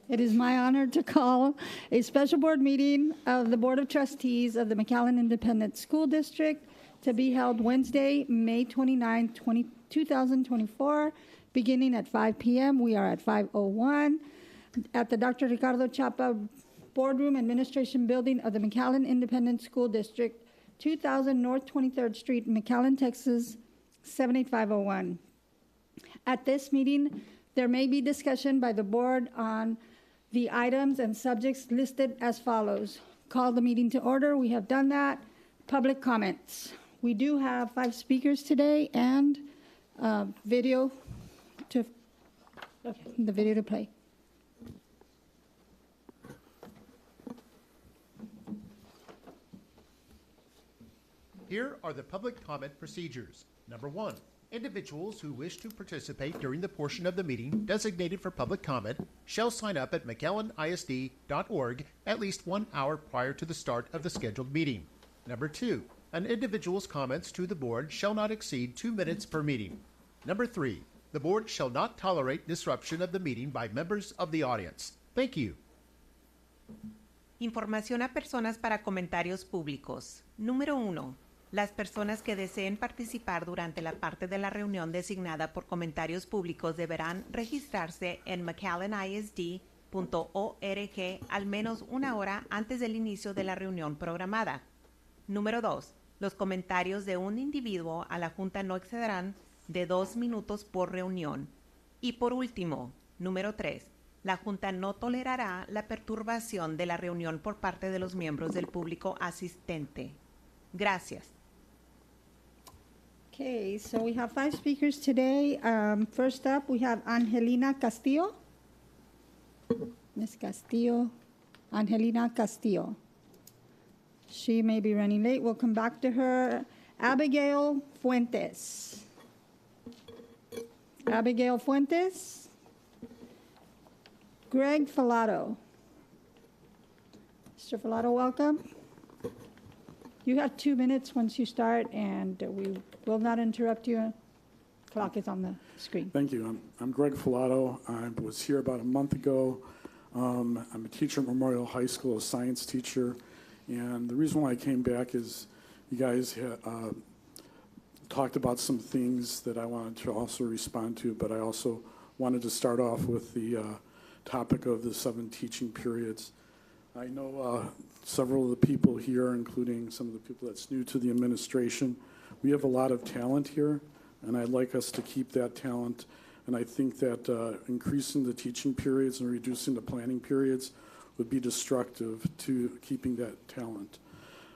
It is my honor to call a special board meeting of the Board of Trustees of the McAllen Independent School District to be held Wednesday, May 29, 2024, beginning at 5 p.m. We are at 5:01 at the Dr. Ricardo Chapa Boardroom Administration Building of the McAllen Independent School District, 2000 North 23rd Street, McAllen, Texas, 78501. At this meeting, there may be discussion by the board on the items and subjects listed as follows. Call the meeting to order. We have done that. Public comments. We do have 5 speakers today and video to play. Here are the public comment procedures. Number 1, individuals who wish to participate during the portion of the meeting designated for public comment shall sign up at McAllenISD.org at least 1 hour prior to the start of the scheduled meeting. Number 2, an individual's comments to the board shall not exceed 2 minutes per meeting. Number 3, the board shall not tolerate disruption of the meeting by members of the audience. Thank you. Información a personas para comentarios públicos. Número 1. Las personas que deseen participar durante la parte de la reunión designada por comentarios públicos deberán registrarse en McAllenISD.org al menos 1 hora antes del inicio de la reunión programada. Número 2. Los comentarios de un individuo a la Junta no excederán de 2 minutos por reunión. Y por último, número 3. La Junta no tolerará la perturbación de la reunión por parte de los miembros del público asistente. Gracias. Okay, so we have 5 speakers today. First up, we have Angelina Castillo. Ms. Castillo, Angelina Castillo. She may be running late. We'll come back to her. Abigail Fuentes. Abigail Fuentes. Greg Filato. Mr. Filato, welcome. You have 2 minutes once you start, and we will not interrupt you. Clock is on the screen. Thank you. I'm Greg Filato. I was here about a month ago. I'm a teacher at Memorial High School, a science teacher. And the reason why I came back is you guys talked about some things that I wanted to also respond to, but I also wanted to start off with the topic of the 7 teaching periods. I know several of the people here, including some of the people that's new to the administration. We have a lot of talent here, and I'd like us to keep that talent. And I think that increasing the teaching periods and reducing the planning periods would be destructive to keeping that talent.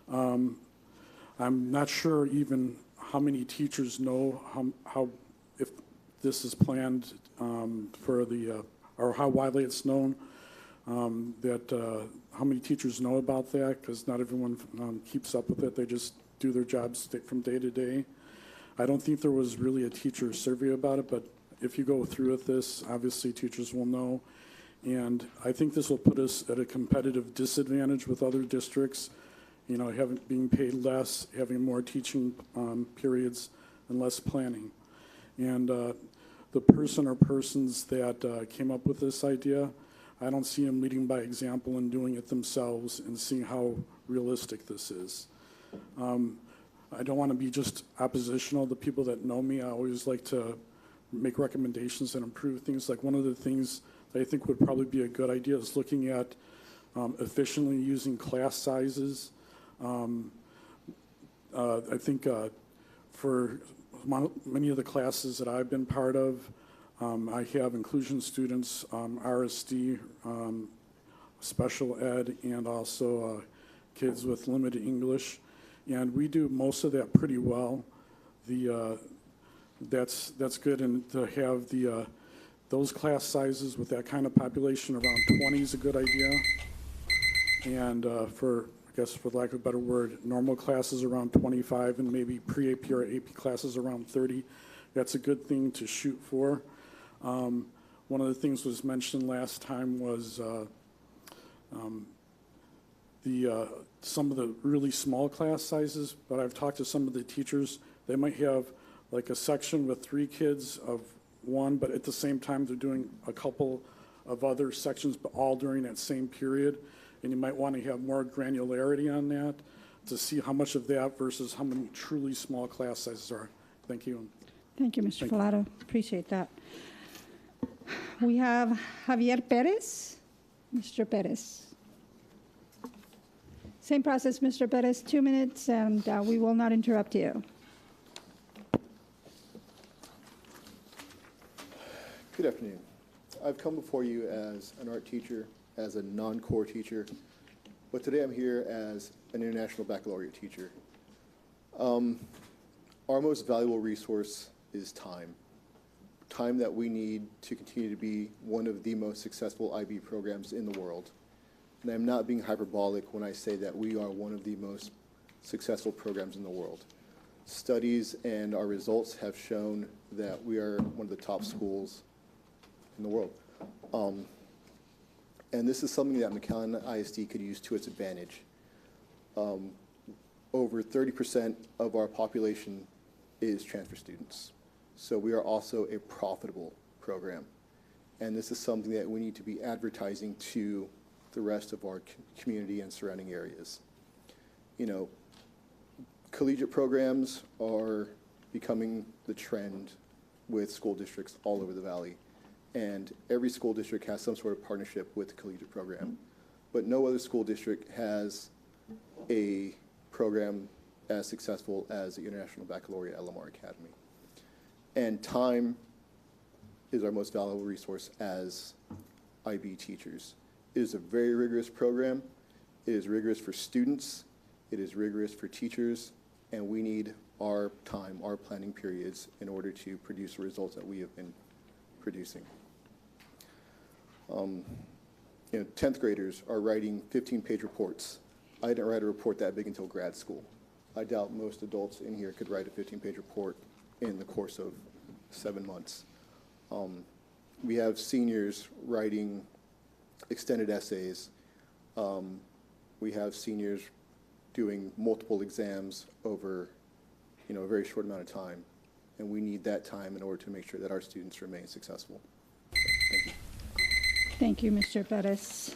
I'm not sure even how many teachers know how if this is planned for the, or how widely it's known. How many teachers know about that, because not everyone keeps up with it. They just do their jobs from day to day. I don't think there was really a teacher survey about it, but if you go through with this, obviously teachers will know. And I think this will put us at a competitive disadvantage with other districts, you know, being paid less, having more teaching periods and less planning. And the person or persons that came up with this idea, I don't see them leading by example and doing it themselves and seeing how realistic this is. I don't want to be just oppositional. The people that know me, I always like to make recommendations and improve things. Like one of the things that I think would probably be a good idea is looking at efficiently using class sizes. I think for many of the classes that I've been part of, I have inclusion students, RSD, special ed, and also kids with limited English. And we do most of that pretty well. That's good, and to have those class sizes with that kind of population around 20 is a good idea. And for, I guess for lack of a better word, normal classes around 25 and maybe pre-AP or AP classes around 30, that's a good thing to shoot for. One of the things was mentioned last time was some of the really small class sizes, but I've talked to some of the teachers. They might have like a section with 3 kids of one, but at the same time they're doing a couple of other sections, but all during that same period. And you might want to have more granularity on that to see how much of that versus how many truly small class sizes are. Thank you. Thank you, Mr. Thank you. Falato. Appreciate that. We have Javier Perez. Mr. Perez. Same process, Mr. Perez, 2 minutes, and we will not interrupt you. Good afternoon. I've come before you as an art teacher, as a non-core teacher, but today I'm here as an international baccalaureate teacher. Our most valuable resource is time. Time that we need to continue to be one of the most successful IB programs in the world. And I'm not being hyperbolic when I say that we are one of the most successful programs in the world. Studies and our results have shown that we are one of the top schools in the world. And this is something that McAllen ISD could use to its advantage. Over 30% of our population is transfer students. So we are also a profitable program. And this is something that we need to be advertising to the rest of our community and surrounding areas. You know, collegiate programs are becoming the trend with school districts all over the valley. And every school district has some sort of partnership with the collegiate program. But no other school district has a program as successful as the International Baccalaureate at Lamar Academy. And time is our most valuable resource as IB teachers. It is a very rigorous program. It is rigorous for students. It is rigorous for teachers. And we need our time, our planning periods, in order to produce the results that we have been producing. 10th graders are writing 15-page reports. I didn't write a report that big until grad school. I doubt most adults in here could write a 15-page report in the course of 7 months. We have seniors writing extended essays. We have seniors doing multiple exams over, a very short amount of time. And we need that time in order to make sure that our students remain successful. Thank you. Thank you, Mr. Perez.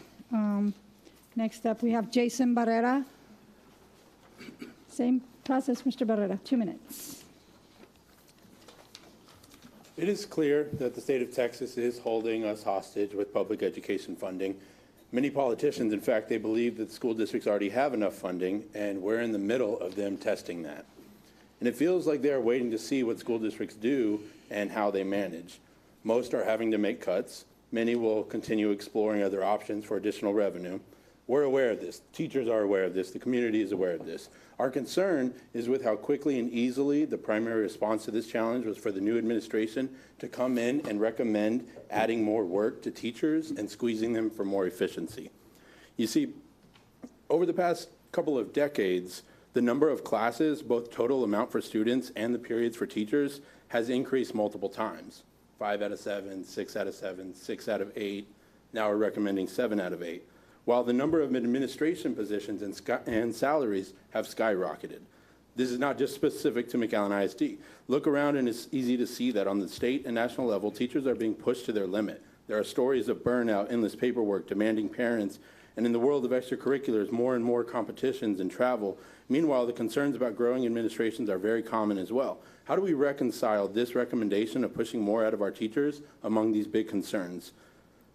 Next up, we have Jason Barrera. Same process, Mr. Barrera, 2 minutes. It is clear that the state of Texas is holding us hostage with public education funding. Many politicians, in fact, they believe that school districts already have enough funding, and we're in the middle of them testing that. And it feels like they're waiting to see what school districts do and how they manage. Most are having to make cuts. Many will continue exploring other options for additional revenue. We're aware of this. Teachers are aware of this. The community is aware of this. Our concern is with how quickly and easily the primary response to this challenge was for the new administration to come in and recommend adding more work to teachers and squeezing them for more efficiency. You see, over the past couple of decades, the number of classes, both total amount for students and the periods for teachers, has increased multiple times. 5 out of 7, 6 out of 7, 6 out of 8. Now we're recommending 7 out of 8. While the number of administration positions and salaries have skyrocketed. This is not just specific to McAllen ISD. Look around and it's easy to see that on the state and national level, teachers are being pushed to their limit. There are stories of burnout, endless paperwork, demanding parents, and in the world of extracurriculars, more and more competitions and travel. Meanwhile, the concerns about growing administrations are very common as well. How do we reconcile this recommendation of pushing more out of our teachers among these big concerns?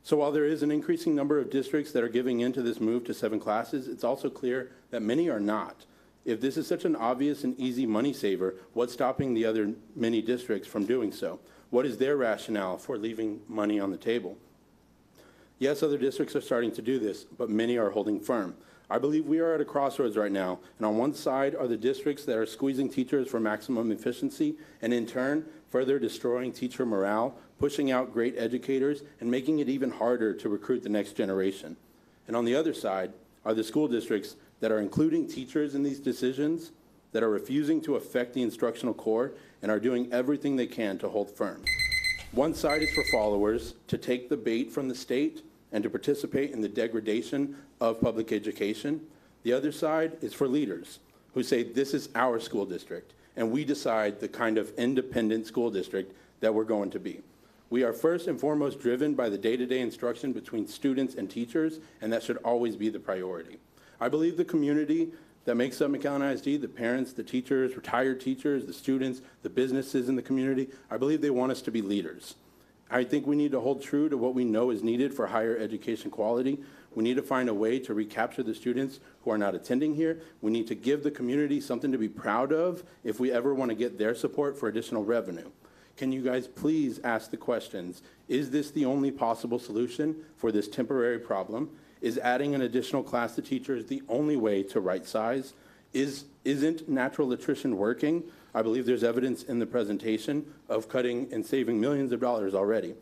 So while there is an increasing number of districts that are giving in to this move to 7 classes, it's also clear that many are not. If this is such an obvious and easy money saver, what's stopping the other many districts from doing so? What is their rationale for leaving money on the table? Yes, other districts are starting to do this, but many are holding firm. I believe we are at a crossroads right now, and on one side are the districts that are squeezing teachers for maximum efficiency, and in turn, further destroying teacher morale, pushing out great educators, and making it even harder to recruit the next generation. And on the other side are the school districts that are including teachers in these decisions, that are refusing to affect the instructional core, and are doing everything they can to hold firm. One side is for followers to take the bait from the state and to participate in the degradation of public education. The other side is for leaders who say this is our school district and we decide the kind of independent school district that we're going to be. We are first and foremost driven by the day-to-day instruction between students and teachers, and that should always be the priority. I believe the community that makes up McAllen ISD, the parents, the teachers, retired teachers, the students, the businesses in the community, I believe they want us to be leaders. I think we need to hold true to what we know is needed for higher education quality. We need to find a way to recapture the students who are not attending here. We need to give the community something to be proud of if we ever want to get their support for additional revenue. Can you guys please ask the questions? Is this the only possible solution for this temporary problem? Is adding an additional class to teachers the only way to right size? Isn't natural attrition working? I believe there's evidence in the presentation of cutting and saving millions of dollars already.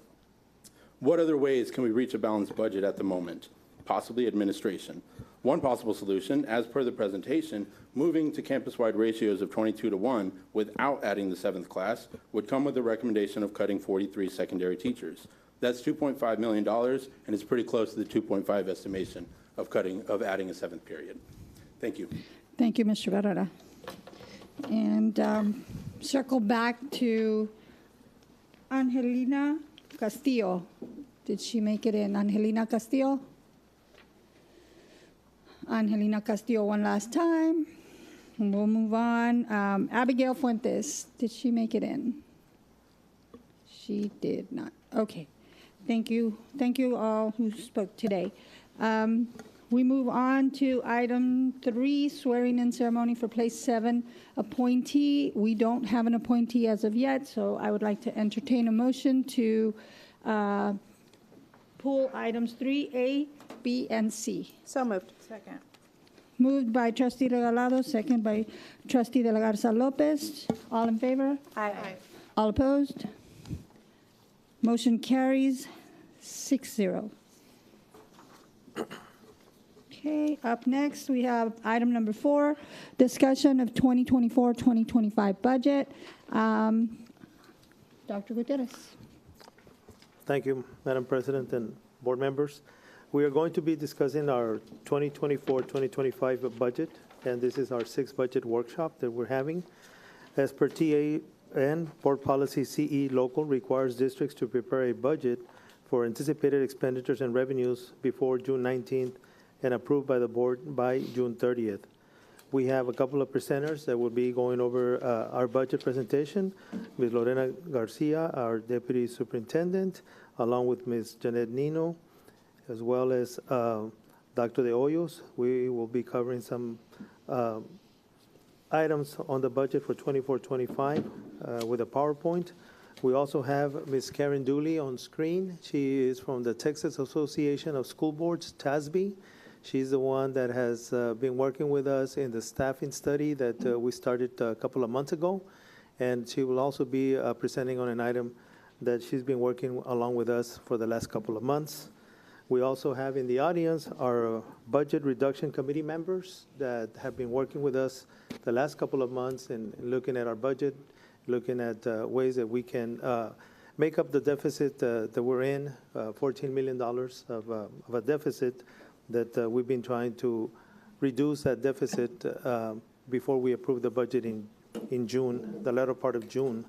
What other ways can we reach a balanced budget at the moment? Possibly administration. One possible solution, as per the presentation, moving to campus-wide ratios of 22-1 without adding the 7th class would come with the recommendation of cutting 43 secondary teachers. That's $2.5 million, and it's pretty close to the 2.5 estimation of adding a 7th period. Thank you. Thank you, Mr. Barrera. And circle back to Angelina Castillo. Did she make it in? Angelina Castillo? Angelina Castillo one last time. And we'll move on. Abigail Fuentes, did she make it in? She did not. Okay. Thank you. Thank you all who spoke today. We move on to item 3, swearing in ceremony for place 7 appointee. We don't have an appointee as of yet, so I would like to entertain a motion to pull items 3A, B, and C. So moved. Second. Moved by Trustee Regalado, second by Trustee De La Garza Lopez. All in favor? Aye. All opposed? Motion carries 6-0. Okay, up next, we have item number 4, discussion of 2024-2025 budget. Dr. Gutierrez. Thank you, Madam President and board members. We are going to be discussing our 2024-2025 budget, and this is our 6th budget workshop that we're having. As per TA and Board Policy CE local requires districts to prepare a budget for anticipated expenditures and revenues before June 19th and approved by the board by June 30th. We have a couple of presenters that will be going over our budget presentation. Ms. Lorena Garcia, our Deputy Superintendent, along with Ms. Janet Nino, as well as Dr. De Hoyos. We will be covering some items on the budget for 24-25 with a PowerPoint. We also have Ms. Karen Dooley on screen. She is from the Texas Association of School Boards, TASB. She's the one that has been working with us in the staffing study that we started a couple of months ago. And she will also be presenting on an item that she's been working along with us for the last couple of months. We also have in the audience our budget reduction committee members that have been working with us the last couple of months and looking at our budget, looking at ways that we can make up the deficit that we're in, $14 million of a deficit that we've been trying to reduce that deficit before we approve the budget in June, the latter part of June.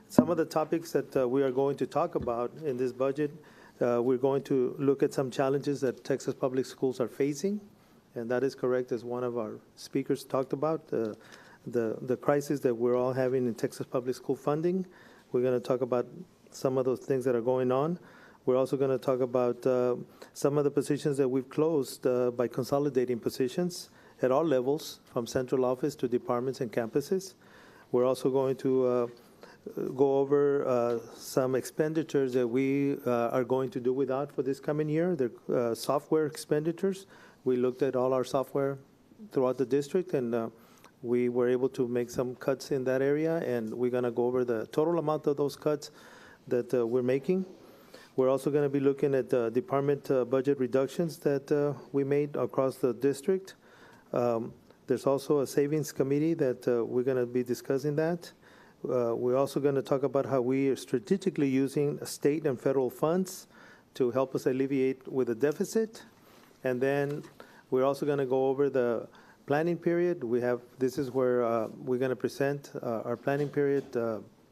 Some of the topics that we are going to talk about in this budget, we're going to look at some challenges that Texas public schools are facing, and that is correct, as one of our speakers talked about, the crisis that we're all having in Texas public school funding. We're going to talk about some of those things that are going on. We're also going to talk about some of the positions that we've closed by consolidating positions at all levels, from central office to departments and campuses. We're also going to go over some expenditures that we are going to do without for this coming year. They're software expenditures. We looked at all our software throughout the district, and we were able to make some cuts in that area, and we're going to go over the total amount of those cuts that we're making. We're also going to be looking at department budget reductions that we made across the district. There's also a savings committee that we're going to be discussing that. We're also going to talk about how we are strategically using state and federal funds to help us alleviate with the deficit. And then we're also going to go over the planning period. This is where we're going to present our planning period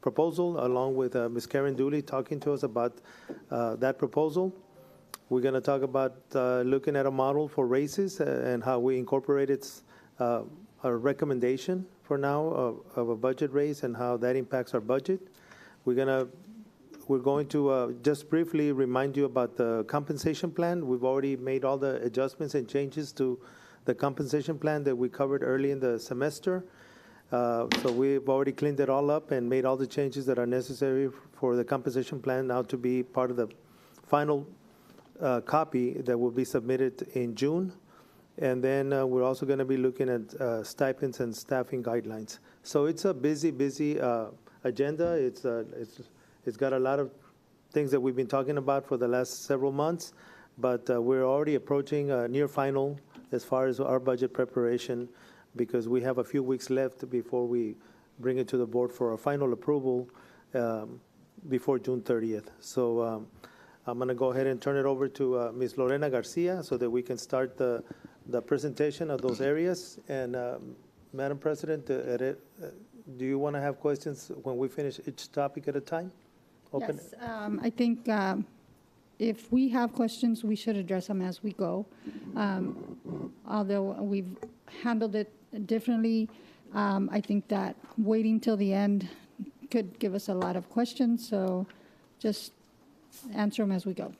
proposal, along with Ms. Karen Dooley talking to us about that proposal. We're going to talk about looking at a model for raises and how we incorporated a recommendation for now of a budget raise and how that impacts our budget. We're going to just briefly remind you about the compensation plan. We've already made all the adjustments and changes to the compensation plan that we covered early in the semester. So we've already cleaned it all up and made all the changes that are necessary for the compensation plan now to be part of the final copy that will be submitted in June. And then we're also going to be looking at stipends and staffing guidelines. So it's a busy agenda. It's got a lot of things that we've been talking about for the last several months, but we're already approaching near final as far as our budget preparation, because we have a few weeks left before we bring it to the board for a final approval before June 30th. So I'm going to go ahead and turn it over to Ms. Lorena Garcia so that we can start the presentation of those areas. And Madam President, do you want to have questions when we finish each topic at a time? Yes, I think if we have questions, we should address them as we go. Although we've handled it differently, I think that waiting till the end could give us a lot of questions. So just answer them as we go.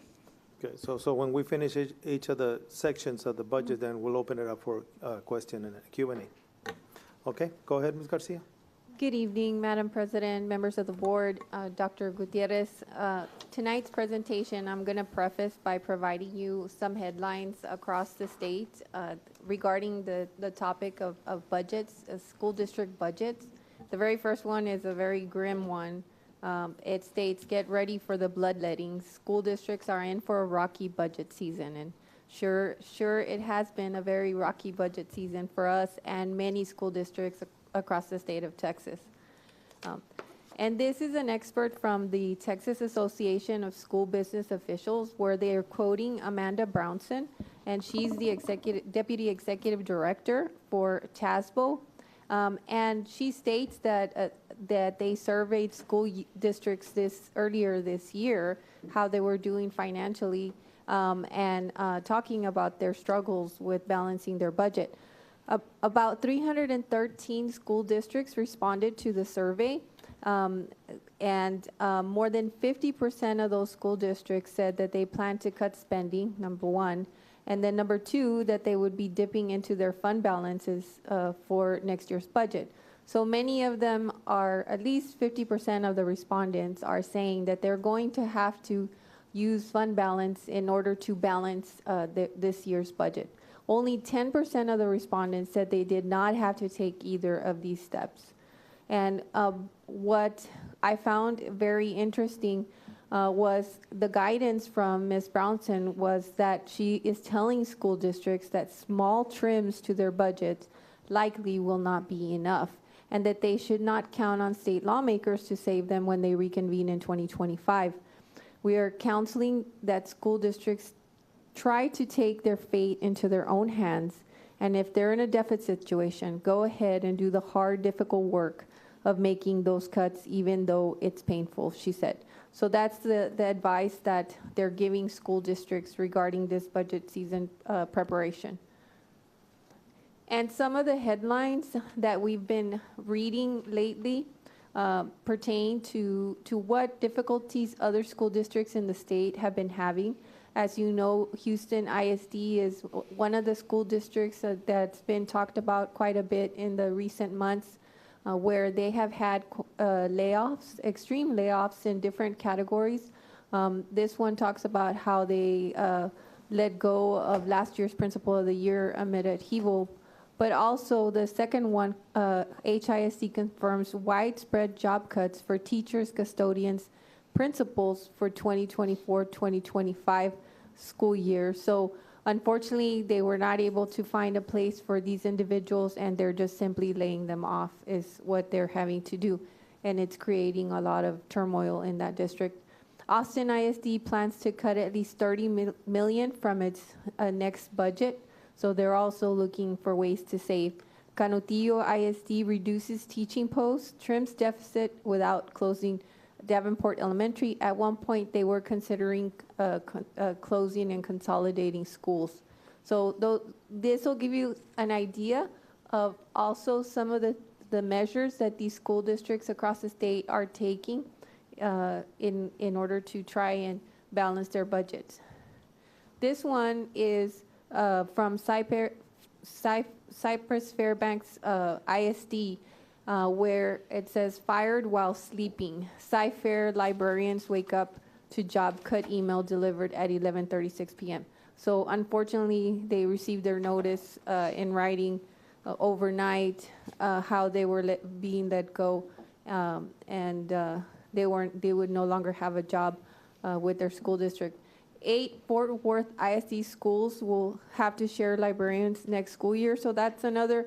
Okay, so when we finish each of the sections of the budget, then we'll open it up for question and Q&A. Okay, go ahead, Ms. Garcia. Good evening, Madam President, members of the board, Dr. Gutierrez. Tonight's presentation, I'm going to preface by providing you some headlines across the state regarding the topic of budgets, school district budgets. The very first one is a very grim one. It states, get ready for the bloodletting. School districts are in for a rocky budget season. And sure, it has been a very rocky budget season for us and many school districts across the state of Texas. And this is an expert from the Texas Association of School Business Officials, where they are quoting Amanda Brownson, and she's the deputy executive director for TASBO. And she states that they surveyed school districts earlier this year, how they were doing financially, and talking about their struggles with balancing their budget. About 313 school districts responded to the survey, and more than 50% of those school districts said that they plan to cut spending, number one, and then number two, that they would be dipping into their fund balances for next year's budget. So many of them are, at least 50% of the respondents are saying that they're going to have to use fund balance in order to balance this year's budget. Only 10% of the respondents said they did not have to take either of these steps. And what I found very interesting was the guidance from Ms. Brownson was that she is telling school districts that small trims to their budgets likely will not be enough, and that they should not count on state lawmakers to save them when they reconvene in 2025. We are counseling that school districts try to take their fate into their own hands, and if they're in a deficit situation, go ahead and do the hard, difficult work of making those cuts, even though it's painful, she said. So that's the advice that they're giving school districts regarding this budget season preparation. And some of the headlines that we've been reading lately pertain to what difficulties other school districts in the state have been having. As you know, Houston ISD is one of the school districts that's been talked about quite a bit in the recent months, where they have had layoffs, extreme layoffs in different categories. This one talks about how they let go of last year's Principal of the Year amid upheaval. But also the second one, HISD confirms widespread job cuts for teachers, custodians, principals for 2024-2025 school year. So unfortunately, they were not able to find a place for these individuals, and they're just simply laying them off is what they're having to do. And it's creating a lot of turmoil in that district. Austin ISD plans to cut at least $30 million from its next budget. So they're also looking for ways to save. Canutillo ISD reduces teaching posts, trims deficit without closing Davenport Elementary. At one point, they were considering closing and consolidating schools. So this will give you an idea of also some of the measures that these school districts across the state are taking in order to try and balance their budgets. This one is from Cypress Fairbanks ISD, where it says, fired while sleeping. Cy-Fair librarians wake up to job cut email delivered at 11:36 p.m. So unfortunately, they received their notice in writing overnight, how they were being let go, and they would no longer have a job with their school district. 8 Fort Worth ISD schools will have to share librarians next school year. So that's another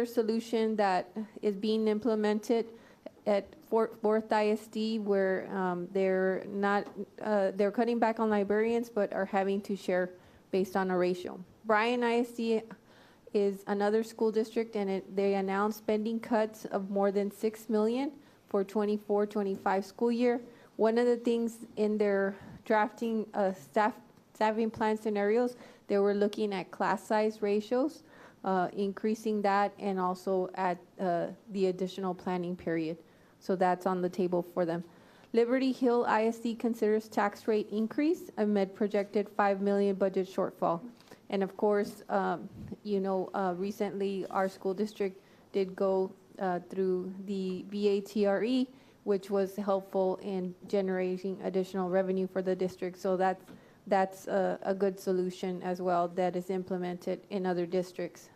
solution that is being implemented at Fort Worth ISD, where they're cutting back on librarians, but are having to share based on a ratio. Bryan ISD is another school district, and they announced spending cuts of more than $6 million for 24-25 school year. One of the things in their drafting staffing plan scenarios, they were looking at class size ratios, increasing that, and also at the additional planning period. So that's on the table for them. Liberty Hill ISD considers tax rate increase amid projected $5 million budget shortfall. And of course, recently our school district did go through the VATRE, which was helpful in generating additional revenue for the district. So that's a good solution as well that is implemented in other districts.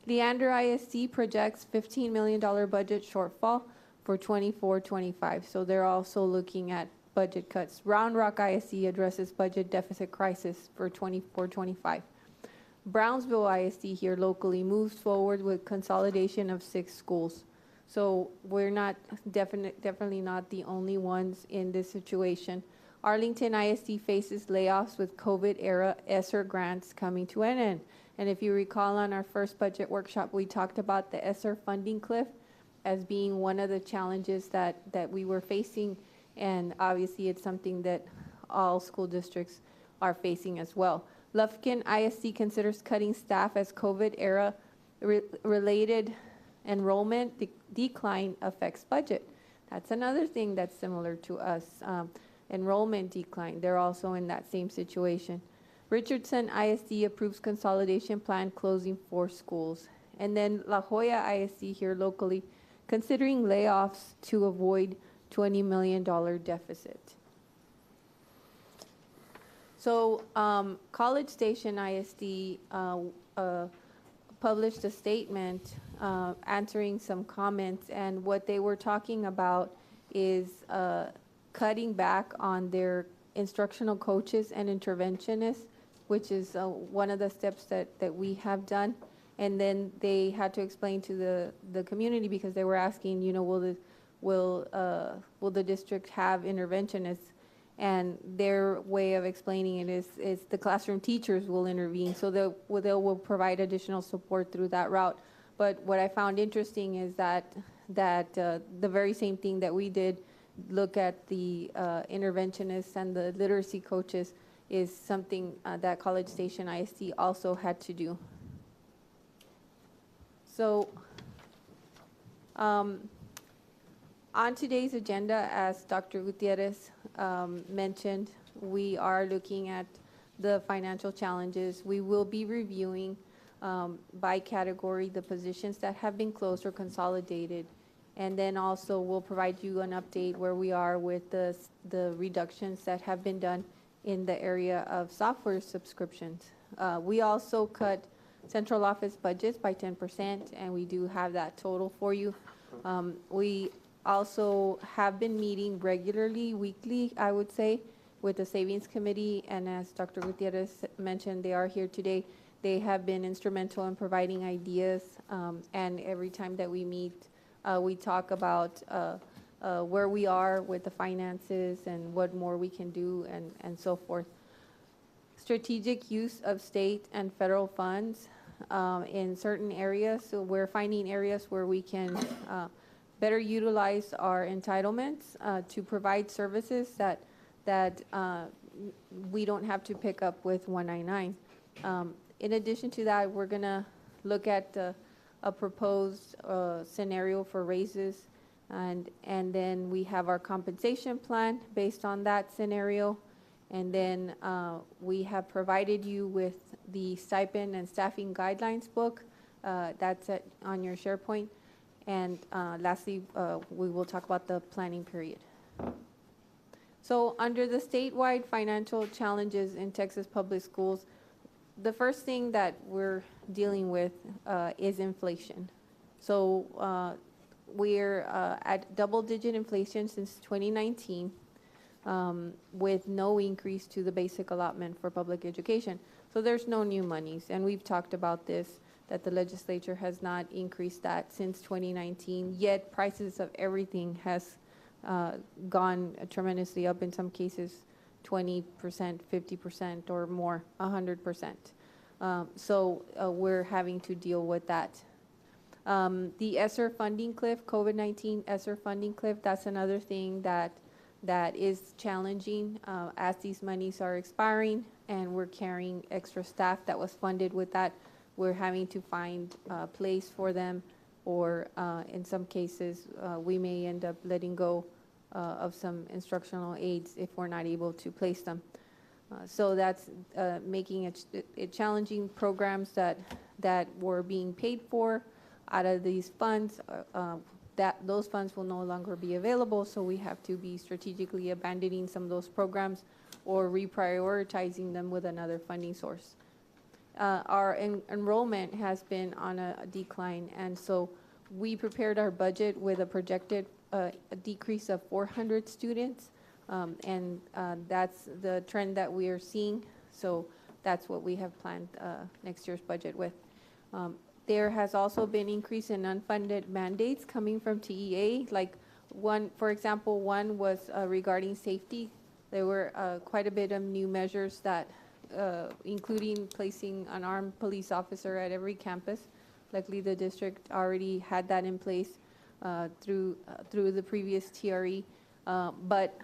Leander ISD projects $15 million budget shortfall for 24-25. So they're also looking at budget cuts. Round Rock ISD addresses budget deficit crisis for 24-25. Brownsville ISD here locally moves forward with consolidation of 6 schools. So we're not definitely not the only ones in this situation. Arlington ISD faces layoffs with COVID-era ESSER grants coming to an end. And if you recall, on our first budget workshop, we talked about the ESSER funding cliff as being one of the challenges that we were facing. And obviously, it's something that all school districts are facing as well. Lufkin ISD considers cutting staff as COVID-era related enrollment decline affects budget. That's another thing that's similar to us. Enrollment decline, they're also in that same situation. Richardson ISD approves consolidation plan closing 4 schools. And then La Jolla ISD here locally considering layoffs to avoid $20 million deficit. So College Station ISD published a statement answering some comments, and what they were talking about is cutting back on their instructional coaches and interventionists, which is one of the steps that we have done. And then they had to explain to the community, because they were asking, will the district have interventionists? And their way of explaining it is the classroom teachers will intervene, so they will provide additional support through that route. But what I found interesting is that the very same thing that we did, look at the interventionists and the literacy coaches, is something that College Station ISD also had to do. So on today's agenda, as Dr. Gutierrez mentioned, we are looking at the financial challenges. We will be reviewing by category the positions that have been closed or consolidated. And then also we'll provide you an update where we are with the reductions that have been done in the area of software subscriptions. We also cut central office budgets by 10%, and we do have that total for you. We also have been meeting regularly, weekly, I would say, with the Savings Committee, and as Dr. Gutierrez mentioned, they are here today. They have been instrumental in providing ideas, and every time that we meet, we talk about where we are with the finances and what more we can do, and so forth. Strategic use of state and federal funds. in certain areas. So we're finding areas where we can better utilize our entitlements to provide services that we don't have to pick up with 199. In addition to that, we're going to look at a proposed scenario for raises, and then we have our compensation plan based on that scenario. And then we have provided you with the stipend and staffing guidelines book. That's on your SharePoint. And lastly, we will talk about the planning period. So under the statewide financial challenges in Texas public schools, the first thing that we're dealing with is inflation. So we're at double-digit inflation since 2019. With no increase to the basic allotment for public education. So there's no new monies, and we've talked about this, that the legislature has not increased that since 2019, yet prices of everything has gone tremendously up, in some cases 20%, 50% or more, 100%. So we're having to deal with that. The ESSER funding cliff, COVID-19 ESSER funding cliff, that's another thing that is challenging as these monies are expiring, and we're carrying extra staff that was funded with that. We're having to find a place for them, or in some cases, we may end up letting go of some instructional aides if we're not able to place them. So that's making it challenging. Programs that were being paid for out of these funds, those funds will no longer be available, so we have to be strategically abandoning some of those programs or reprioritizing them with another funding source. Our enrollment has been on a decline, and so we prepared our budget with a projected a decrease of 400 students, and that's the trend that we are seeing, so that's what we have planned next year's budget with. There has also been increase in unfunded mandates coming from TEA. Like one, for example, one was regarding safety. There were quite a bit of new measures that, including placing an armed police officer at every campus. Luckily, the district already had that in place through the previous TRE. But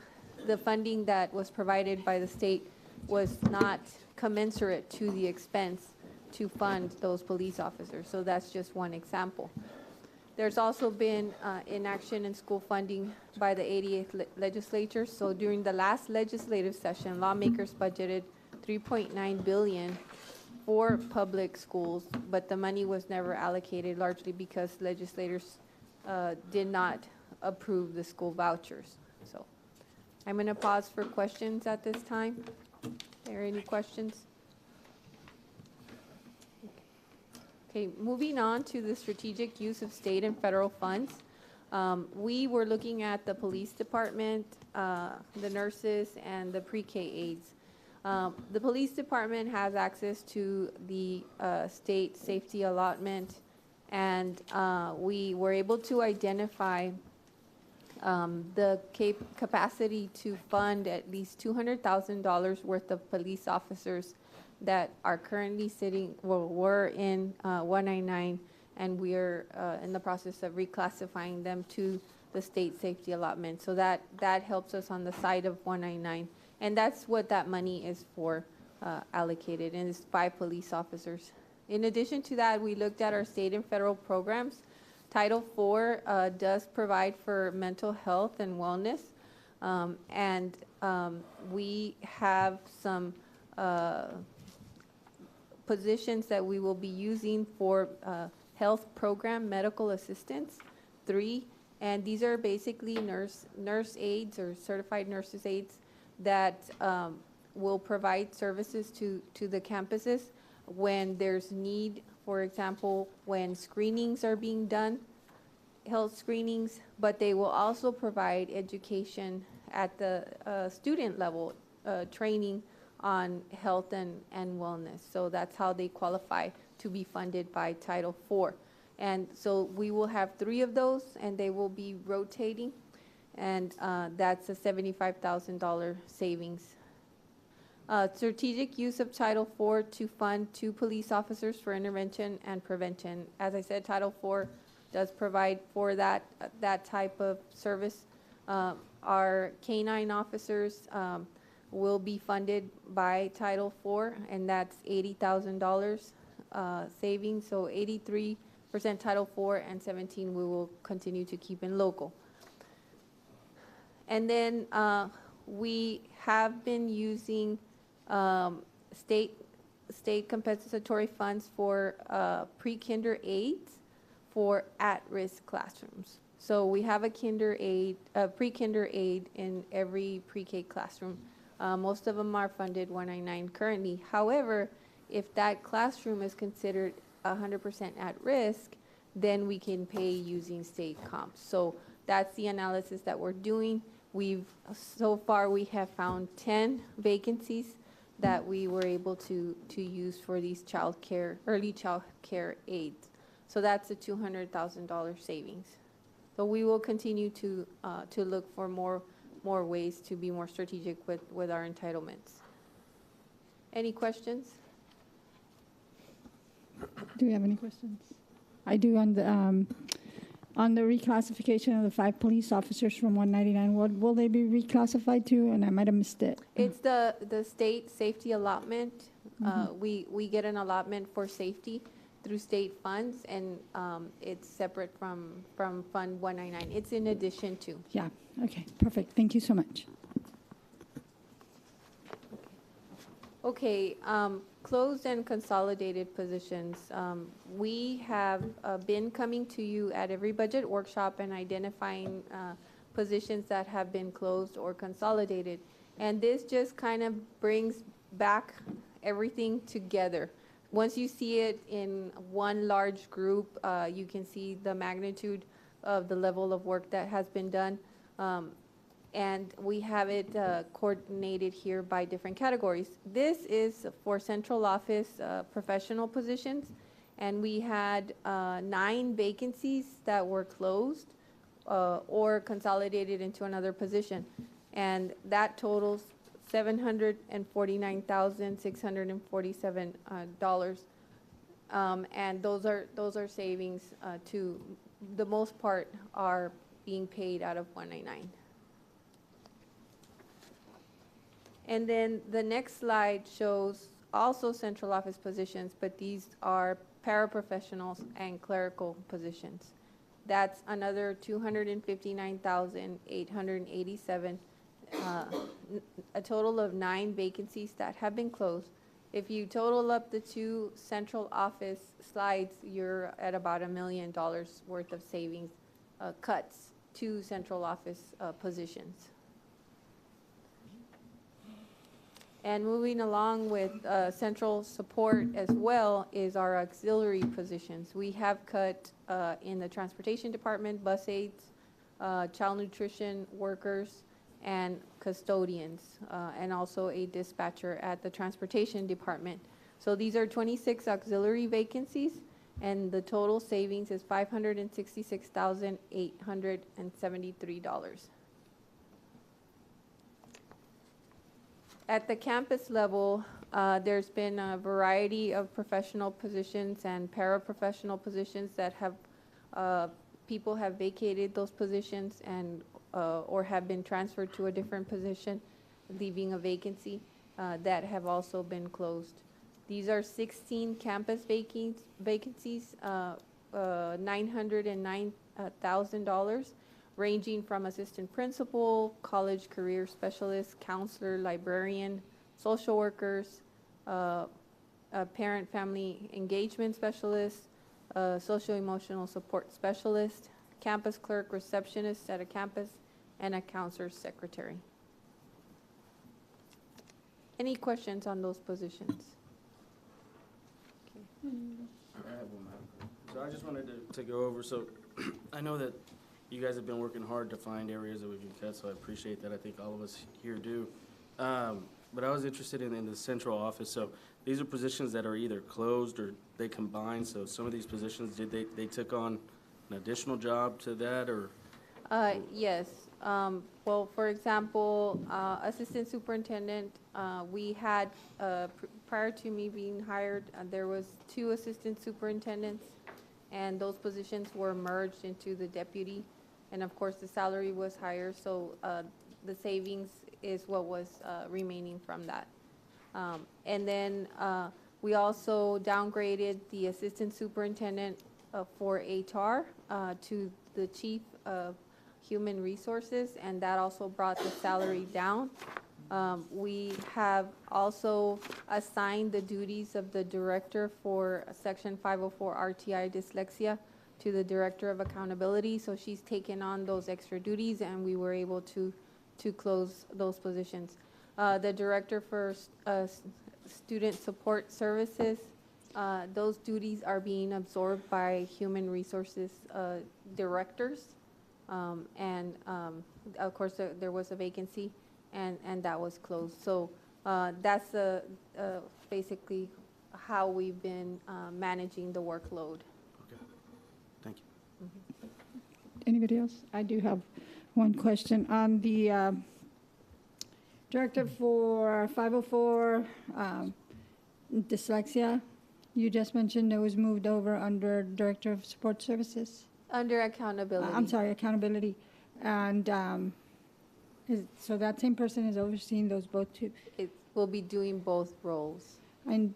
the funding that was provided by the state was not commensurate to the expense to fund those police officers. So that's just one example. There's also been inaction in school funding by the 88th legislature. So during the last legislative session, lawmakers budgeted $3.9 billion for public schools, but the money was never allocated, largely because legislators did not approve the school vouchers. So I'm going to pause for questions at this time. Are there any questions? Okay, moving on to the strategic use of state and federal funds. We were looking at the police department, the nurses, and the pre-K aides. The police department has access to the state safety allotment, and we were able to identify the capacity to fund at least $200,000 worth of police officers that are currently were in 199, and we're in the process of reclassifying them to the state safety allotment. So that helps us on the side of 199, and that's what that money is for, allocated, and it's 5 police officers. In addition to that, we looked at our state and federal programs. Title IV does provide for mental health and wellness, and we have some positions that we will be using for health program medical assistants, 3, and these are basically nurse aides or certified nurses aides that will provide services to the campuses when there's need. For example, when screenings are being done, health screenings, but they will also provide education at the student level, training on health and wellness. So that's how they qualify to be funded by Title IV. And so we will have 3 of those, and they will be rotating, and that's a $75,000 savings. Strategic use of Title IV to fund 2 police officers for intervention and prevention. As I said, Title IV does provide for that type of service. Our canine officers will be funded by Title IV, and that's $80,000 savings. So 83% Title IV and 17 we will continue to keep in local. And then we have been using state compensatory funds for pre-kinder aides for at-risk classrooms. So we have a pre-kinder aide in every pre-K classroom. Most of them are funded 199 currently. However, if that classroom is considered 100% at risk, then we can pay using state comps. So that's the analysis that we're doing. So far we have found 10 vacancies that we were able to use for these early child care aides. So that's a $200,000 savings. So we will continue to look for more ways to be more strategic with our entitlements. Any questions? Do we have any questions? I do on the reclassification of the 5 police officers from 199. What will they be reclassified to? And I might have missed it. It's the state safety allotment. We get an allotment for safety through state funds, and it's separate from Fund 199. It's in addition to. Yeah, okay, perfect. Thank you so much. Okay, closed and consolidated positions. We have been coming to you at every budget workshop and identifying positions that have been closed or consolidated. And this just kind of brings back everything together. Once you see it in one large group, you can see the magnitude of the level of work that has been done. And we have it coordinated here by different categories. This is for central office professional positions, and we had 9 vacancies that were closed or consolidated into another position, and that totals $749,647. And those are savings to the most part are being paid out of 199. And then the next slide shows also central office positions, but these are paraprofessionals and clerical positions. That's another $259,887, a total of 9 vacancies that have been closed. If you total up the 2 central office slides, you're at about $1 million worth of savings, cuts to central office positions. And moving along with central support as well is our auxiliary positions. We have cut in the transportation department, bus aides, child nutrition workers, and custodians, and also a dispatcher at the transportation department. So these are 26 auxiliary vacancies, and the total savings is $566,873. At the campus level, there's been a variety of professional positions and paraprofessional positions that have, people have vacated those positions and or have been transferred to a different position, leaving a vacancy that have also been closed. These are 16 campus vacancies, $909,000. Ranging from assistant principal, college career specialist, counselor, librarian, social workers, parent family engagement specialist, social emotional support specialist, campus clerk, receptionist at a campus, and a counselor secretary. Any questions on those positions? I have one, Madam. So I just wanted to go over, so I know that you guys have been working hard to find areas that we can cut, so I appreciate that. I think all of us here do. But I was interested in the central office. So these are positions that are either closed or they combine. So some of these positions, they took on an additional job to that, or? Yes. Well, for example, assistant superintendent, we had, prior to me being hired, there was 2 assistant superintendents, and those positions were merged into the deputy. And of course, the salary was higher, so the savings is what was remaining from that. And then we also downgraded the assistant superintendent for HR to the chief of human resources, and that also brought the salary down. We have also assigned the duties of the director for Section 504 RTI dyslexia to the director of accountability, so she's taken on those extra duties, and we were able to close those positions. The director for student support services, those duties are being absorbed by human resources directors. And of course, there was a vacancy, and that was closed. So that's basically how we've been managing the workload. Okay, thank you. Anybody else? I do have one question on the director for 504 dyslexia. You just mentioned it was moved over under director of support services. Under accountability. I'm sorry, accountability. And so that same person is overseeing those both two. It will be doing both roles. And,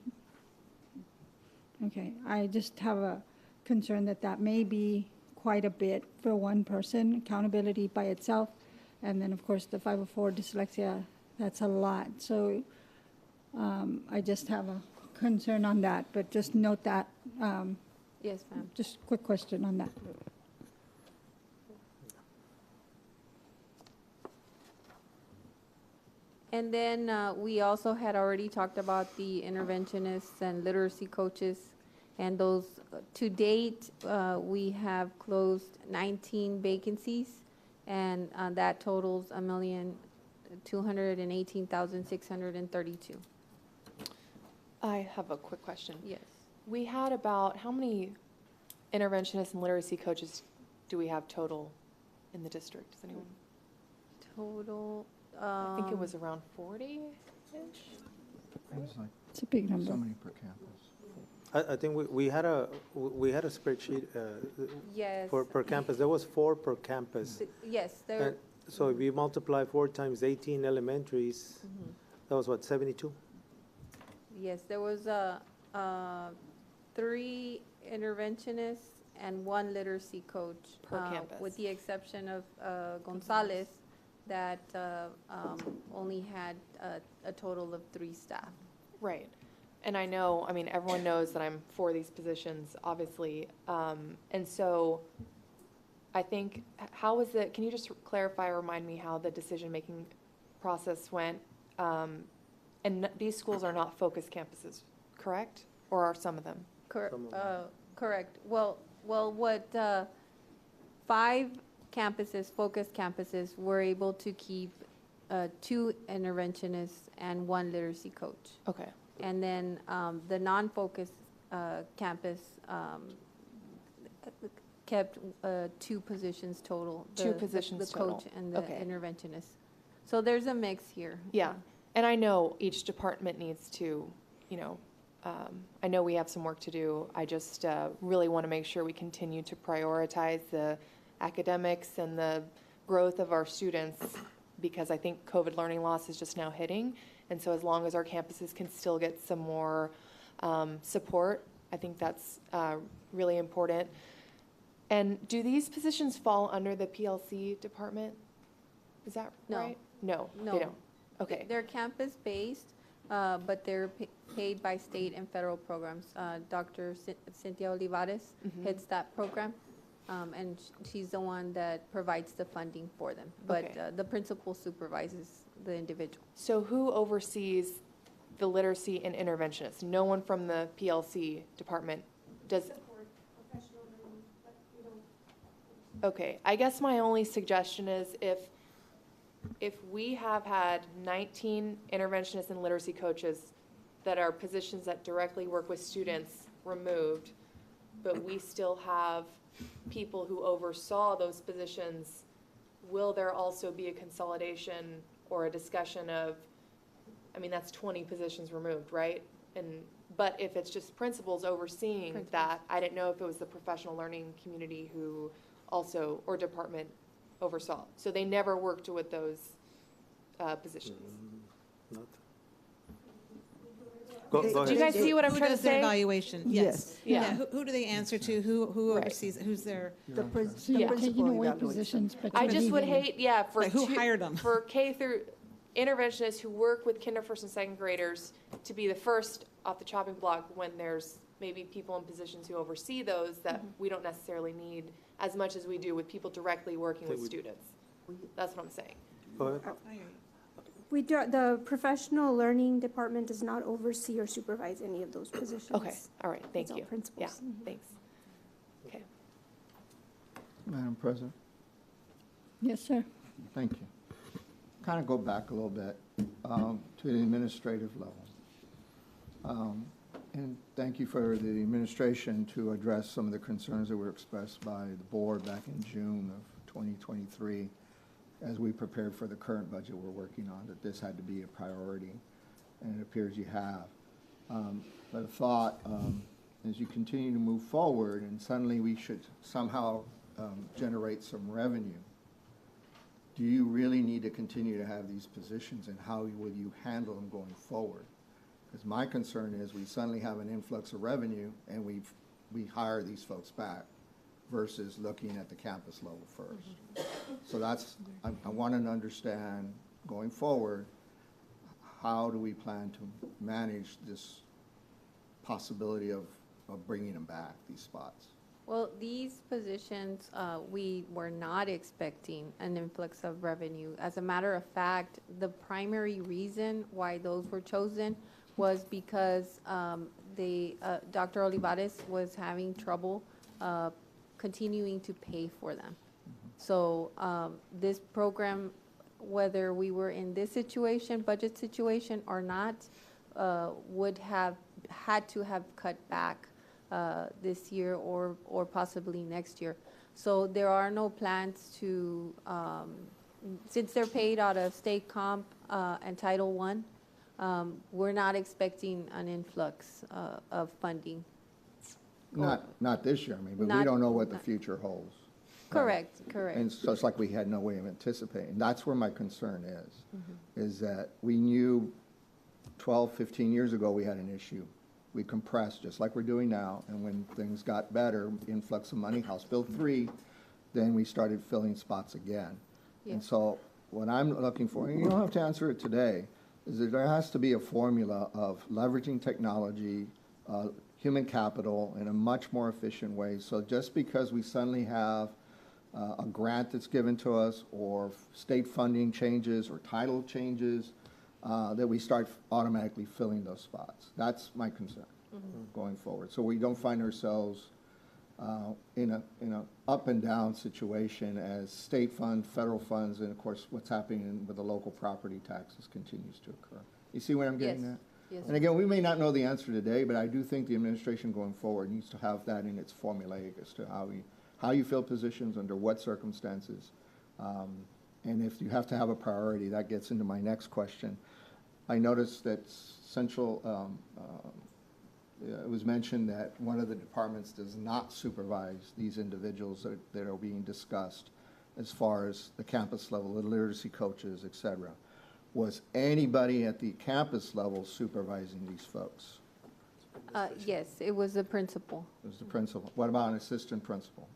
okay, I just have a concern that may be quite a bit for one person, accountability by itself. And then, of course, the 504 dyslexia, that's a lot. So I just have a concern on that, but just note that. Yes, ma'am. Just quick question on that. And then we also had already talked about the interventionists and literacy coaches. And those, to date, we have closed 19 vacancies, and that totals $1,218,632. I have a quick question. Yes. We had about, how many interventionists and literacy coaches do we have total in the district? Does anyone? Total. I think it was around 40-ish. It's a big number. So many per campus. I think we had a spreadsheet Yes. per campus. There was 4 per campus. Yes, there. And so if you multiply 4 times 18 elementaries, that was what, 72? Yes, there was 3 interventionists and 1 literacy coach. Per campus. With the exception of Gonzalez, that only had a total of 3 staff. Right. And I know, I mean, everyone knows that I'm for these positions, obviously. And so I think, how was it, can you just clarify or remind me how the decision-making process went? And these schools are not focused campuses, correct? Or are some of them? Correct. Well, what 5 campuses, focused campuses, were able to keep 2 interventionists and 1 literacy coach. Okay. And then the non-focused campus kept 2 positions total. 2 positions The total. coach and the Okay. interventionist. So there's a mix here. Yeah. And I know each department needs to, you know, I know we have some work to do. I just really want to make sure we continue to prioritize the academics and the growth of our students, because I think COVID learning loss is just now hitting. And so as long as our campuses can still get some more support, I think that's really important. And do these positions fall under the PLC department? Is that No. right? No, No. they don't. Okay. They're campus-based, but they're paid by state and federal programs. Dr. Cynthia Olivares heads that program, and she's the one that provides the funding for them. But Okay. the principal supervises the individual. So who oversees the literacy and interventionists? No one from the PLC department does? Okay, I guess my only suggestion is if we have had 19 interventionists and literacy coaches that are positions that directly work with students removed, but we still have people who oversaw those positions will there also be a consolidation or a discussion of, I mean, that's 20 positions removed, right? But if it's just principals overseeing that, I didn't know if it was the professional learning community who also, or department oversaw. So they never worked with those positions. Not- Go Do you ahead. guys see what I'm Who trying to does their say? evaluation? Yes. Yeah. Who do they answer to? Who Right. oversees, who's their, So you're taking away positions, but I you're just would leaving. hate, yeah, for Like, who hired 'em? For K through interventionists who work with kinder, first, and second graders to be the first off the chopping block when there's maybe people in positions who oversee those that we don't necessarily need as much as we do with people directly working with students. That's what I'm saying. Go ahead. We do, the professional learning department does not oversee or supervise any of those positions. Okay, all right, thank It's all you. principals. Yeah, thanks. Okay. Madam President, Yes, sir. thank you. Kind of go back a little bit to the administrative level. And thank you for the administration to address some of the concerns that were expressed by the board back in June of 2023 as we prepared for the current budget we're working on, that this had to be a priority, and it appears you have. But a thought, as you continue to move forward, and suddenly we should somehow generate some revenue, do you really need to continue to have these positions, and how will you handle them going forward? Because my concern is we suddenly have an influx of revenue, and we hire these folks back versus looking at the campus level first. So that's, I want to understand going forward, how do we plan to manage this possibility of bringing them back, these spots? Well, these positions, we were not expecting an influx of revenue. As a matter of fact, the primary reason why those were chosen was because Dr. Olivares was having trouble continuing to pay for them. So this program, whether we were in this situation, budget situation or not, would have had to have cut back this year or possibly next year. So there are no plans to, since they're paid out of state comp and Title I, we're not expecting an influx of funding. Not this year, I mean, but we Not- don't know what the future holds. Correct, correct. And so it's like we had no way of anticipating. That's where my concern is that we knew 12, 15 years ago we had an issue. We compressed, just like we're doing now, and when things got better, influx of money, House Bill 3, then we started filling spots again. Yeah. And so what I'm looking for, and you don't have to answer it today, is that there has to be a formula of leveraging technology, human capital in a much more efficient way. So just because we suddenly have a grant that's given to us, or state funding changes, or title changes, that we start automatically filling those spots. That's my concern going forward. So we don't find ourselves in a up and down situation as state funds, federal funds, and of course what's happening with the local property taxes continues to occur. You see where I'm getting Yes. at? Yes. And again, we may not know the answer today, but I do think the administration going forward needs to have that in its formulaic as to how you fill positions, under what circumstances. And if you have to have a priority, that gets into my next question. I noticed that it was mentioned that one of the departments does not supervise these individuals that are being discussed as far as the campus level, the literacy coaches, et cetera. Was anybody at the campus level supervising these folks? Yes, it was the principal, It was the principal. What about an assistant principal?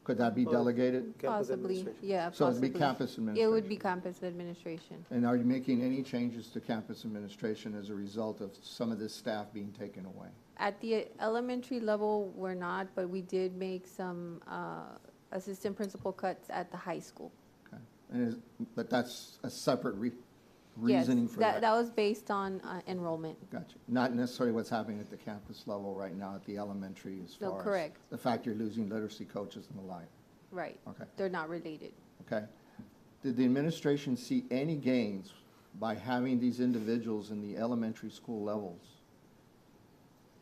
Could that be delegated? Campus possibly, administration. yeah, So it'd possibly. be campus It would administration. be campus administration. And are you making any changes to campus administration as a result of some of this staff being taken away? At the elementary level, we're not, but we did make some assistant principal cuts at the high school. Okay. But that's a separate Yes, reasoning for that? that was based on enrollment. Gotcha. Not necessarily what's happening at the campus level right now at the elementary as No, far as correct. the fact you're losing literacy coaches and the like. Right. Okay. They're not related. Okay. Did the administration see any gains by having these individuals in the elementary school levels?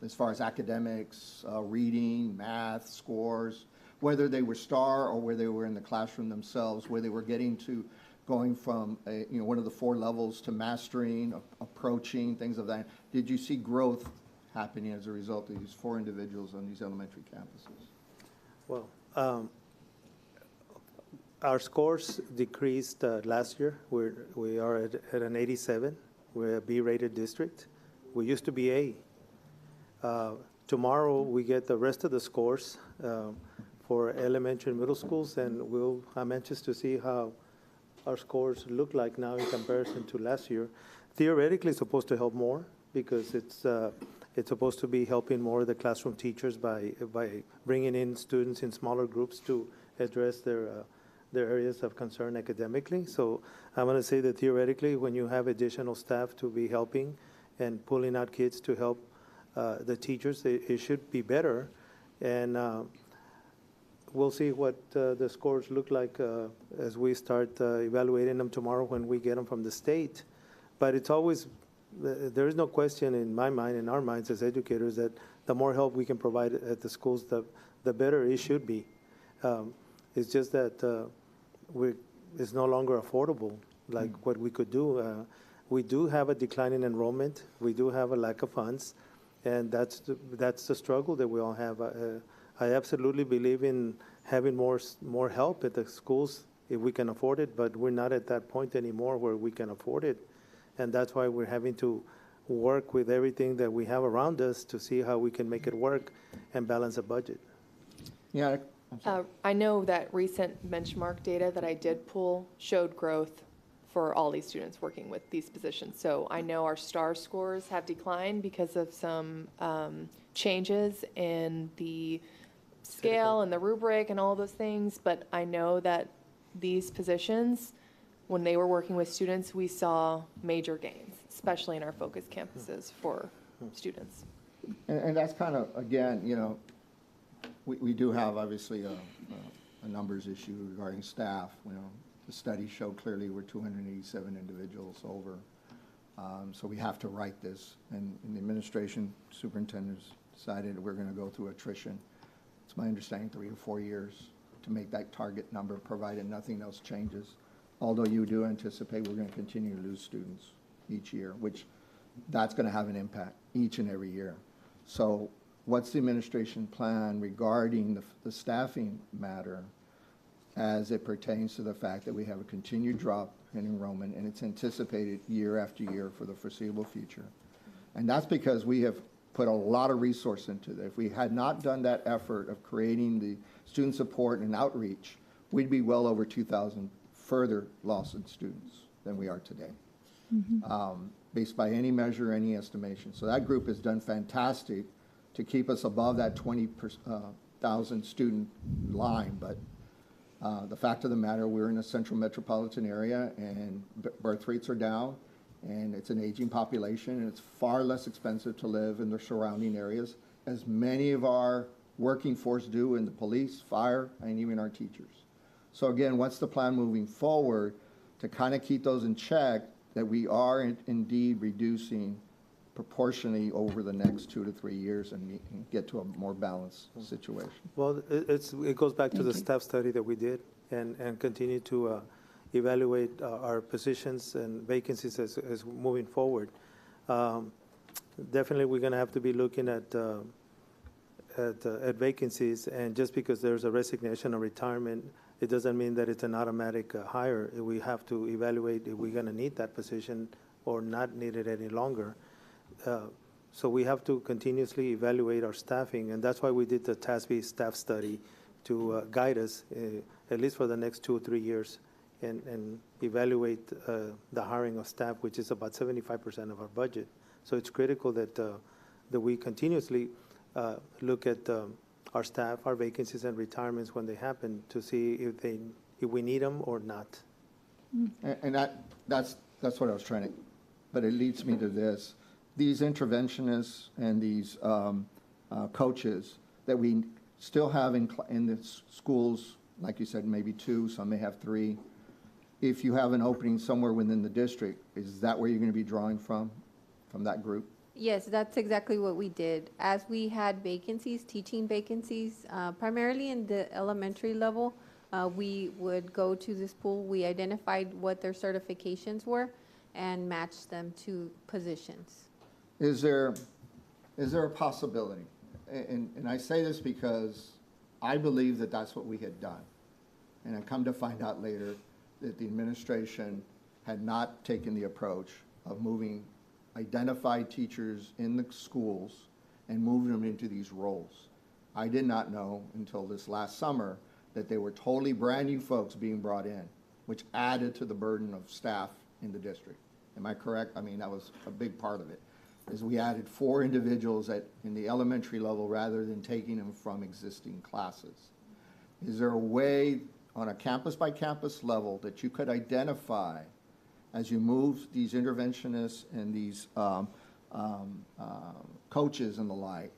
As far as academics, reading, math, scores, whether they were STAR or whether they were in the classroom themselves, where they were getting to going from one of the 4 levels to mastering, approaching, things of that. Did you see growth happening as a result of these 4 individuals on these elementary campuses? Well, our scores decreased last year. We are at an 87. We're a B-rated district. We used to be A. Tomorrow, we get the rest of the scores for elementary and middle schools, and I'm anxious to see how our scores look like now in comparison to last year. Theoretically, it's supposed to help more because it's supposed to be helping more of the classroom teachers by bringing in students in smaller groups to address their areas of concern academically. So I'm going to say that theoretically, when you have additional staff to be helping and pulling out kids to help the teachers, it should be better. And we'll see what the scores look like as we start evaluating them tomorrow when we get them from the state. But it's always, there is no question in my mind, in our minds as educators, that the more help we can provide at the schools, the better it should be. It's just that it's no longer affordable like what we could do. We do have a decline in enrollment. We do have a lack of funds, and that's the struggle that we all have. I absolutely believe in having more help at the schools if we can afford it, but we're not at that point anymore where we can afford it, and that's why we're having to work with everything that we have around us to see how we can make it work and balance a budget. Yeah. I know that recent benchmark data that I did pull showed growth for all these students working with these positions. So I know our STAR scores have declined because of some changes in the scale and the rubric and all those things, but I know that these positions, when they were working with students, we saw major gains, especially in our focus campuses for students. And that's kind of, again, we do have obviously a numbers issue regarding staff. The studies show clearly we're 287 individuals over. So we have to write this. And the administration superintendents decided we're going to go through attrition. It's my understanding 3 to 4 years to make that target number, provided nothing else changes. Although you do anticipate we're going to continue to lose students each year, which that's going to have an impact each and every year. So what's the administration plan regarding the staffing matter as it pertains to the fact that we have a continued drop in enrollment, and it's anticipated year after year for the foreseeable future? And that's because we have put a lot of resource into that. If we had not done that effort of creating the student support and outreach, we'd be well over 2,000 further loss in students than we are today, based by any measure, any estimation. So that group has done fantastic to keep us above that 20,000 student line. But the fact of the matter, we're in a central metropolitan area, and birth rates are down, and it's an aging population, and it's far less expensive to live in the surrounding areas, as many of our working force do in the police, fire, and even our teachers. So again, what's the plan moving forward to kind of keep those in check, that we are indeed reducing proportionally over the next 2 to 3 years and get to a more balanced situation? Well, it goes back to the staff study that we did and continue to evaluate our positions and vacancies as moving forward. Definitely, we're going to have to be looking at vacancies, and just because there's a resignation or retirement, it doesn't mean that it's an automatic hire. We have to evaluate if we're going to need that position or not need it any longer. So we have to continuously evaluate our staffing, and that's why we did the TASB staff study to guide us, at least for the next 2 or 3 years, and evaluate the hiring of staff, which is about 75% of our budget. So it's critical that we continuously look at our staff, our vacancies and retirements when they happen, to see if we need them or not. And that's what I was trying to, but it leads me to this. These interventionists and these coaches that we still have in the schools, like you said, maybe 2, some may have 3. If you have an opening somewhere within the district, is that where you're going to be drawing from that group? Yes, that's exactly what we did. As we had vacancies, teaching vacancies, primarily in the elementary level, we would go to this pool. We identified what their certifications were and matched them to positions. Is there a possibility? And I say this because I believe that that's what we had done. And I come to find out later that the administration had not taken the approach of moving identified teachers in the schools and moving them into these roles. I did not know until this last summer that they were totally brand-new folks being brought in, which added to the burden of staff in the district. Am I correct? I mean, that was a big part of it, is we added 4 individuals in the elementary level rather than taking them from existing classes. Is there a way on a campus-by-campus level that you could identify as you move these interventionists and these coaches and the like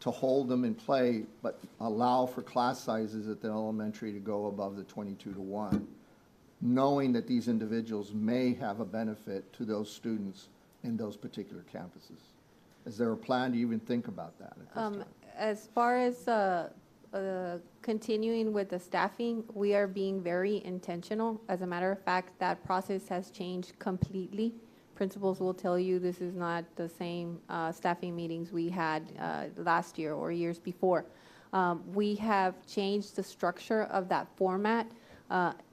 to hold them in play, but allow for class sizes at the elementary to go above the 22-to-1, knowing that these individuals may have a benefit to those students in those particular campuses? Is there a plan to even think about that at this time? As far as continuing with the staffing, we are being very intentional. As a matter of fact, that process has changed completely. Principals will tell you this is not the same staffing meetings we had last year or years before. We have changed the structure of that format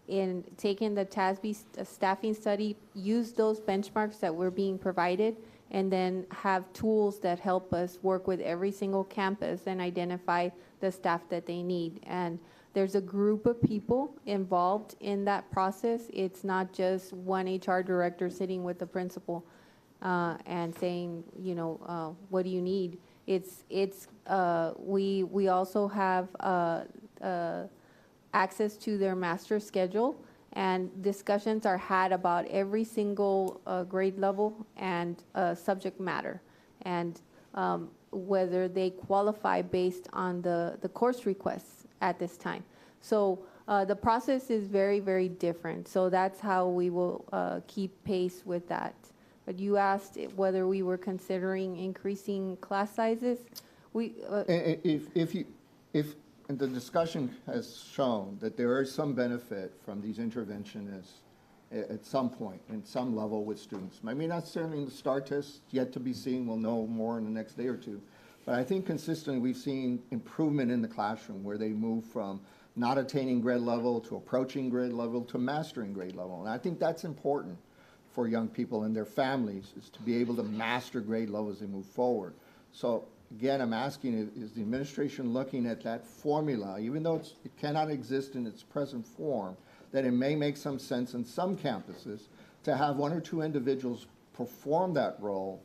in taking the TASB staffing study, use those benchmarks that were being provided, and then have tools that help us work with every single campus and identify the staff that they need. And there's a group of people involved in that process. It's not just one HR director sitting with the principal and saying, you know, what do you need? We also have access to their master schedule, and discussions are had about every single grade level and subject matter, and whether they qualify based on the course requests at this time. So the process is very, very different. So that's how we will keep pace with that. But you asked whether we were considering increasing class sizes. If the discussion has shown that there is some benefit from these interventionists at some point, in some level with students. Maybe not necessarily in the STAR test, yet to be seen. We'll know more in the next day or two. But I think consistently we've seen improvement in the classroom where they move from not attaining grade level to approaching grade level to mastering grade level. And I think that's important for young people and their families, is to be able to master grade level as they move forward. So again, I'm asking, is the administration looking at that formula, even though it cannot exist in its present form, that it may make some sense in some campuses to have 1 or 2 individuals perform that role,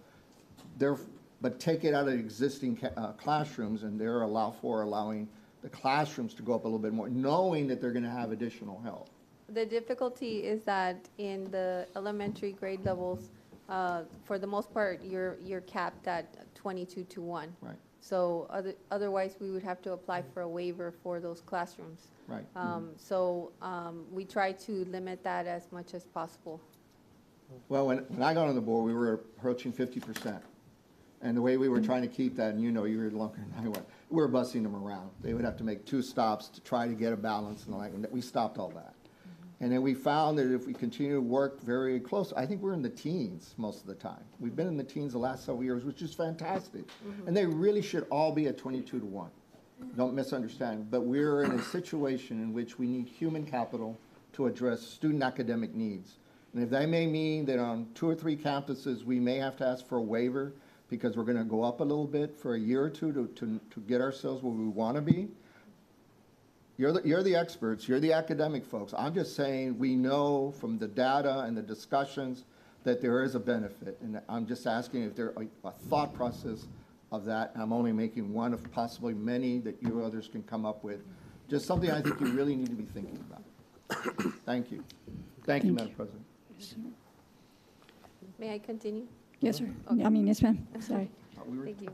but take it out of existing classrooms, and they're allowing the classrooms to go up a little bit more, knowing that they're going to have additional help. The difficulty is that in the elementary grade levels, for the most part, you're capped at 22-to-1. Right. So otherwise, we would have to apply for a waiver for those classrooms. Right. So we try to limit that as much as possible. Well, when I got on the board, we were approaching 50%. And the way we were trying to keep that, and you know, you were longer than I was, we were busing them around. They would have to make 2 stops to try to get a balance and the like, and we stopped all that. And then we found that if we continue to work very close, I think we're in the teens most of the time. We've been in the teens the last several years, which is fantastic. And they really should all be at 22-to-1. Don't misunderstand. But we're in a situation in which we need human capital to address student academic needs. And if that may mean that on 2 or 3 campuses, we may have to ask for a waiver because we're going to go up a little bit for a year or two to get ourselves where we want to be. You're the experts, you're the academic folks. I'm just saying we know from the data and the discussions that there is a benefit. And I'm just asking if there a thought process of that. I'm only making one of possibly many that you others can come up with. Just something I think you really need to be thinking about. Thank you. Thank you, Madam President. May I continue? Yes, sir. Okay. I mean, yes, ma'am. Sorry. Thank you.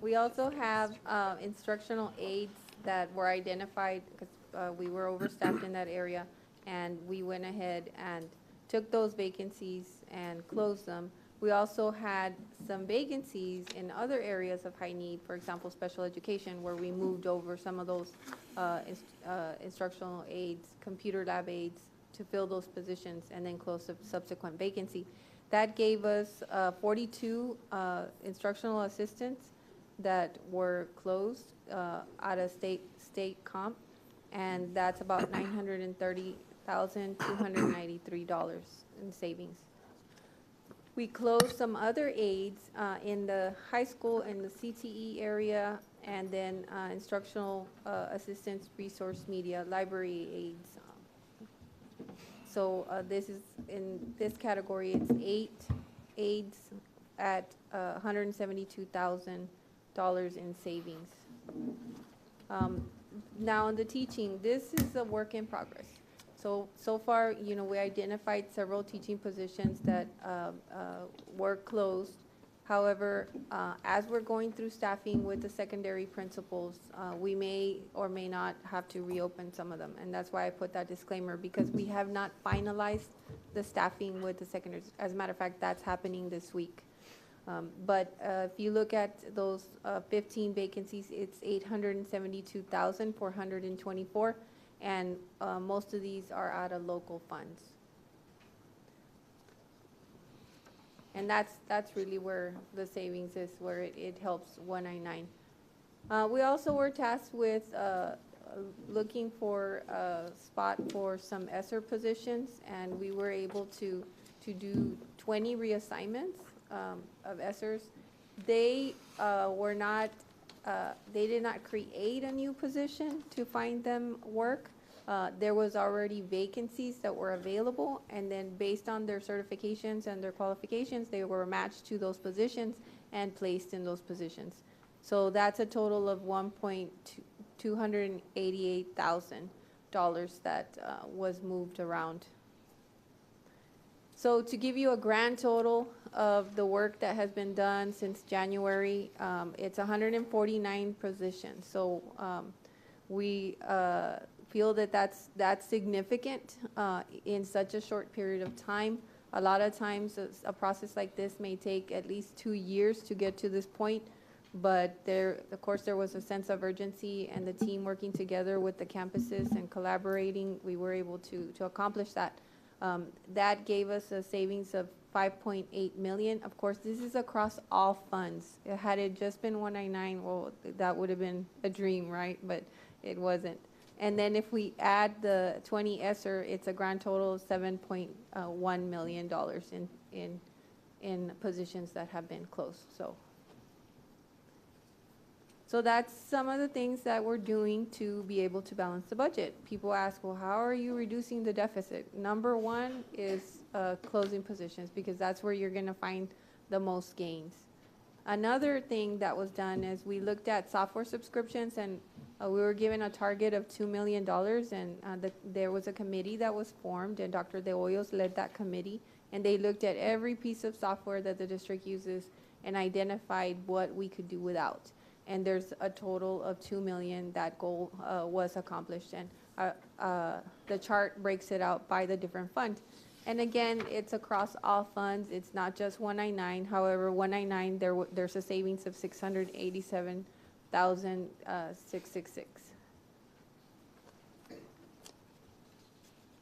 We also have instructional aides that were identified because we were overstaffed in that area, and we went ahead and took those vacancies and closed them. We also had some vacancies in other areas of high need, for example, special education, where we moved over some of those instructional aides, computer lab aides, to fill those positions and then close a subsequent vacancy. That gave us 42 instructional assistants that were closed out of state comp, and that's about $930,293 in savings. We closed some other aides in the high school, in the CTE area, and then instructional assistants, resource media, library aides. So this is, in this category, it's 8 aides at $172,000 in savings. Now in the teaching, this is a work in progress. So far, we identified several teaching positions that were closed. However, as we're going through staffing with the secondary principals, we may or may not have to reopen some of them. And that's why I put that disclaimer, because we have not finalized the staffing with the secondaries. As a matter of fact, that's happening this week. But if you look at those 15 vacancies, it's $872,424. And most of these are out of local funds. And that's really where the savings is, where it helps 199. We also were tasked with looking for a spot for some ESSER positions, and we were able to do 20 reassignments of ESSERs. They were not they did not create a new position to find them work. There was already vacancies that were available, and then based on their certifications and their qualifications, they were matched to those positions and placed in those positions. So that's a total of $288,000 that was moved around. So to give you a grand total of the work that has been done since January, it's 149 positions. So we feel that that's significant in such a short period of time. A lot of times a process like this may take at least 2 years to get to this point, but of course there was a sense of urgency, and the team working together with the campuses and collaborating, we were able to accomplish that. That gave us a savings of $5.8 million. Of course, this is across all funds. Had it just been 199, well, that would have been a dream, right? But it wasn't. And then if we add the 20 ESSER, it's a grand total of $7.1 million in positions that have been closed. So that's some of the things that we're doing to be able to balance the budget. People ask, well, how are you reducing the deficit? Number one is closing positions, because that's where you're going to find the most gains. Another thing that was done is we looked at software subscriptions, and we were given a target of $2 million, and there was a committee that was formed, and Dr. De Hoyos led that committee, and they looked at every piece of software that the district uses and identified what we could do without. And there's a total of $2 million. That goal was accomplished, and the chart breaks it out by the different funds. And again, it's across all funds. It's not just 199. However, 199 there's a savings of $687,666.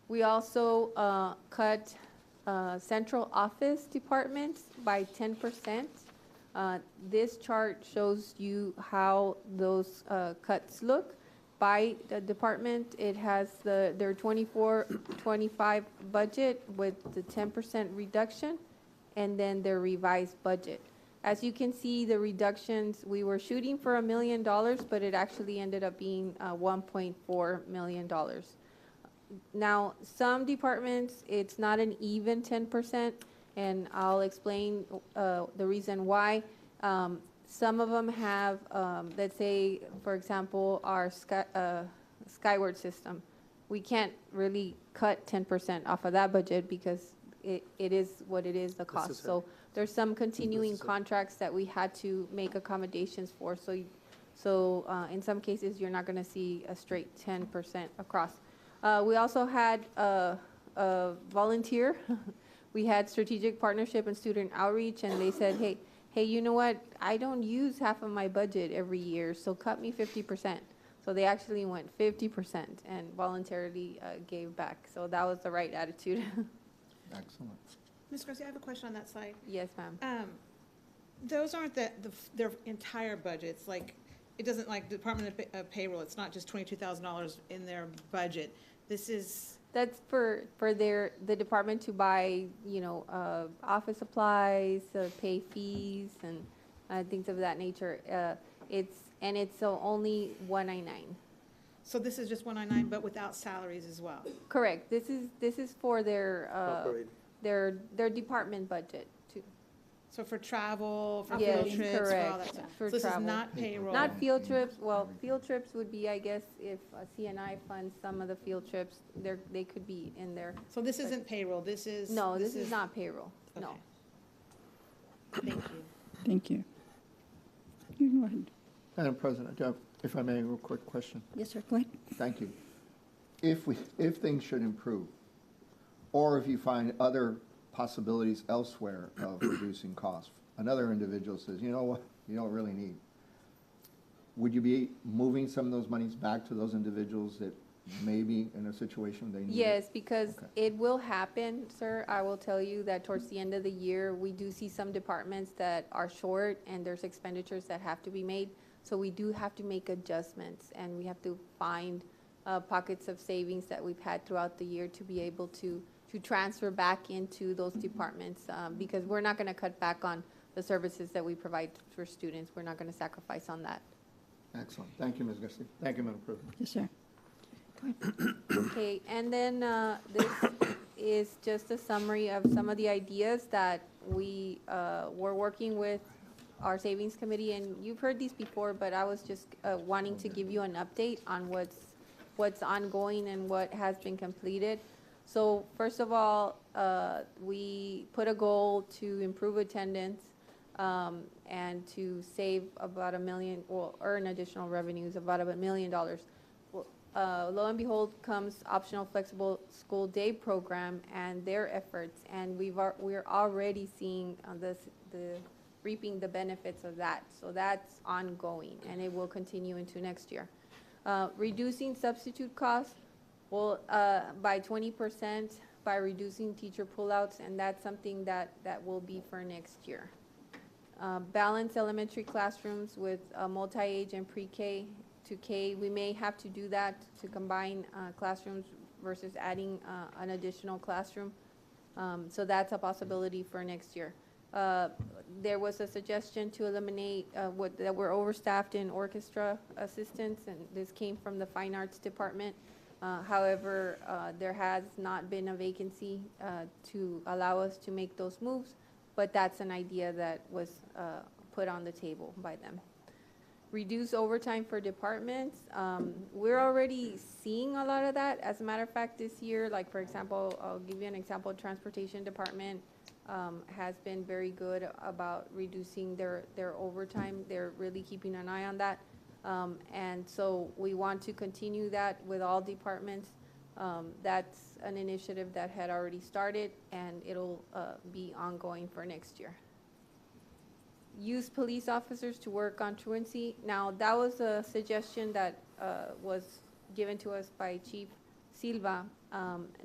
We also cut central office departments by 10%. This chart shows you how those cuts look. By the department, it has their 24-25 budget with the 10% reduction, and then their revised budget. As you can see, the reductions, we were shooting for $1 million, but it actually ended up being $1.4 million. Now, some departments, it's not an even 10%, and I'll explain the reason why. Some of them have, let's say, for example, our Skyward system. We can't really cut 10% off of that budget because it is what it is, the cost. So there's some continuing contracts that we had to make accommodations for. So in some cases, you're not going to see a straight 10% across. We also had a volunteer we had strategic partnership and student outreach, and they said, hey, you know what? I don't use half of my budget every year, so cut me 50%. So they actually went 50% and voluntarily gave back. So that was the right attitude. Excellent. Ms. Garcia, I have a question on that slide. Yes, ma'am. Those aren't their entire budgets, like, it doesn't, like, Department of Payroll, it's not just $22,000 in their budget. This is, That's for the department to buy, office supplies, pay fees, and things of that nature. It's only 199. so this is just 199, but without salaries as well? Correct. This is for their Operating. their department budget too. So for travel, for Yes, field trips, for all correct. that stuff? For So this is travel. not payroll? Not field trips. Well, field trips would be, I guess, if CNI funds some of the field trips, they could be in there. So this isn't payroll, this is? No, this is not payroll. No. Okay. Thank you. Thank you. You can go ahead. Madam President, if I may, a real quick question. Yes, sir, go ahead. Thank you. If things should improve, or if you find other possibilities elsewhere of reducing costs, another individual says, you know what, you don't really need, would you be moving some of those monies back to those individuals that may be in a situation they need it? Yes, because Okay. it will happen, sir. I will tell you that towards the end of the year, we do see some departments that are short and there's expenditures that have to be made. So we do have to make adjustments and we have to find pockets of savings that we've had throughout the year to be able to transfer back into those departments, because we're not going to cut back on the services that we provide for students. We're not going to sacrifice on that. Excellent. Thank you, Ms. Garcia. Thank you, Madam President. Yes, sir. Okay, and then this is just a summary of some of the ideas that we were working with our savings committee, and you've heard these before, but I was just wanting to give you an update on what's ongoing and what has been completed. So first of all, we put a goal to improve attendance and to save about $1 million, or earn additional revenues of about $1 million. Lo and behold comes optional flexible school day program and their efforts, and we're already seeing reaping the benefits of that. So that's ongoing, and it will continue into next year. Reducing substitute costs, well, by 20% by reducing teacher pullouts, and that's something that will be for next year. Balance elementary classrooms with multi-age and pre-K to K. We may have to do that to combine classrooms versus adding an additional classroom. So that's a possibility for next year. There was a suggestion to eliminate that we're overstaffed in orchestra assistants, and this came from the Fine Arts Department. However, there has not been a vacancy to allow us to make those moves, but that's an idea that was put on the table by them. Reduce overtime for departments. We're already seeing a lot of that. As a matter of fact, this year, like for example, I'll give you an example, Transportation Department has been very good about reducing their overtime. They're really keeping an eye on that. And so we want to continue that with all departments. That's an initiative that had already started, and it'll be ongoing for next year. Use police officers to work on truancy. Now, that was a suggestion that was given to us by Chief Silva.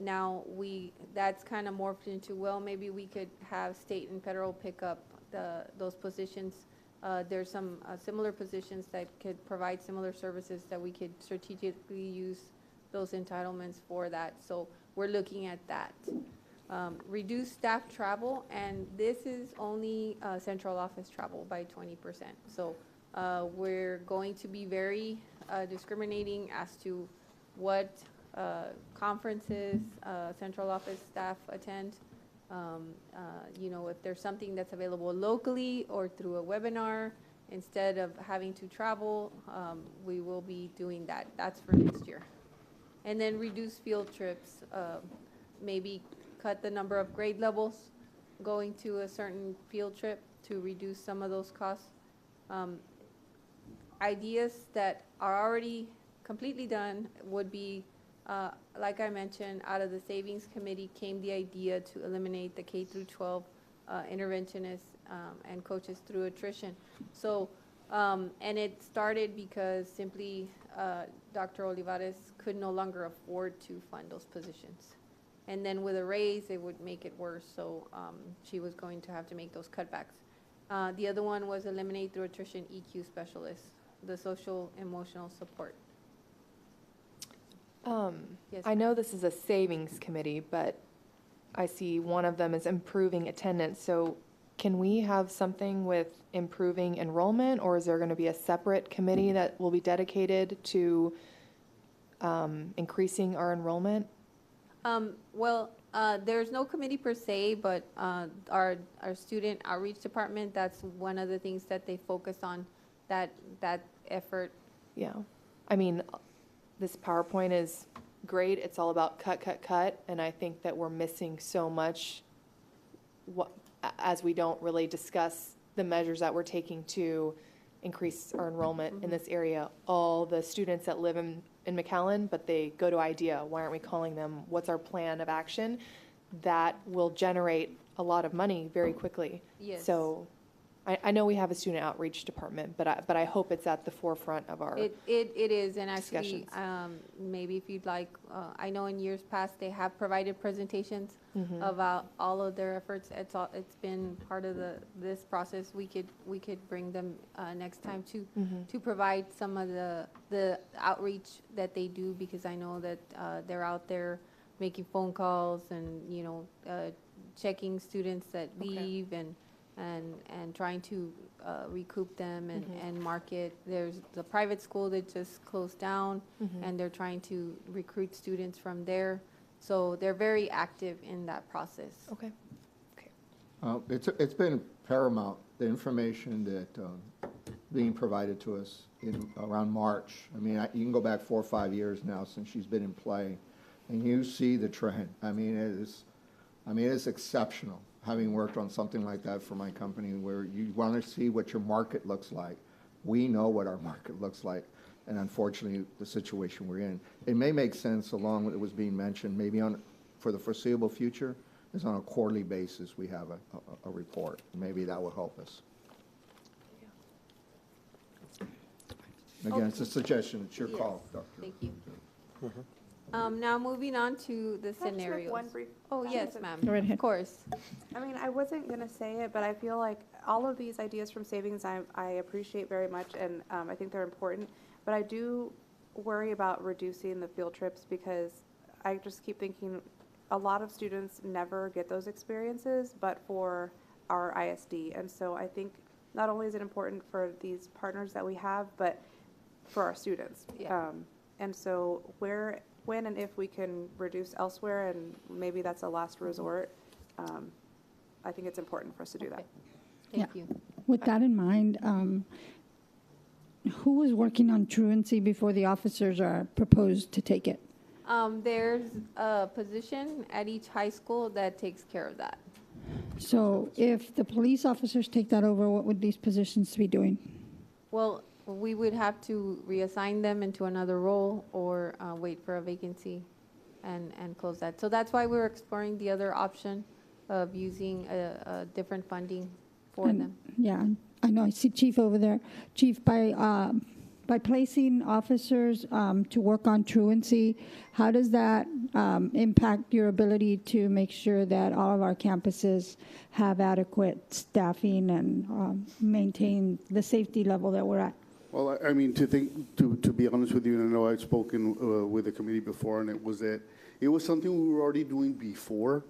Now, that's kind of morphed into, well, maybe we could have state and federal pick up those positions. There's some similar positions that could provide similar services that we could strategically use those entitlements for that. So we're looking at that. Reduce staff travel, and this is only central office travel by 20%. So we're going to be very discriminating as to what conferences central office staff attend. If there's something that's available locally or through a webinar, instead of having to travel, we will be doing that. That's for next year. And then reduce field trips, maybe cut the number of grade levels going to a certain field trip to reduce some of those costs. Ideas that are already completely done would be Like I mentioned, out of the savings committee came the idea to eliminate the K through 12 interventionists and coaches through attrition. So, and it started because simply Dr. Olivares could no longer afford to fund those positions. And then with a raise, it would make it worse, so she was going to have to make those cutbacks. The other one was eliminate through attrition EQ specialists, the social emotional support. Yes, I know this is a savings committee, but I see one of them is improving attendance. So can we have something with improving enrollment, or is there going to be a separate committee that will be dedicated to increasing our enrollment? Well, there's no committee per se, but our student outreach department, that's one of the things that they focus on, that effort. Yeah. I mean, this PowerPoint is great. It's all about cut, cut, cut. And I think that we're missing so much as we don't really discuss the measures that we're taking to increase our enrollment in this area. All the students that live in McAllen, but they go to IDEA. Why aren't we calling them? What's our plan of action? That will generate a lot of money very quickly. Yes. So I know we have a student outreach department, but I hope it's at the forefront of our It is, and actually, discussions. maybe if you'd like, I know in years past, they have provided presentations about all of their efforts. It's been part of this process. We could bring them next time to provide some of the outreach that they do, because I know that they're out there making phone calls and, checking students that leave and trying to recoup them and market. There's the private school that just closed down, and they're trying to recruit students from there. So they're very active in that process. Okay. It's been paramount, the information that being provided to us around March. I mean, you can go back 4 or 5 years now since she's been in play, and you see the trend. I mean, it is exceptional, having worked on something like that for my company, where you want to see what your market looks like. We know what our market looks like, and unfortunately, the situation we're in. It may make sense, along with what was being mentioned, maybe for the foreseeable future, is on a quarterly basis we have a report. Maybe that will help us. Again, it's a suggestion. It's your call, Doctor. Thank you. Now moving on to the Can I just make scenarios. one brief Oh, yes, ma'am. Go right ahead. Of course. I mean, I wasn't going to say it, but I feel like all of these ideas from savings I appreciate very much, and I think they're important. But I do worry about reducing the field trips, because I just keep thinking a lot of students never get those experiences, but for our ISD. And so I think not only is it important for these partners that we have, but for our students. Yeah. And so when and if we can reduce elsewhere, and maybe that's a last resort, I think it's important for us to do that. Thank you. With that in mind, who was working on truancy before the officers are proposed to take it? There's a position at each high school that takes care of that. So if the police officers take that over, what would these positions be doing? Well, we would have to reassign them into another role, or wait for a vacancy and close that. So that's why we're exploring the other option of using a different funding for them. Yeah, I know, I see Chief over there. Chief, by placing officers to work on truancy, how does that impact your ability to make sure that all of our campuses have adequate staffing and maintain the safety level that we're at? Well, I mean, to be honest with you, and I know I've spoken with the committee before, and it was something we were already doing before.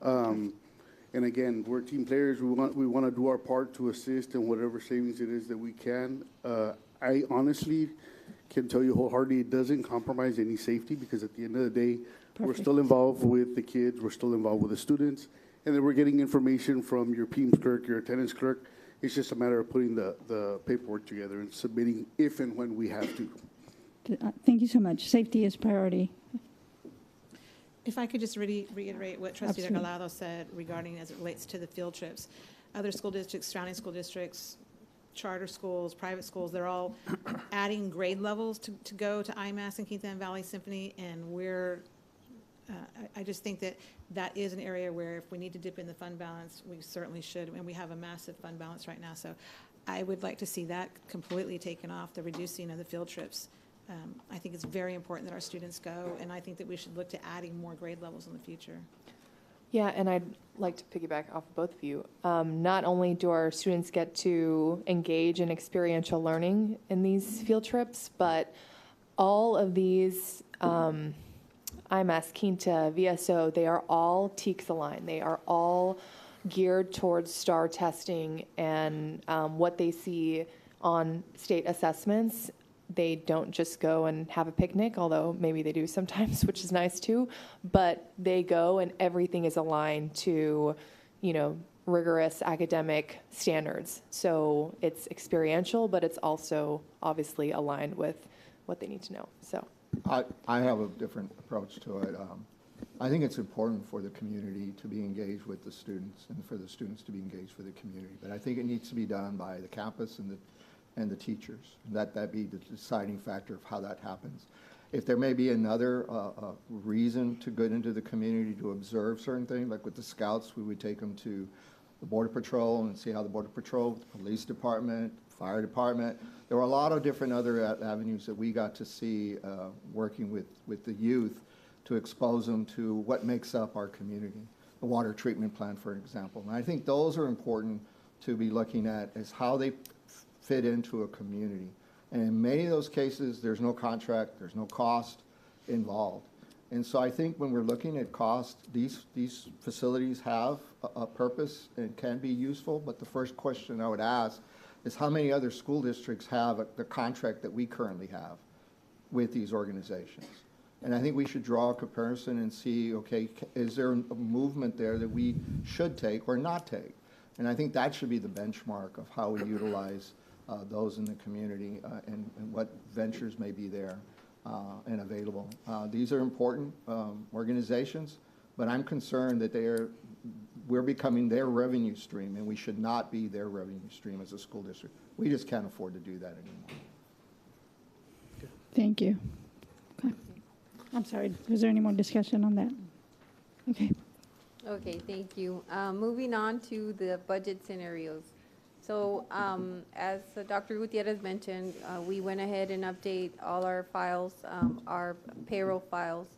And again, we're team players. We want to do our part to assist in whatever savings it is that we can. I honestly can tell you wholeheartedly, it doesn't compromise any safety, because at the end of the day, we're still involved with the kids, we're still involved with the students, and then we're getting information from your PEMS clerk, your attendance clerk. It's just a matter of putting the paperwork together and submitting if and when we have to. Thank you so much. Safety is priority. If I could just reiterate what Trustee Absolutely. Regalado said regarding as it relates to the field trips. Other school districts, surrounding school districts, charter schools, private schools, they're all adding grade levels to go to IMAS and Quintana Valley Symphony, and I just think that is an area where if we need to dip in the fund balance, we certainly should, and we have a massive fund balance right now. So I would like to see that completely taken off, the reducing of the field trips. I think it's very important that our students go, and I think that we should look to adding more grade levels in the future. Yeah, and I'd like to piggyback off of both of you. Not only do our students get to engage in experiential learning in these field trips, but all of these IMAS, Quinta, VSO, they are all TEKS aligned. They are all geared towards STAR testing and what they see on state assessments. They don't just go and have a picnic, although maybe they do sometimes, which is nice too, but they go and everything is aligned to, rigorous academic standards. So it's experiential, but it's also obviously aligned with what they need to know, so. I have a different approach to it. I think it's important for the community to be engaged with the students and for the students to be engaged with the community. But I think it needs to be done by the campus and the teachers. That be the deciding factor of how that happens. If there may be another reason to go into the community to observe certain things, like with the scouts, we would take them to the Border Patrol and see how the Border Patrol, the police department, fire department. There were a lot of different other avenues that we got to see working with the youth to expose them to what makes up our community. The water treatment plant, for example. And I think those are important to be looking at as how they fit into a community. And in many of those cases, there's no contract, there's no cost involved. And so I think when we're looking at cost, these facilities have a purpose and can be useful, but the first question I would ask is how many other school districts have the contract that we currently have with these organizations? And I think we should draw a comparison and see, okay, is there a movement there that we should take or not take? And I think that should be the benchmark of how we utilize those in the community and what ventures may be there and available. These are important organizations, but I'm concerned that we're becoming their revenue stream, and we should not be their revenue stream as a school district. We just can't afford to do that anymore. Thank you. Okay. I'm sorry, was there any more discussion on that? Okay. Okay, thank you. Moving on to the budget scenarios. So as Dr. Gutierrez mentioned, we went ahead and update all our files, our payroll files,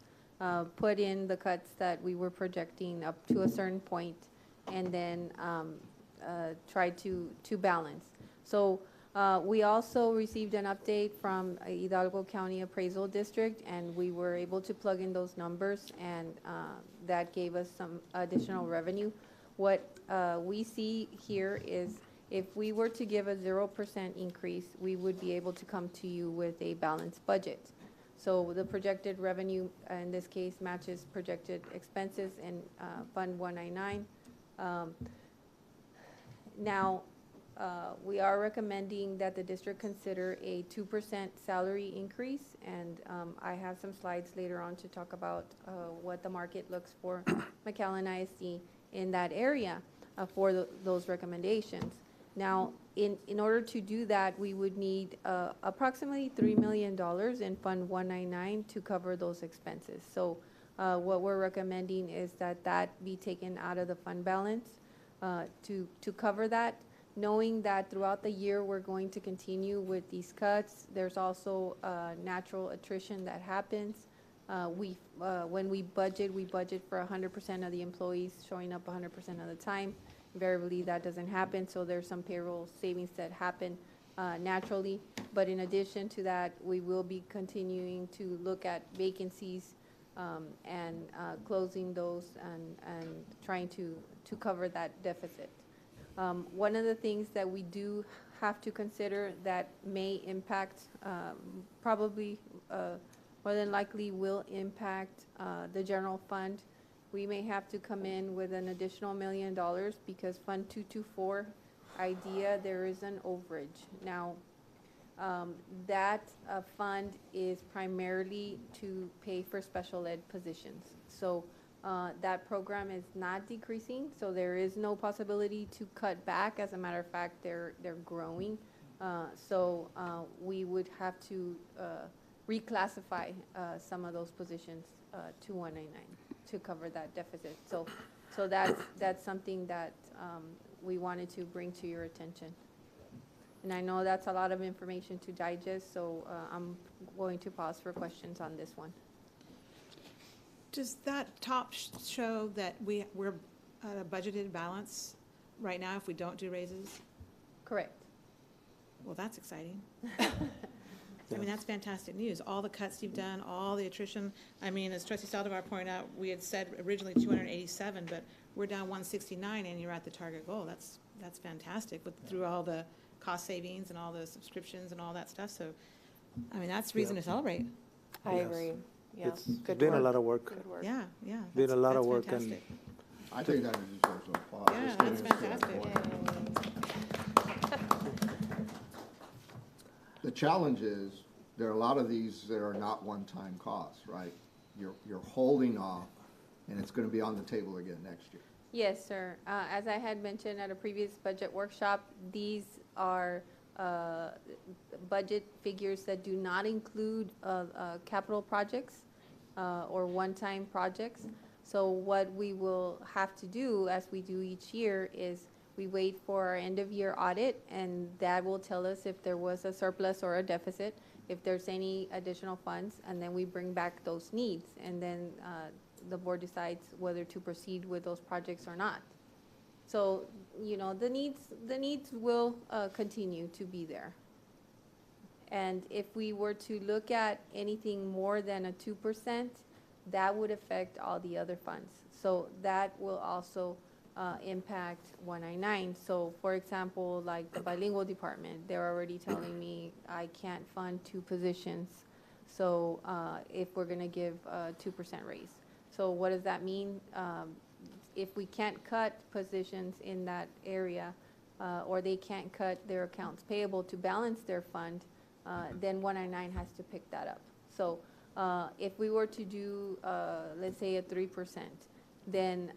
put in the cuts that we were projecting up to a certain point, and then try to balance. So we also received an update from Hidalgo County Appraisal District, and we were able to plug in those numbers, and that gave us some additional revenue. What we see here is if we were to give a 0% increase, we would be able to come to you with a balanced budget. So the projected revenue in this case matches projected expenses in Fund 199. Now, we are recommending that the district consider a 2% salary increase, and I have some slides later on to talk about what the market looks for McAllen ISD in that area for those recommendations. Now, in order to do that, we would need approximately $3 million in Fund 199 to cover those expenses. So what we're recommending is that be taken out of the fund balance to cover that, knowing that throughout the year we're going to continue with these cuts. There's also natural attrition that happens. When we budget for 100% of the employees showing up 100% of the time. Invariably, that doesn't happen, so there's some payroll savings that happen naturally. But in addition to that, we will be continuing to look at vacancies and closing those and trying to cover that deficit. One of the things that we do have to consider that may impact, probably more than likely will impact the general fund. We may have to come in with an additional $1 million because Fund 224 idea, there is an overage. Now, that fund is primarily to pay for special ed positions. So That program is not decreasing, so there is no possibility to cut back. As a matter of fact, they're growing. So we would have to reclassify some of those positions to 199 to cover that deficit. So that's something that we wanted to bring to your attention. And I know that's a lot of information to digest, so I'm going to pause for questions on this one. Does that top show that we're at a budgeted balance right now if we don't do raises? Correct. Well, that's exciting. I mean, that's fantastic news. All the cuts you've done, all the attrition. I mean, as Trustee Saldivar pointed out, we had said originally 287, but we're down 169 and you're at the target goal. That's fantastic through all the cost savings and all the subscriptions and all that stuff. So, I mean, that's reason to celebrate. I Yes. agree. Yeah, It's good been work. a lot of work. Good work. Yeah, yeah. Been a lot of that's work and fantastic. I think that deserves an applause. Yeah, This that's is fantastic. The challenge is, there are a lot of these that are not one-time costs, right? You're holding off, and it's gonna be on the table again next year. Yes, sir. As I had mentioned at a previous budget workshop, these are budget figures that do not include capital projects or one-time projects. So what we will have to do, as we do each year, is we wait for our end-of-year audit, and that will tell us if there was a surplus or a deficit, if there's any additional funds, and then we bring back those needs, and then the board decides whether to proceed with those projects or not. So, you know, the needs will continue to be there. And if we were to look at anything more than a 2%, that would affect all the other funds. So that will also impact 199. So for example, like the bilingual department, they're already telling me I can't fund 2 positions. So if we're gonna give a 2% raise. So what does that mean? If we can't cut positions in that area, or they can't cut their accounts payable to balance their fund, then 199 has to pick that up. So if we were to do, let's say a 3%, then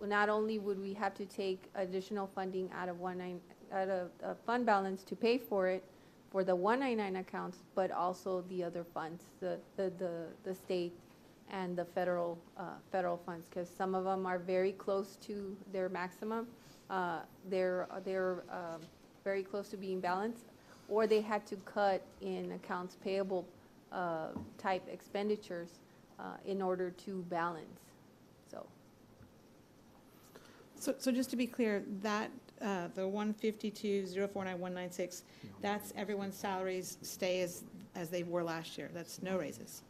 not only would we have to take additional funding out of fund balance to pay for it, for the 199 accounts, but also the other funds, the state and the federal funds, because some of them are very close to their maximum. They're very close to being balanced, or they had to cut in accounts payable type expenditures in order to balance. So just to be clear, that the 152,049,196, that's everyone's salaries stay as they were last year. That's no raises.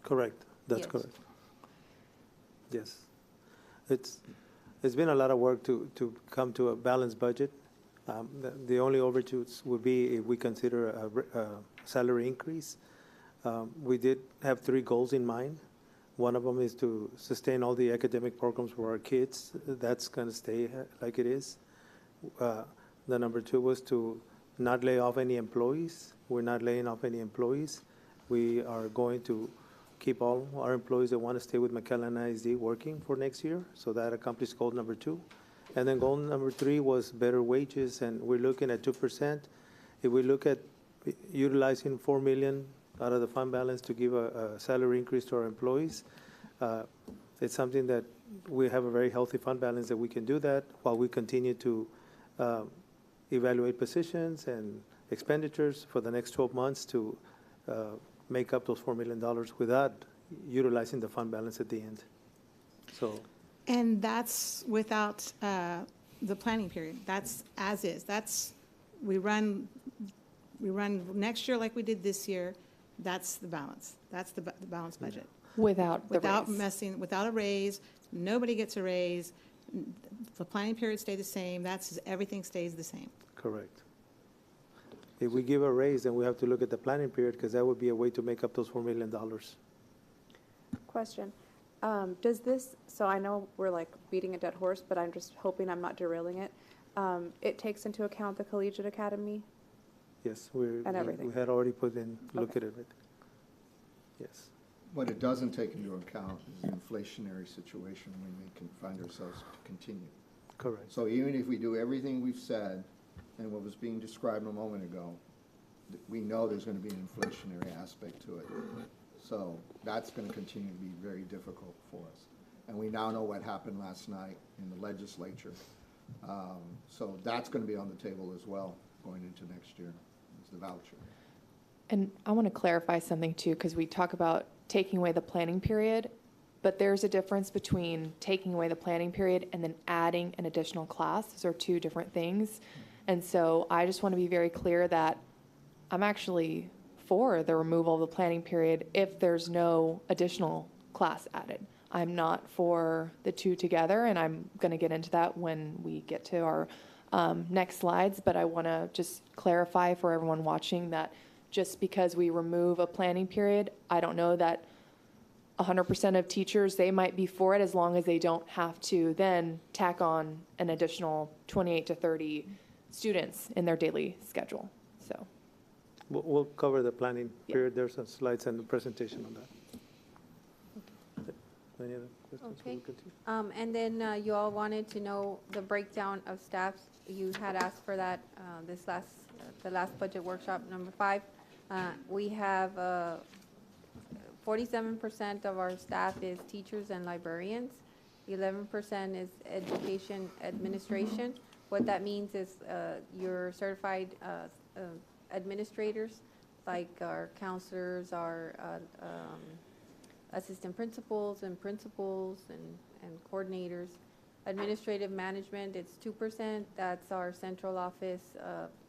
correct, that's Yes. correct. Yes. It's been a lot of work to come to a balanced budget. The only overshoots would be if we consider a salary increase. We did have 3 goals in mind. One of them is to sustain all the academic programs for our kids. That's going to stay like it is. The number 2 was to not lay off any employees. We're not laying off any employees. We are going to keep all our employees that want to stay with McAllen ISD working for next year. So that accomplished goal number 2. And then goal number 3 was better wages, and we're looking at 2%. If we look at utilizing $4 million out of the fund balance to give a salary increase to our employees, it's something that we have a very healthy fund balance that we can do that while we continue to evaluate positions and expenditures for the next 12 months to make up those $4 million without utilizing the fund balance at the end. So. And that's without the planning period. That's as is. We run next year like we did this year. That's the balance. That's the balanced budget. Without the raise. Without a raise, nobody gets a raise. The planning period stay the same. Everything stays the same. Correct. If we give a raise, then we have to look at the planning period, because that would be a way to make up those $4 million. Question. Does this, so I know we're like beating a dead horse, but I'm just hoping I'm not derailing it. It takes into account the Collegiate Academy? Yes, And everything. we had already put in, look at everything. Yes. What it doesn't take into account is the inflationary situation we may find ourselves to continue. Correct. So even if we do everything we've said and what was being described a moment ago, we know there's going to be an inflationary aspect to it. So that's going to continue to be very difficult for us. And we now know what happened last night in the legislature. So that's going to be on the table as well going into next year, is the voucher. And I want to clarify something too, because we talk about taking away the planning period, but there's a difference between taking away the planning period and then adding an additional class. Those are two different things. And so I just want to be very clear that I'm actually for the removal of the planning period if there's no additional class added. I'm not for the two together, and I'm going to get into that when we get to our next slides, but I want to just clarify for everyone watching that just because we remove a planning period, I don't know that 100% of teachers, they might be for it as long as they don't have to then tack on an additional 28 to 30 students in their daily schedule. So We'll cover the planning Yeah. period. There's some slides and the presentation on that. Any other questions? Okay. We'll continue. And then you all wanted to know the breakdown of staffs. You had asked for that the last budget workshop, number 5. We have 47% of our staff is teachers and librarians. 11% is education administration. What that means is your certified administrators, like our counselors, our assistant principals and coordinators. Administrative management, it's 2%. That's our central office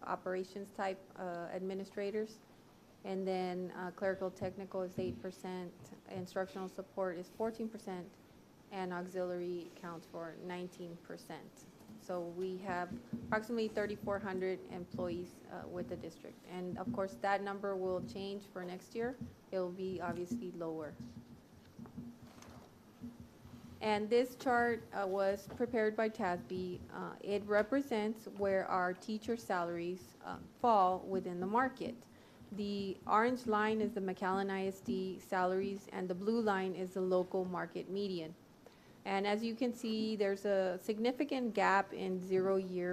operations type administrators. And then clerical technical is 8%. Instructional support is 14%. And auxiliary accounts for 19%. So we have approximately 3,400 employees with the district. And of course, that number will change for next year. It will be obviously lower. And this chart was prepared by TASB. It represents where our teacher salaries fall within the market. The orange line is the McAllen ISD salaries, and the blue line is the local market median. And as you can see, there's a significant gap in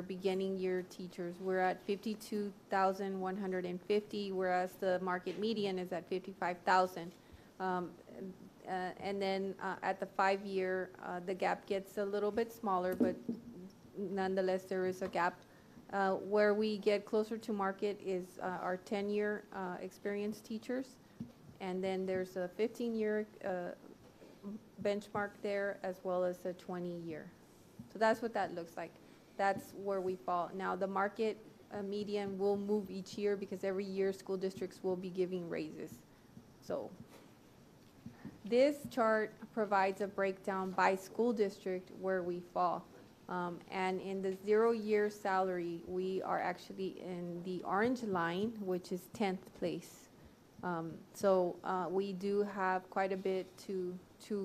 beginning year teachers. We're at 52,150, whereas the market median is at 55,000. And then at the 5-year, the gap gets a little bit smaller, but nonetheless, there is a gap. Where we get closer to market is our 10-year experienced teachers. And then there's a 15-year benchmark there, as well as a 20-year. So that's what that looks like. That's where we fall. Now, the market median will move each year because every year school districts will be giving raises. So this chart provides a breakdown by school district where we fall. And in the 0-year salary, we are actually in the orange line, which is 10th place. So we do have quite a bit to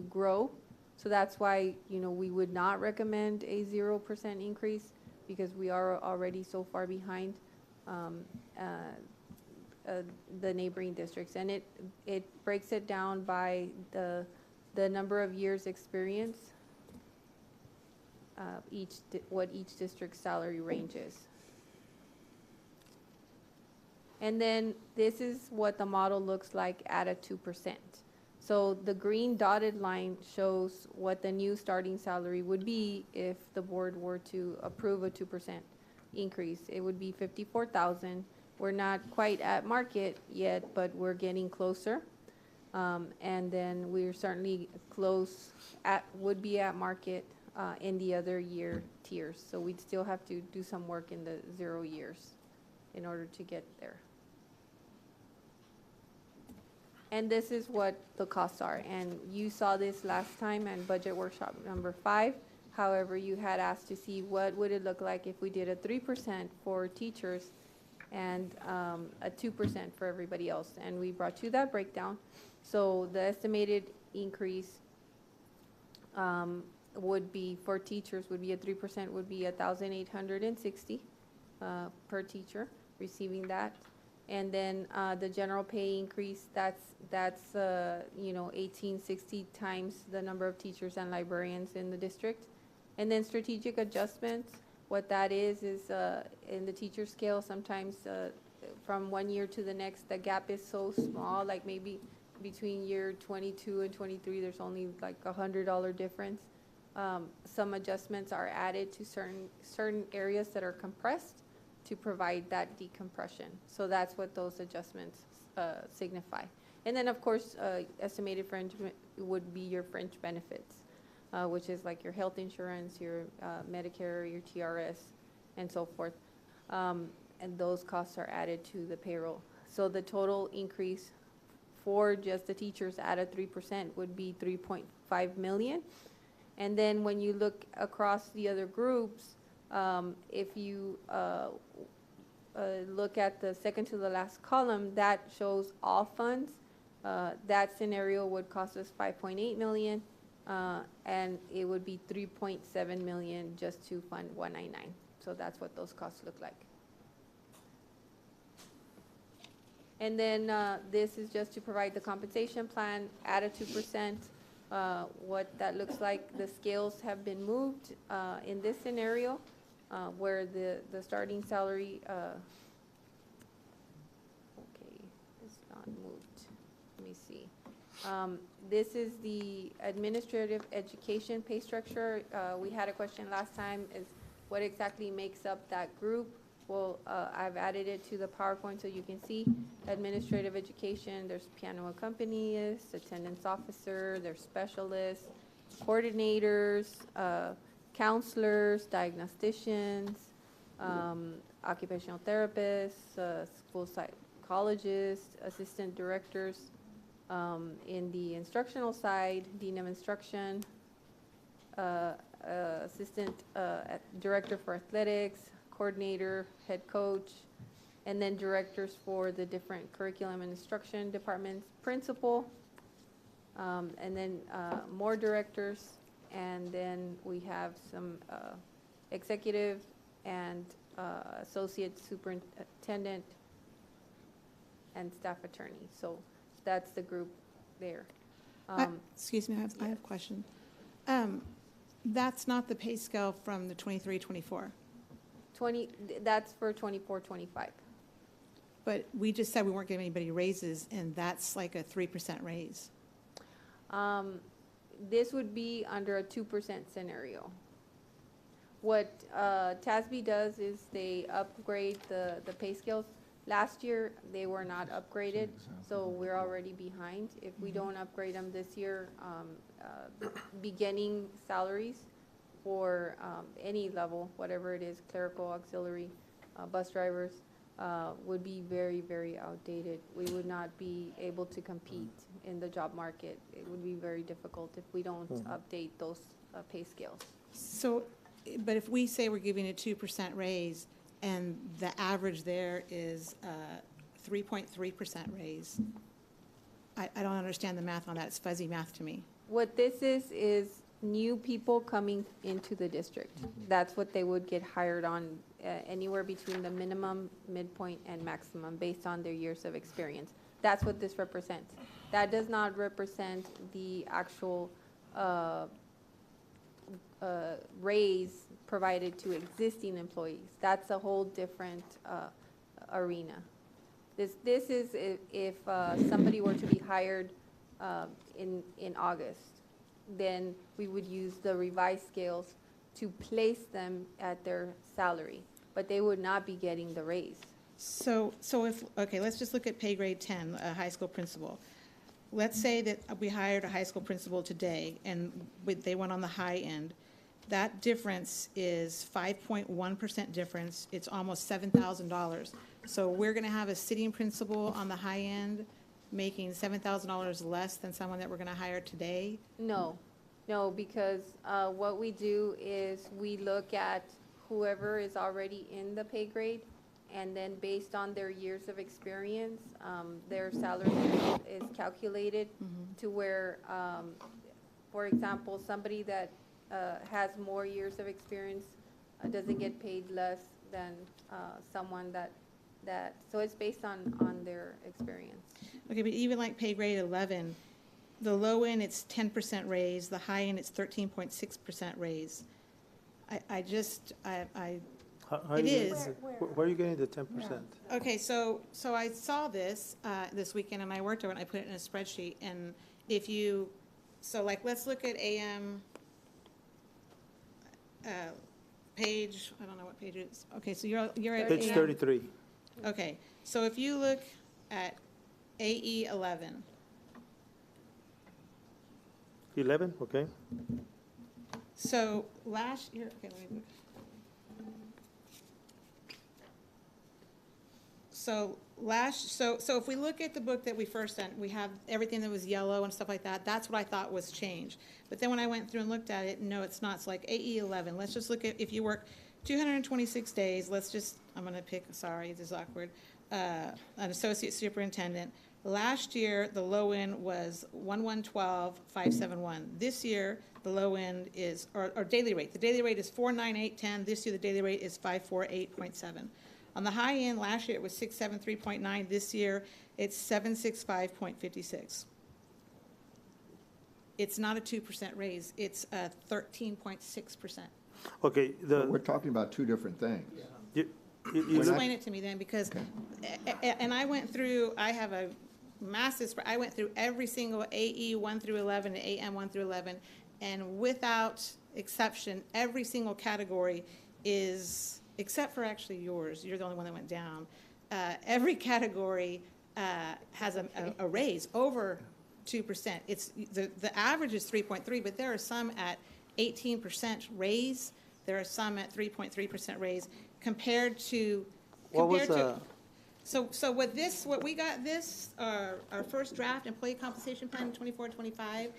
grow. So that's why, we would not recommend a 0% increase, because we are already so far behind the neighboring districts. And it breaks it down by the number of years experience, what each district's salary range is. And then this is what the model looks like at a 2%. So the green dotted line shows what the new starting salary would be if the board were to approve a 2% increase. It would be $54,000. We're not quite at market yet, but we're getting closer. And then we're certainly would be at market in the other year tiers. So we'd still have to do some work in the 0 years in order to get there. And this is what the costs are. And you saw this last time in budget workshop number 5. However, you had asked to see what would it look like if we did a 3% for teachers and a 2% for everybody else. And we brought you that breakdown. So the estimated increase would be for teachers would be a 3% would be $1,860 per teacher receiving that. And then the general pay increase, that's 1860 times the number of teachers and librarians in the district. And then strategic adjustments, what that is in the teacher scale, sometimes from one year to the next, the gap is so small, like maybe between year 22 and 23, there's only like $100 difference. Some adjustments are added to certain areas that are compressed to provide that decompression. So that's what those adjustments signify. And then, of course, estimated fringe would be your fringe benefits, which is like your health insurance, your Medicare, your TRS, and so forth. And those costs are added to the payroll. So the total increase for just the teachers at a 3% would be 3.5 million. And then when you look across the other groups, if you look at the second to the last column, that shows all funds. That scenario would cost us 5.8 million, and it would be 3.7 million just to fund 199. So that's what those costs look like. And then this is just to provide the compensation plan at a 2%. What that looks like, the scales have been moved in this scenario, where the starting salary, okay, it's not moved. Let me see. This is the administrative education pay structure. We had a question last time, is what exactly makes up that group? Well, I've added it to the PowerPoint so you can see. Administrative education, there's piano accompanists, attendance officer, there's specialists, coordinators, counselors, diagnosticians, occupational therapists, school psychologists, assistant directors. In the instructional side, dean of instruction, assistant director for athletics, coordinator, head coach, and then directors for the different curriculum and instruction departments, principal, and then more directors, and then we have some executive and associate superintendent and staff attorney. So that's the group there. Excuse me, I have a question. That's not the pay scale from the 23-24. That's for 24-25. But we just said we weren't giving anybody raises, and that's like a 3% raise. This would be under a 2% scenario. What TASB does is they upgrade the pay scales. Last year, they were not upgraded, so we're already behind. If we don't upgrade them this year, beginning salaries for any level, whatever it is, clerical, auxiliary, bus drivers, would be very, very outdated. We would not be able to compete in the job market. It would be very difficult if we don't update those pay scales. So, but if we say we're giving a 2% raise, and the average there is 3.3% raise, I don't understand the math on that. It's fuzzy math to me. What this is new people coming into the district. That's what they would get hired on, anywhere between the minimum, midpoint, and maximum based on their years of experience. That's what this represents. That does not represent the actual raise provided to existing employees. That's a whole different arena. This is if somebody were to be hired in August, then we would use the revised scales to place them at their salary, but they would not be getting the raise. So if, okay, let's just look at pay grade 10, a high school principal. Let's say that we hired a high school principal today, and they went on the high end. That difference is 5.1% difference. It's almost $7,000. So we're going to have a sitting principal on the high end making $7,000 less than someone that we're going to hire today? No, because what we do is we look at whoever is already in the pay grade, and then based on their years of experience, their salary is calculated to where, for example, somebody that has more years of experience doesn't get paid less than someone that so it's based on their experience. Okay, but even like pay grade 11, the low end, it's 10% raise, the high end, it's 13.6% raise. It is. Where are you getting the 10%? Okay, so I saw this, this weekend, and I worked over it, and I put it in a spreadsheet, and if you, so like, let's look at AM, page, I don't know what page it is. Okay, so you're at Page AM. 33. Okay, so if you look at AE 11, 11, okay. so last year, okay, let me look. So so if we look at the book that we first sent, we have everything that was yellow and stuff like that. That's what I thought was changed. But then when I went through and looked at it, no, it's not. It's like AE 11. Let's just look at, if you work 226 days, let's just, I'm going to pick, sorry, this is awkward, an associate superintendent. Last year, the low end was 1112,571. This year, the low end is, or daily rate. The daily rate is 49810. This year, the daily rate is 548.7. On the high end, last year it was 673.9. This year, it's 765.56. It's not a 2% raise. It's a 13.6%. Okay, We're talking about two different things. you look- Explain it to me then, because, and I went through, I have a massive, I went through every single AE 1 through 11 and AM 1 through 11, and without exception, every single category is, except for actually yours, you're the only one that went down, every category has a raise over 2%. It's, the average is 3.3, but there are some at 18% raise. There are some at 3.3% raise compared to, What was, so what we got this, our first draft employee compensation plan 24-25,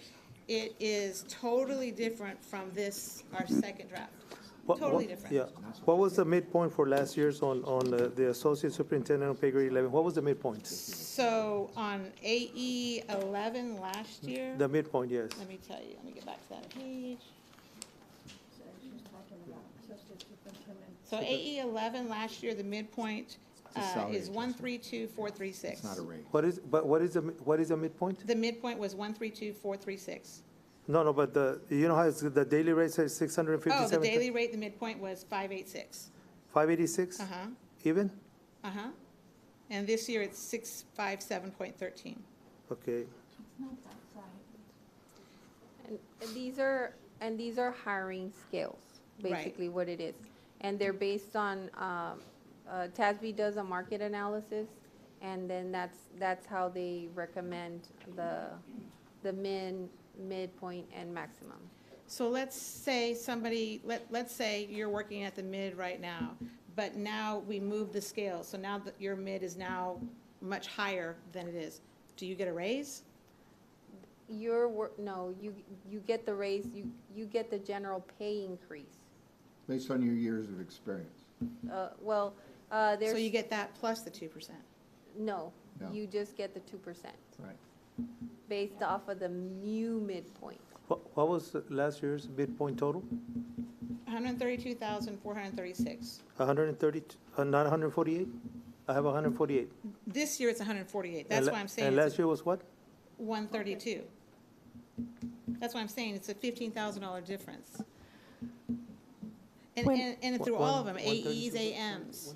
it is totally different from this, our second draft. Totally different. Yeah. What was the midpoint for last year's on the associate superintendent on pay grade 11? What was the midpoint? So on AE 11 last year, The midpoint, yes. let me tell you, let me get back to that page. So AE 11 last year, the midpoint It's a salary is 132,436. It's not a rate. What is the midpoint? The midpoint was 132,436. No, but you know how the daily rate says 657? Oh, the daily rate, the midpoint was 586. 586? Uh-huh, Even? uh-huh. And this year it's 657.13. Okay. And these are hiring scales, basically what it is. And they're based on, TASB does a market analysis, and then that's how they recommend the midpoint and maximum. So let's say somebody, let's say you're working at the mid right now, but now we move the scale. So now that your mid is now much higher than it is. Do you get a raise? No, you get the raise, you get the general pay increase. Based on your years of experience. There's. So you get that plus the 2%? No, No. you just get the 2%, Right. based off of the new midpoint. What was last year's midpoint total? 132,436. 130, not 148? I have 148. This year it's 148. That's why I'm saying And it's last year was what? 132. That's why I'm saying it's a $15,000 difference. And through all of them, AEs, AMs.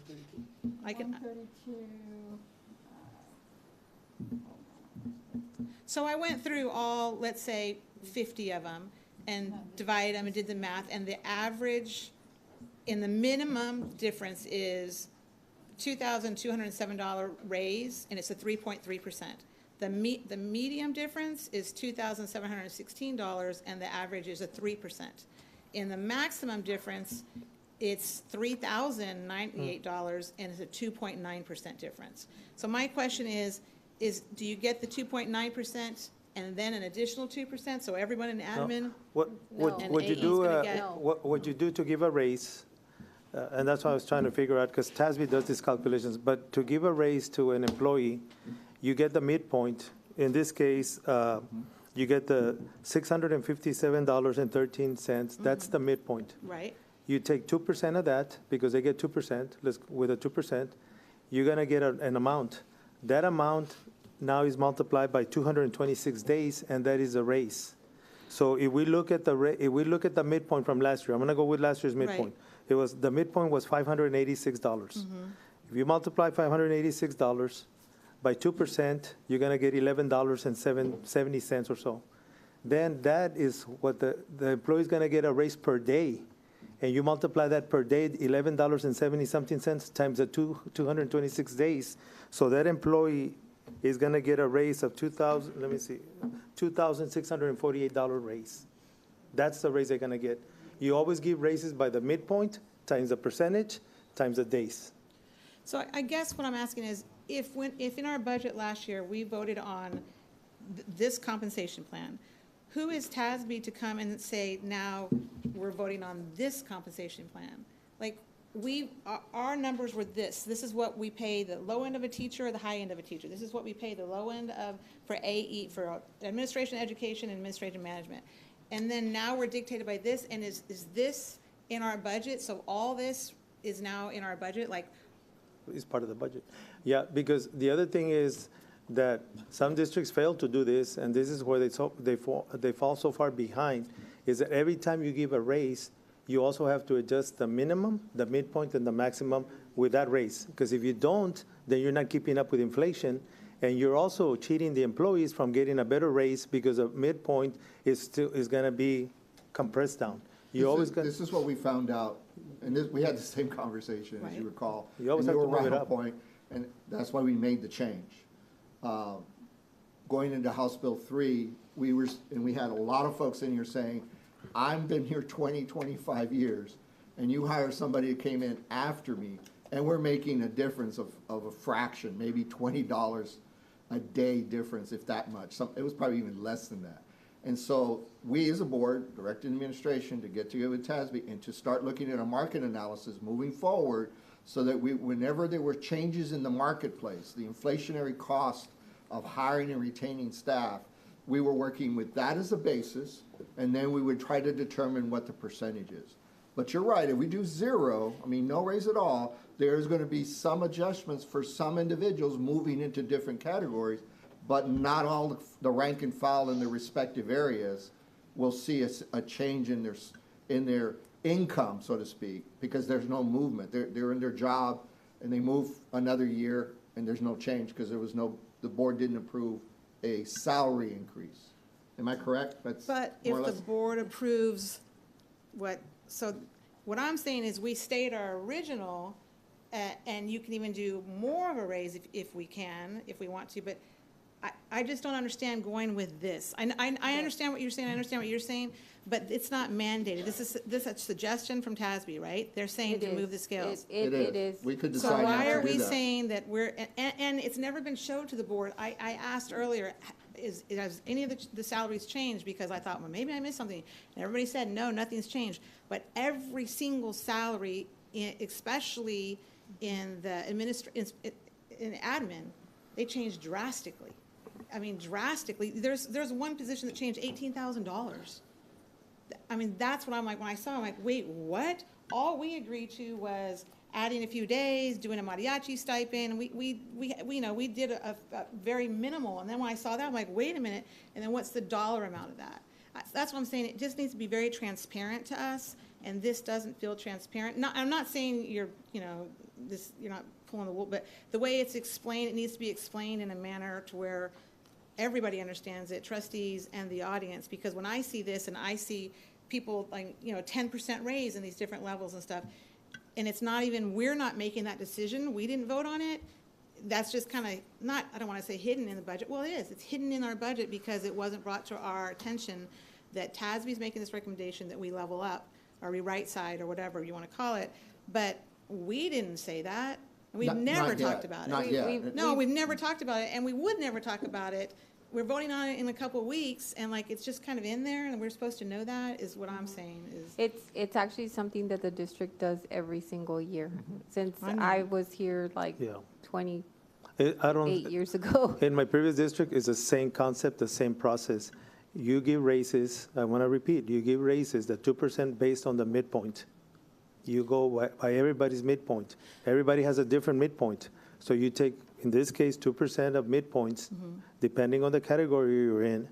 I can. So I went through all, let's say, 50 of them and divided them and did the math, and the average in the minimum difference is $2,207 raise, and it's a 3.3%. The medium difference is $2,716, and the average is a 3%. In the maximum difference, it's $3,098, and it's a 2.9% difference. So my question is do you get the 2.9% and then an additional 2%? So everyone in admin? What And would you AE's do? gonna get- What would you do to give a raise? And that's what I was trying to figure out, because TASB does these calculations. But to give a raise to an employee, you get the midpoint. In this case, you get the $657.13. That's the midpoint. Right. You take 2% of that, because they get 2%, with a 2%. you're going to get an amount. That amount now is multiplied by 226 days, and that is a raise. So if we look at the midpoint from last year, I'm going to go with last year's midpoint. The midpoint was $586. If you multiply $586 by 2%, you're going to get $11.70 or so. Then that is what the employee is going to get a raise per day. And you multiply that per day, $11.70-something times the 226 days. So that employee is going to get a raise of $2,648 raise. That's the raise they're going to get. You always give raises by the midpoint times the percentage times the days. So I guess what I'm asking is, if in our budget last year, we voted on this compensation plan, who is TASB to come and say, now we're voting on this compensation plan? Like, our numbers were this. This is what we pay the low end of a teacher or the high end of a teacher. This is what we pay the low end of for administration, education, and administrative management. And then now we're dictated by this, and is this in our budget? So all this is now in our budget? Like, Is part of the budget. Yeah, because the other thing is that some districts fail to do this, and this is where they fall so far behind, is that every time you give a raise, you also have to adjust the minimum, the midpoint, and the maximum with that raise. Because if you don't, then you're not keeping up with inflation, and you're also cheating the employees from getting a better raise because the midpoint is going to be compressed down. This is what we found out, and we had the same conversation, as you recall. You always have to move it up. Point, and that's why we made the change. Going into House Bill 3, we had a lot of folks in here saying, I've been here 20, 25 years, and you hire somebody who came in after me, and we're making a difference of a fraction, maybe $20 a day difference, if that much. It was probably even less than that. And so we as a board directed administration to get together with TASB and to start looking at a market analysis moving forward so that whenever there were changes in the marketplace, the inflationary cost of hiring and retaining staff, we were working with that as a basis, and then we would try to determine what the percentage is. But you're right, if we do zero, no raise at all, there's going to be some adjustments for some individuals moving into different categories, but not all the rank and file in their respective areas will see a change in their income, so to speak, because there's no movement. They're in their job, and they move another year, and there's no change because the board didn't approve a salary increase. Am I correct? but if the board approves what I'm saying is we stayed our original, and you can even do more of a raise if we want to, but I just don't understand going with this. I understand what you're saying, but it's not mandated. This is a suggestion from TASB, right? They're saying to move the scales. It is. We could decide So not why to are do we that. saying that and it's never been showed to the board. I asked earlier, has any of the salaries changed? Because I thought, well, maybe I missed something. And everybody said, no, nothing's changed. But every single salary, especially in the in admin, they changed drastically. Drastically. There's one position that changed $18,000. That's what I'm like, when I saw it, I'm like, wait, what? All we agreed to was adding a few days, doing a mariachi stipend. We did a very minimal. And then when I saw that, I'm like, wait a minute. And then what's the dollar amount of that? That's what I'm saying. It just needs to be very transparent to us. And this doesn't feel transparent. I'm not saying you're not pulling the wool, but the way it's explained, it needs to be explained in a manner to where everybody understands it, trustees and the audience, because when I see this and I see people 10% raise in these different levels and stuff, and it's not even, we're not making that decision, we didn't vote on it, that's just kind of not, I don't want to say hidden in the budget. Well, it is. It's hidden in our budget because it wasn't brought to our attention that TASB's making this recommendation that we level up or we right side or whatever you want to call it, but we didn't say that. We've never talked about it. Not yet. No, we've never talked about it, and we would never talk about it. We're voting on it in a couple of weeks, and it's just kind of in there, and we're supposed to know that, is what I'm saying. It's actually something that the district does every single year. Since I was here 28 years ago. In my previous district, it's the same concept, the same process. You give raises, I want to repeat, you give raises, the 2% based on the midpoint. You go by everybody's midpoint. Everybody has a different midpoint. So you take, in this case, 2% of midpoints, depending on the category you're in,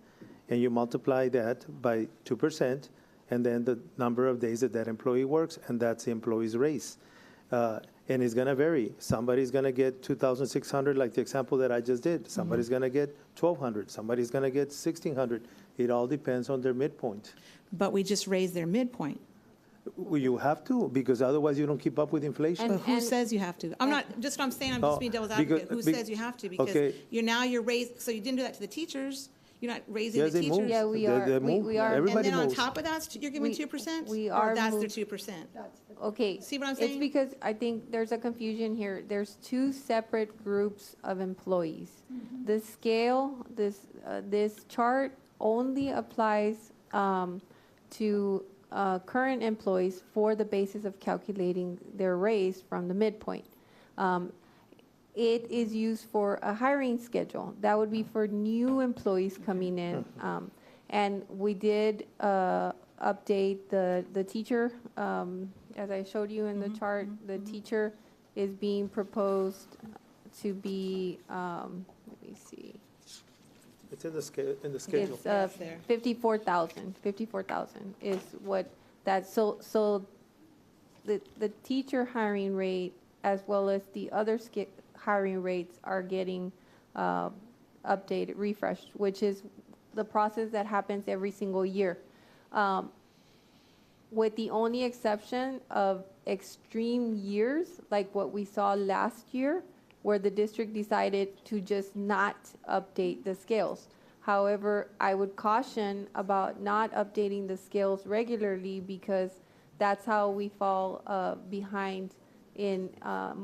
and you multiply that by 2%, and then the number of days that that employee works, and that's the employee's raise. And it's going to vary. Somebody's going to get 2,600, like the example that I just did. Somebody's going to get 1,200. Somebody's going to get 1,600. It all depends on their midpoint. But we just raised their midpoint. Well, you have to, because otherwise you don't keep up with inflation. But who says you have to? I'm not, just what I'm saying, I'm just being devil's advocate. Who says you have to? Because okay. you're raised, so you didn't do that to the teachers. You're not raising Yes, the they teachers. move. Yeah, we They- are. they We- move. we are. Everybody And then on moves. top of that, you're giving We- 2%? we Or are that's their move- 2%? Okay. See what I'm It's saying? because I think there's a confusion here. There's two separate groups of employees. The scale, this chart only applies to current employees for the basis of calculating their raise from the midpoint. It is used for a hiring schedule. That would be for new employees coming in. And we did update the teacher, as I showed you in the chart, the teacher is being proposed to be, let me see. It's in the schedule. It's 54,000 is what that, so the teacher hiring rate as well as the other hiring rates are getting updated, refreshed, which is the process that happens every single year. With the only exception of extreme years, like what we saw last year, where the district decided to just not update the scales. However, I would caution about not updating the scales regularly because that's how we fall behind in our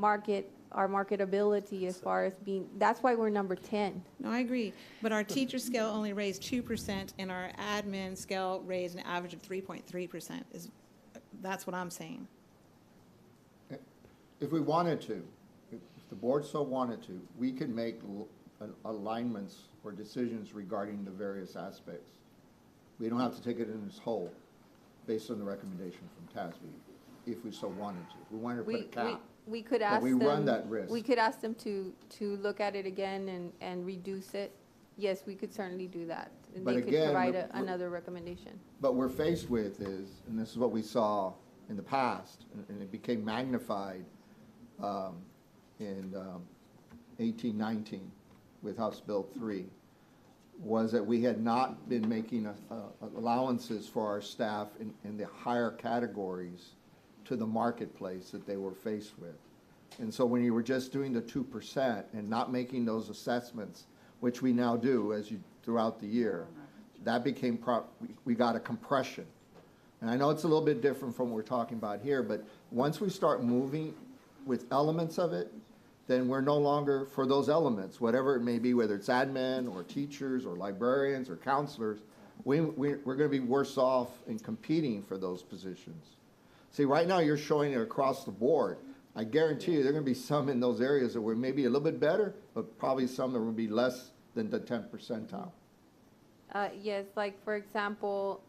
marketability as far as being, that's why we're number 10. No, I agree. But our teacher scale only raised 2%, and our admin scale raised an average of 3.3%. That's what I'm saying. If we wanted to, if the board so wanted to, we could make alignments or decisions regarding the various aspects. We don't have to take it in its whole, based on the recommendation from TASB, if we so wanted to. If we wanted to put a cap. We could But ask we them. run that risk. We could ask them to look at it again and reduce it. Yes, we could certainly do that. And But they could again, provide we're- another recommendation. But we're faced with is, and this is what we saw in the past, and it became magnified in 1819 with House Bill 3, was that we had not been making allowances for our staff in the higher categories to the marketplace that they were faced with. And so when you were just doing the 2% and not making those assessments, which we now do throughout the year, that became, we got a compression. And I know it's a little bit different from what we're talking about here, but once we start moving with elements of it, then we're no longer, for those elements, whatever it may be, whether it's admin or teachers or librarians or counselors, we're going to be worse off in competing for those positions. See, right now you're showing it across the board. I guarantee you there are going to be some in those areas that were maybe a little bit better, but probably some that will be less than the 10th percentile. Yes, like for example,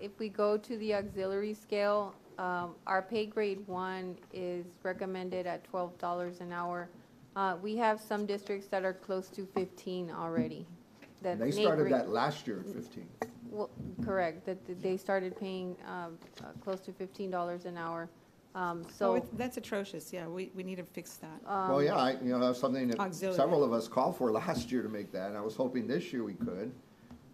if we go to the auxiliary scale, our pay grade 1 is recommended at $12 an hour. We have some districts that are close to 15 already. And they started that last year at 15. Well, correct, that they started paying close to $15 an hour. So That's atrocious. Yeah, we need to fix that. Well, yeah, that's something that Auxiliary. several of us called for last year to make that, and I was hoping this year we could,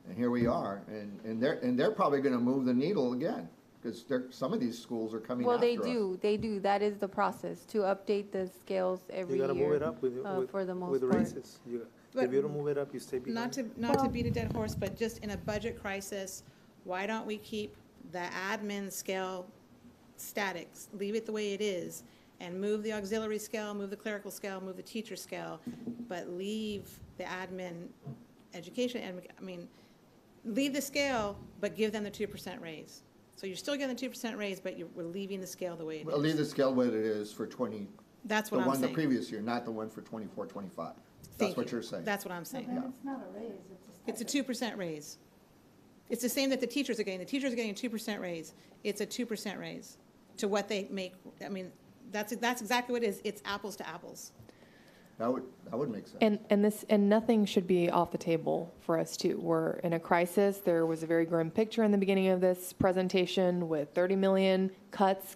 and here we are. And they're probably going to move the needle again, because some of these schools are coming well, after they us. do. That is the process, to update the scales every You year. gotta move it up For the most with part. raises. But If you don't move it up, you stay behind. Not to beat a dead horse, but just in a budget crisis, why don't we keep the admin scale static, leave it the way it is, and move the auxiliary scale, move the clerical scale, move the teacher scale, but leave the admin education, and leave the scale, but give them the 2% raise. So you're still getting the 2% raise, but we're leaving the scale the way it is. Well, leave the scale what it is for That's what the I'm one the saying. previous year, not the one for 24, 25. That's what you're saying. That's what I'm saying. Yeah. It's not a raise, It's a 2% raise. It's the same that the teachers are getting. The teachers are getting a 2% raise. It's a 2% raise to what they make. That's exactly what it is. It's apples to apples. That would make sense. And nothing should be off the table for us too. We're in a crisis. There was a very grim picture in the beginning of this presentation with 30 million cuts.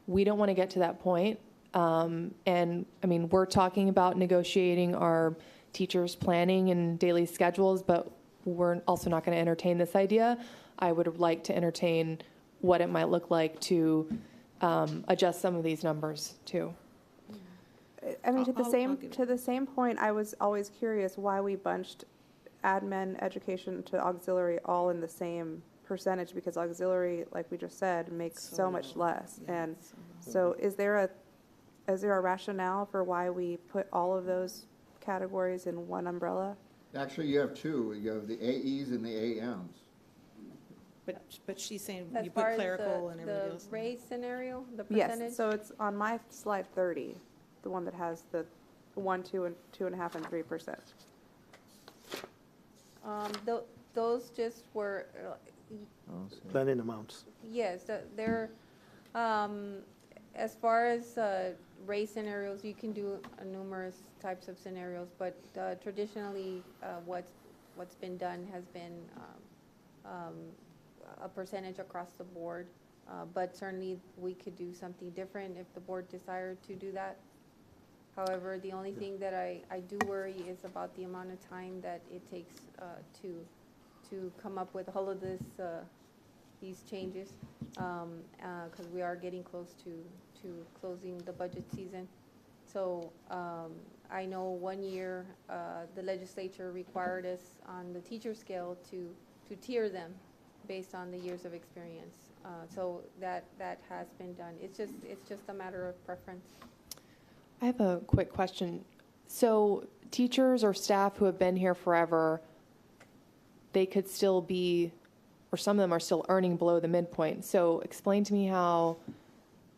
We don't want to get to that point. And I mean, we're talking about negotiating our teachers' planning and daily schedules, but we're also not going to entertain this idea. I would like to entertain what it might look like to adjust some of these numbers too. I mean, to the I'll give same point, I was always curious why we bunched admin, education to auxiliary all in the same percentage, because auxiliary, like we just said, makes so much less. And so is there a rationale for why we put all of those categories in one umbrella? Actually, you have two. You have the AEs and the AMs. But she's saying As you far put as clerical and everybody else. the raise scenario, the percentage? Yes, so it's on my slide 30, the one that has the 1, 2, and 2.5 and 3%. Those just were, Planning amounts. yes, they're, as far as race scenarios, you can do numerous types of scenarios, but traditionally, what's been done has been a percentage across the board, but certainly we could do something different if the board desired to do that. However, the only thing that I do worry is about the amount of time that it takes to come up with all of these changes, because we are getting close to closing the budget season. So I know 1 year the legislature required us on the teacher scale to tier them based on the years of experience. So that has been done. It's just a matter of preference. I have a quick question. So teachers or staff who have been here forever, they could still be, or some of them are still earning below the midpoint. So explain to me how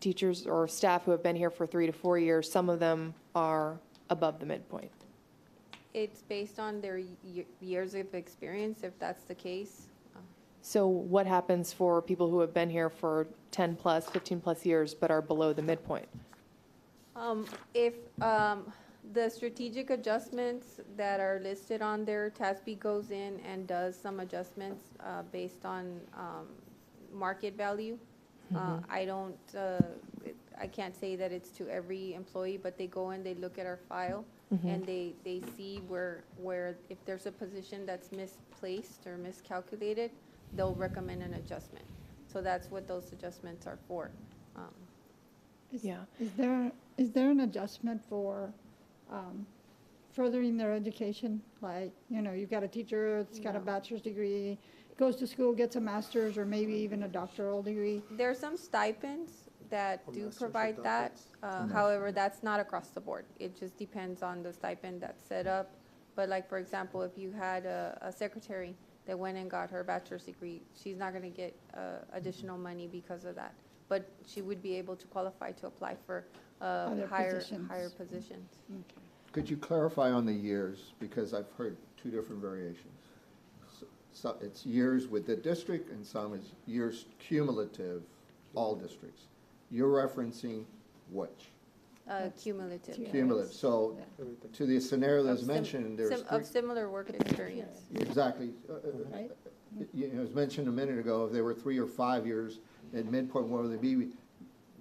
teachers or staff who have been here for 3 to 4 years, some of them are above the midpoint. It's based on their years of experience, if that's the case. So what happens for people who have been here for 10 plus, 15 plus years, but are below the midpoint? If the strategic adjustments that are listed on there, TASB goes in and does some adjustments based on market value. I can't say that it's to every employee, but they go in, they look at our file, and they see where if there's a position that's misplaced or miscalculated, they'll recommend an adjustment. So that's what those adjustments are for. Yeah. Is there an adjustment for furthering their education? Like, you've got a teacher that's got a bachelor's degree, goes to school, gets a master's, or maybe even a doctoral degree? There are some stipends that do provide that. However, that's not across the board. It just depends on the stipend that's set up. But like, for example, if you had a secretary that went and got her bachelor's degree, she's not going to get additional money because of that. But she would be able to qualify to apply for higher positions. Okay. Could you clarify on the years? Because I've heard two different variations. So it's years with the district and some is years cumulative, all districts. You're referencing which? Cumulative. yes. Cumulative. So to the scenario that was Of sim- mentioned, there's Of similar work experience. exactly. Right? It was mentioned a minute ago, if they were 3 or 5 years at midpoint, what would they be?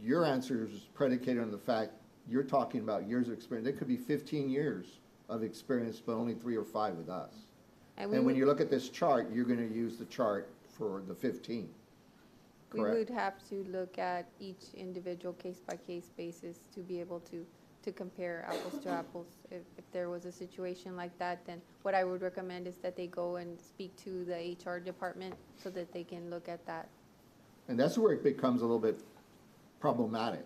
Your answer is predicated on the fact you're talking about years of experience. It could be 15 years of experience, but only 3 or 5 with us. And And when you look at this chart, you're going to use the chart for the 15. we correct? would have to look at each individual case-by-case basis to be able to compare apples to apples. If there was a situation like that, then what I would recommend is that they go and speak to the HR department so that they can look at that. And that's where it becomes a little bit problematic,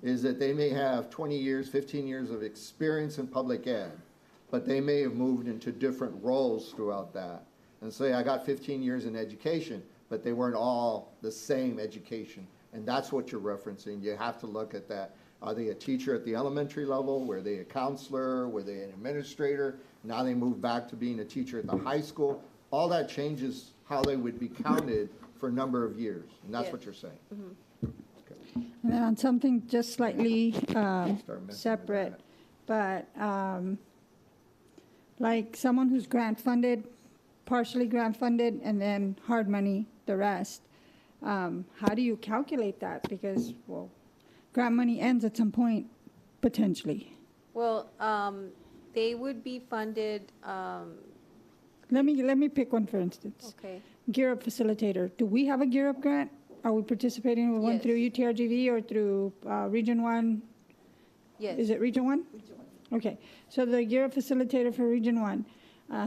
is that they may have 20 years, 15 years of experience in public ed, but they may have moved into different roles throughout that. And say, I got 15 years in education, but they weren't all the same education. And that's what you're referencing. You have to look at that. Are they a teacher at the elementary level? Were they a counselor? Were they an administrator? Now they move back to being a teacher at the high school. All that changes how they would be counted for a number of years. And that's Yes. what you're saying. And then on something just slightly Start messing with separate, but like someone who's grant funded, partially grant funded, and then hard money, the rest. How do you calculate that? Because, well, grant money ends at some point, potentially. Well, they would be funded, Let me pick one, for instance. okay. Gear Up Facilitator. Do we have a Gear Up grant? Are we participating with one Yes. through UTRGV or through Region 1? Yes. Is it Region 1? Okay, so the Gear Up Facilitator for Region 1,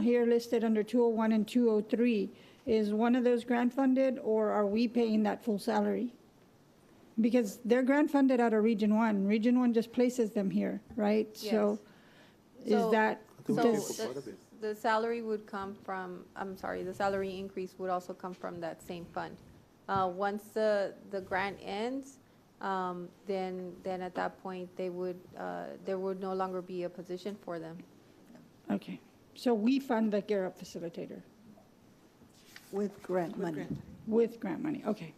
here listed under 201 and 203, is one of those grant funded, or are we paying that full salary? Because they're grant funded out of Region 1. Region 1 just places them here, right? So is So- that, So does- the salary would come from, I'm sorry, the salary increase would also come from that same fund. Once the grant ends, then at that point, there would no longer be a position for them. okay. So we fund the Gear Up Facilitator With grant With money. grant. with grant money, okay.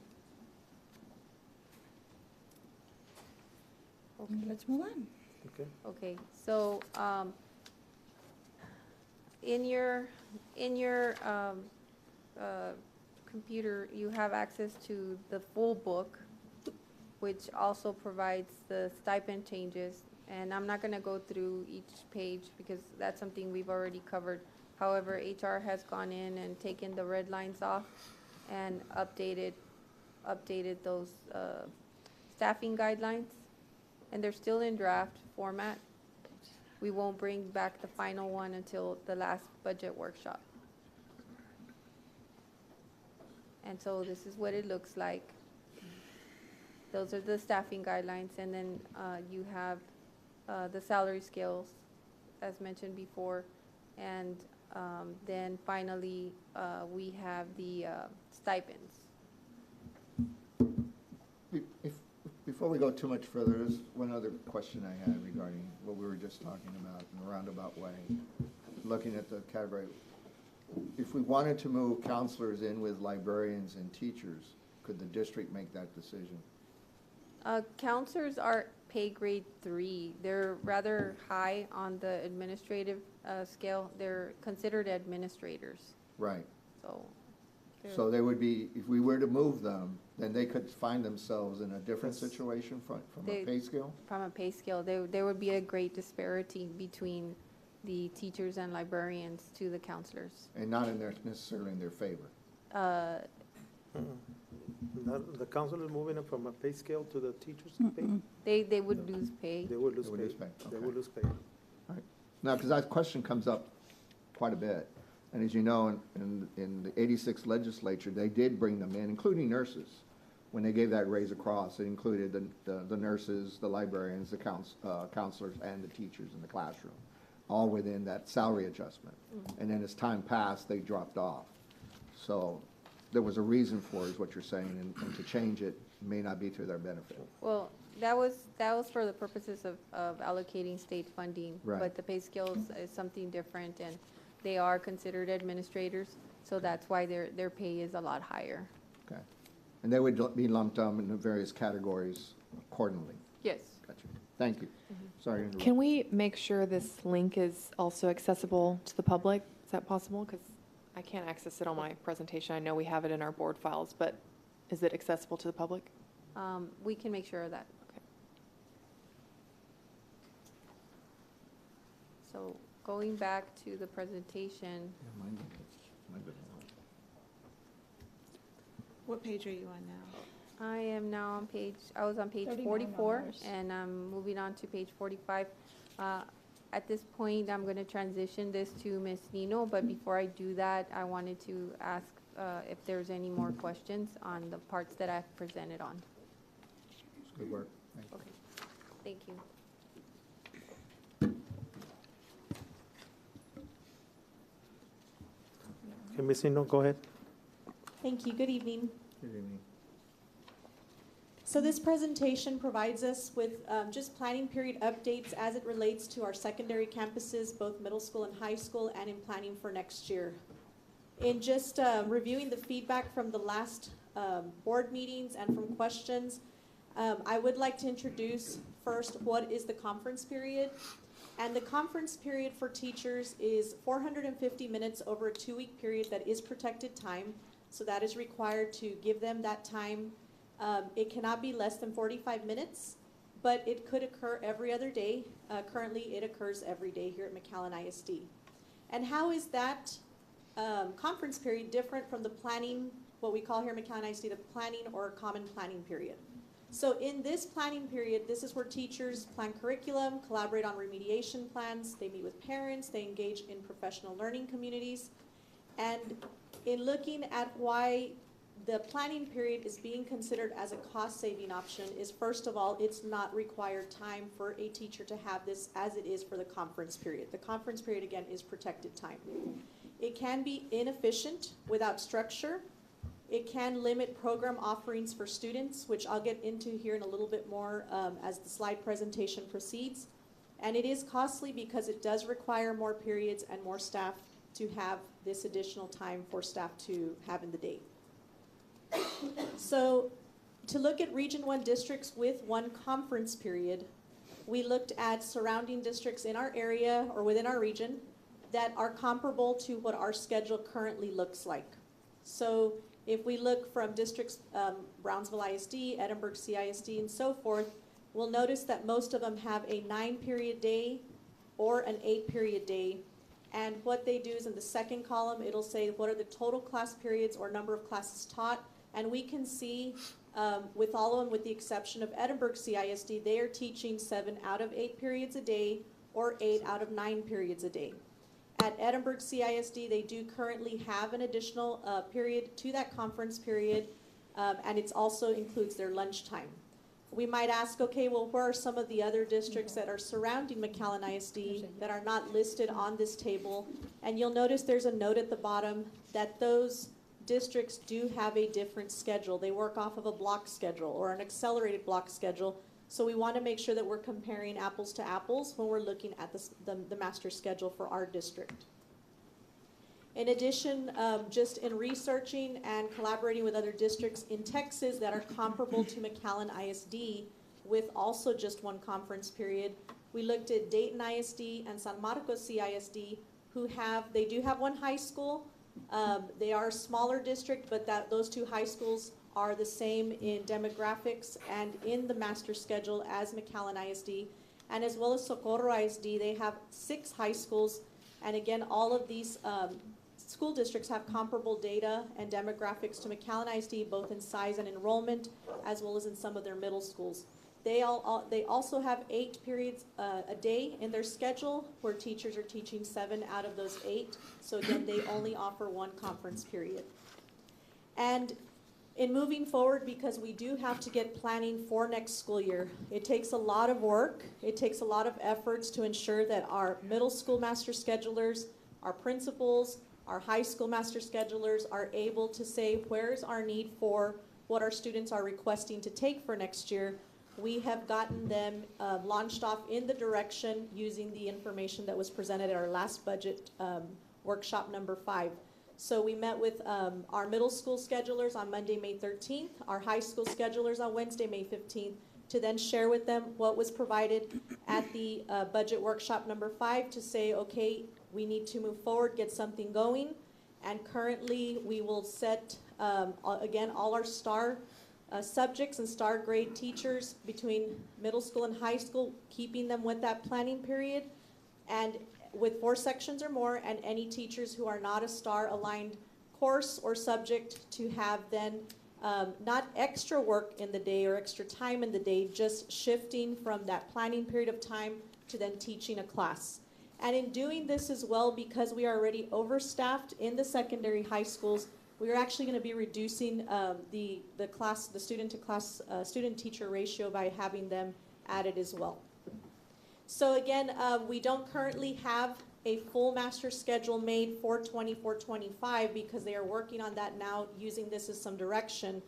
Okay, let's move on. Okay. Okay, so, in your computer, you have access to the full book, which also provides the stipend changes. And I'm not gonna go through each page because that's something we've already covered. However, HR has gone in and taken the red lines off and updated those, staffing guidelines. And they're still in draft format. We won't bring back the final one until the last budget workshop. And so this is what it looks like. Those are the staffing guidelines, and then you have the salary scales, as mentioned before. And then finally, we have the stipends. Before we go too much further, there's one other question I had regarding what we were just talking about in a roundabout way. Looking at the category, if we wanted to move counselors in with librarians and teachers, could the district make that decision? Counselors are pay grade 3. They're rather high on the administrative scale. They're considered administrators, Right. so. So they would be, if we were to move them, then they could find themselves in a different situation from They- a pay scale? From a pay scale, there would be a great disparity between the teachers and librarians to the counselors. And not in their, necessarily in their favor? The council is moving it from a pay scale to the teachers' pay? They would lose pay. They would lose They would pay. lose pay, They okay. would lose pay. Now, because that question comes up quite a bit. And as you know, in the 86 legislature, they did bring them in, including nurses. When they gave that raise across, it included the nurses, the librarians, the counselors, and the teachers in the classroom, all within that salary adjustment. And then as time passed, they dropped off. So there was a reason for it, is what you're saying, and to change it may not be to their benefit. Well, that was for the purposes of allocating state funding. Right. But the pay scales is something different, and they are considered administrators, so that's why their pay is a lot higher. Okay. And they would be lumped in the various categories accordingly. Yes. Gotcha. Thank you. Sorry to interrupt. Can we make sure this link is also accessible to the public? Is that possible? Because I can't access it on my presentation. I know we have it in our board files, but is it accessible to the public? We can make sure of that. Okay. So going back to the presentation, Yeah, mine doesn't. What page are you on now? I am now on I was on page 39 44, on ours. and I'm moving on to page 45. At this point, I'm going to transition this to Ms. Nino, but before I do that, I wanted to ask if there's any more questions on the parts that I've presented on. Good work. Thank you. Okay, thank you. Okay, Ms. Nino, go ahead. Thank you. Good evening. Good evening. So this presentation provides us with just planning period updates as it relates to our secondary campuses, both middle school and high school, and in planning for next year. In just reviewing the feedback from the last board meetings and from questions, I would like to introduce first what is the conference period. And the conference period for teachers is 450 minutes over a 2-week period that is protected time. So that is required to give them that time. It cannot be less than 45 minutes, but it could occur every other day. Currently, it occurs every day here at McAllen ISD. And how is that conference period different from the planning, what we call here at McAllen ISD, the planning or common planning period? So in this planning period, this is where teachers plan curriculum, collaborate on remediation plans, they meet with parents, they engage in professional learning communities. And in looking at why the planning period is being considered as a cost-saving option is, first of all, it's not required time for a teacher to have this as it is for the conference period. The conference period, again, is protected time. It can be inefficient without structure. It can limit program offerings for students, which I'll get into here in a little bit more as the slide presentation proceeds. And it is costly because it does require more periods and more staff to have this additional time for staff to have in the day. So to look at Region 1 districts with one conference period, we looked at surrounding districts in our area or within our region that are comparable to what our schedule currently looks like. So if we look from districts, Brownsville ISD, Edinburgh CISD, and so forth, we'll notice that most of them have a 9-period day or an 8-period day. And what they do is in the second column, it'll say what are the total class periods or number of classes taught. And we can see with all of them, with the exception of Edinburgh CISD, they are teaching 7 out of 8 periods a day or 8 out of 9 periods a day. At Edinburgh CISD, they do currently have an additional period to that conference period, and it also includes their lunchtime. We might ask, okay, well, where are some of the other districts that are surrounding McAllen ISD that are not listed on this table? And you'll notice there's a note at the bottom that those districts do have a different schedule. They work off of a block schedule or an accelerated block schedule. So we want to make sure that we're comparing apples to apples when we're looking at the master schedule for our district. In addition, just in researching and collaborating with other districts in Texas that are comparable to McAllen ISD with also just one conference period, we looked at Dayton ISD and San Marcos CISD they do have one high school. They are a smaller district, but those two high schools are the same in demographics and in the master schedule as McAllen ISD. And as well as Socorro ISD, they have 6 high schools. And again, all of these school districts have comparable data and demographics to McAllen ISD, both in size and enrollment, as well as in some of their middle schools. They also have 8 periods a day in their schedule, where teachers are teaching 7 out of those 8. So again, they only offer one conference period. And in moving forward, because we do have to get planning for next school year, it takes a lot of work. It takes a lot of efforts to ensure that our middle school master schedulers, our principals, our high school master schedulers are able to say, where's our need for what our students are requesting to take for next year. We have gotten them launched off in the direction using the information that was presented at our last budget workshop number 5. So we met with our middle school schedulers on Monday, May 13th, our high school schedulers on Wednesday, May 15th, to then share with them what was provided at the budget workshop number 5 to say, okay, we need to move forward, get something going. And currently we will set, again, all our STAR subjects and STAR grade teachers between middle school and high school, keeping them with that planning period. And with 4 sections or more, and any teachers who are not a STAR aligned course or subject to have then not extra work in the day or extra time in the day, just shifting from that planning period of time to then teaching a class. And in doing this as well, because we are already overstaffed in the secondary high schools, we are actually going to be reducing the student teacher ratio by having them added as well. So again, we don't currently have a full master schedule made for 24-25 because they are working on that now, using this as some direction.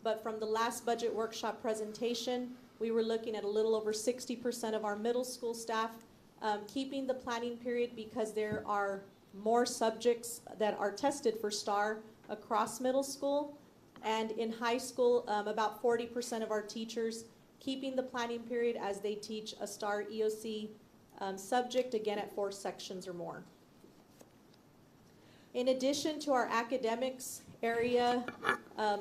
But from the last budget workshop presentation, we were looking at a little over 60% of our middle school staff keeping the planning period because there are more subjects that are tested for STAR across middle school. And in high school, about 40% of our teachers keeping the planning period as they teach a STAR EOC subject, again at 4 sections or more. In addition to our academics area,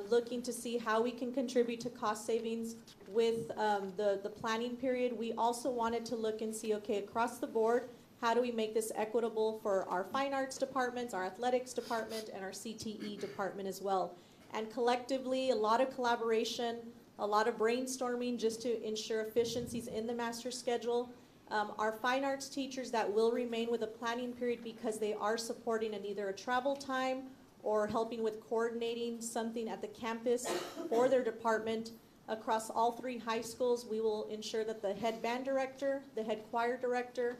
looking to see how we can contribute to cost savings with the planning period, we also wanted to look and see, okay, across the board, how do we make this equitable for our fine arts departments, our athletics department, and our CTE department as well. And collectively, a lot of collaboration, a lot of brainstorming just to ensure efficiencies in the master schedule. Our fine arts teachers that will remain with a planning period because they are supporting in either a travel time or helping with coordinating something at the campus for their department. Across all 3 high schools, we will ensure that the head band director, the head choir director,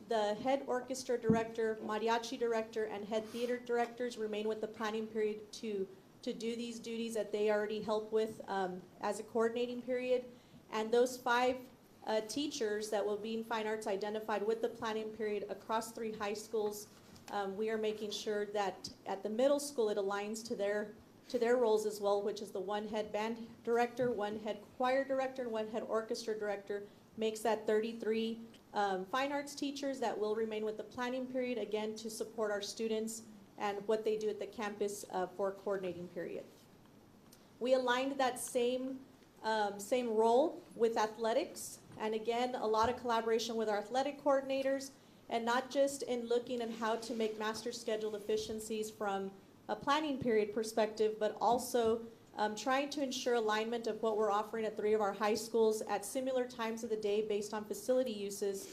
the head orchestra director, mariachi director, and head theater directors remain with the planning period to do these duties that they already help with as a coordinating period. And those 5 teachers that will be in fine arts identified with the planning period across 3 high schools, we are making sure that at the middle school it aligns to their roles as well, which is the 1 head band director, 1 head choir director, and 1 head orchestra director, makes that 33 fine arts teachers that will remain with the planning period, again, to support our students and what they do at the campus for a coordinating period. We aligned that same role with athletics, and again, a lot of collaboration with our athletic coordinators, and not just in looking at how to make master schedule efficiencies from a planning period perspective, but also trying to ensure alignment of what we're offering at 3 of our high schools at similar times of the day based on facility uses.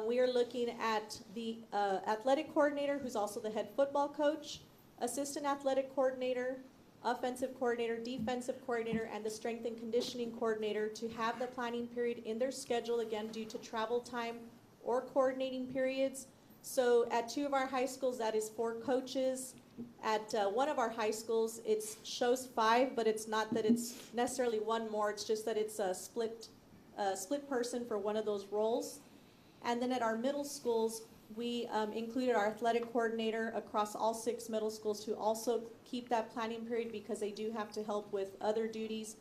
We are looking at the athletic coordinator, who's also the head football coach, assistant athletic coordinator, offensive coordinator, defensive coordinator, and the strength and conditioning coordinator to have the planning period in their schedule, again, due to travel time or coordinating periods. So at 2 of our high schools, that is 4 coaches. At 1 of our high schools, it shows 5, but it's not that it's necessarily 1 more. It's just that it's a split person for one of those roles. And then at our middle schools, we included our athletic coordinator across all 6 middle schools to also keep that planning period because they do have to help with other duties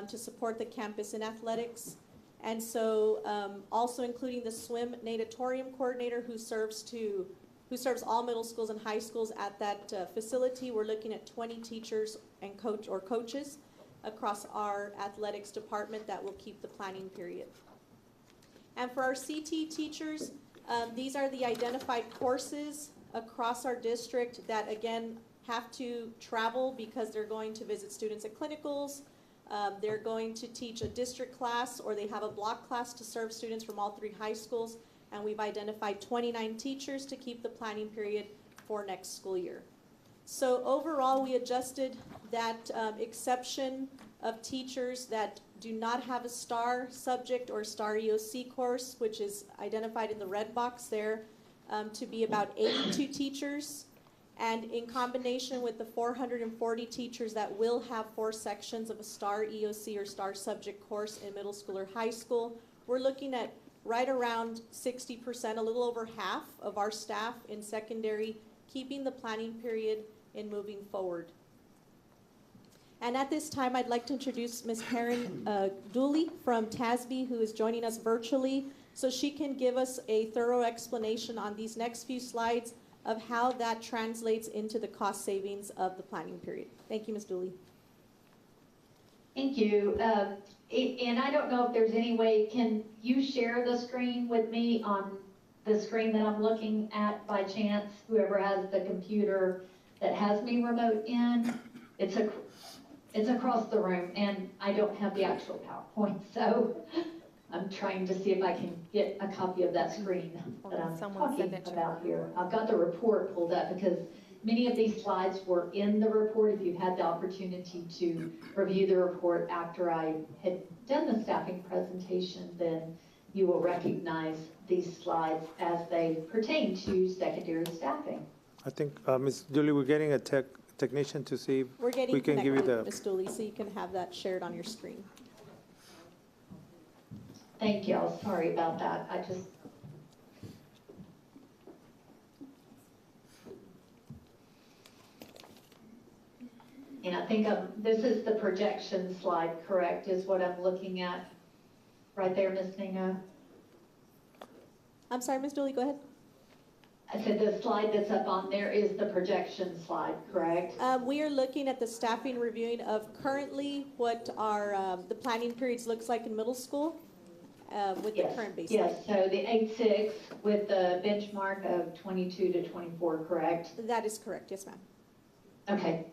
to support the campus in athletics. And so also including the swim natatorium coordinator who serves all middle schools and high schools at that facility. We're looking at 20 teachers and coaches across our athletics department that will keep the planning period. And for our CT teachers, these are the identified courses across our district that, again, have to travel because they're going to visit students at clinicals, they're going to teach a district class, or they have a block class to serve students from all 3 high schools, and we've identified 29 teachers to keep the planning period for next school year. So overall, we adjusted that exception of teachers that do not have a STAR subject or STAR EOC course, which is identified in the red box there, to be about 82 teachers. And in combination with the 440 teachers that will have 4 sections of a STAR EOC or STAR subject course in middle school or high school, we're looking at right around 60%, a little over half of our staff in secondary, keeping the planning period and moving forward. And at this time, I'd like to introduce Ms. Karen Dooley from TASB, who is joining us virtually, so she can give us a thorough explanation on these next few slides of how that translates into the cost savings of the planning period. Thank you, Ms. Dooley. Thank you. And I don't know if there's any way, can you share the screen with me on the screen that I'm looking at by chance? Whoever has the computer that has me remote in, it's across the room, and I don't have the actual PowerPoint, so I'm trying to see if I can get a copy of that screen that I'm talking about here. I've got the report pulled up because many of these slides were in the report. If you had the opportunity to review the report after I had done the staffing presentation, then you will recognize these slides as they pertain to secondary staffing. I think, Ms. Dooley, we're getting a technician to see if We're getting we can give you connected, the. Ms. Dooley, so you can have that shared on your screen. Thank y'all. Sorry about that. And I think this is the projection slide, correct, is what I'm looking at right there, Ms. Nina? I'm sorry, Ms. Dooley, go ahead. I said the slide that's up on there is the projection slide, correct? We are looking at the staffing reviewing of currently what our, the planning periods looks like in middle school with the current baseline. Yes, so the 8-6 with the benchmark of 22 to 24, correct? That is correct, yes, ma'am. Okay.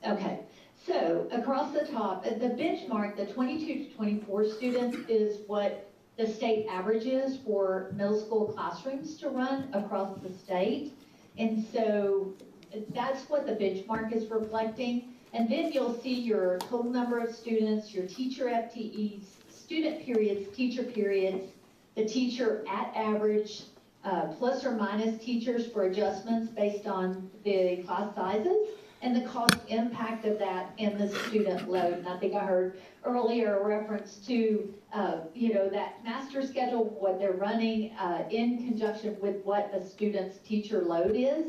So across the top, the benchmark, the 22 to 24 students is what the state average is for middle school classrooms to run across the state. And so that's what the benchmark is reflecting. And then you'll see your total number of students, your teacher FTEs, student periods, teacher periods, the teacher at average, plus or minus teachers for adjustments based on the class sizes, and the cost impact of that in the student load. And I think I heard earlier a reference to, that master schedule, what they're running in conjunction with what a student's teacher load is.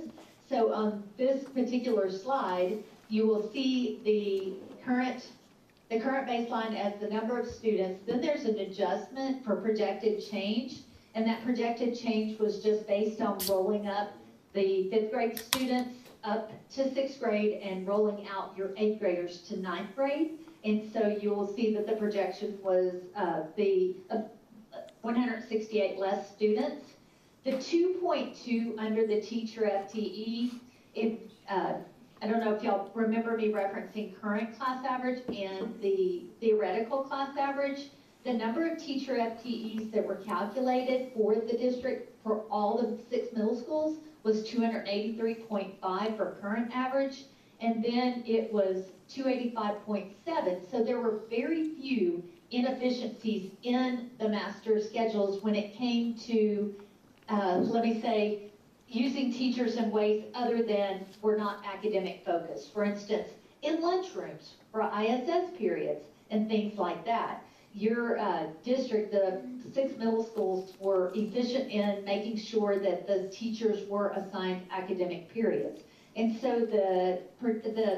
So on this particular slide, you will see the current baseline as the number of students. Then there's an adjustment for projected change, and that projected change was just based on rolling up the 5th grade students up to 6th grade and rolling out your 8th graders to 9th grade. And so you will see that the projection was 168 less students. The 2.2 under the teacher FTE, I don't know if y'all remember me referencing current class average and the theoretical class average. The number of teacher FTEs that were calculated for the district for all the 6 middle schools was 283.5 for current average, and then it was 285.7. So there were very few inefficiencies in the master schedules when it came to, let me say, using teachers in ways other than were not academic focused. For instance, in lunchrooms for ISS periods and things like that. Your district, the 6 middle schools, were efficient in making sure that the teachers were assigned academic periods. And so the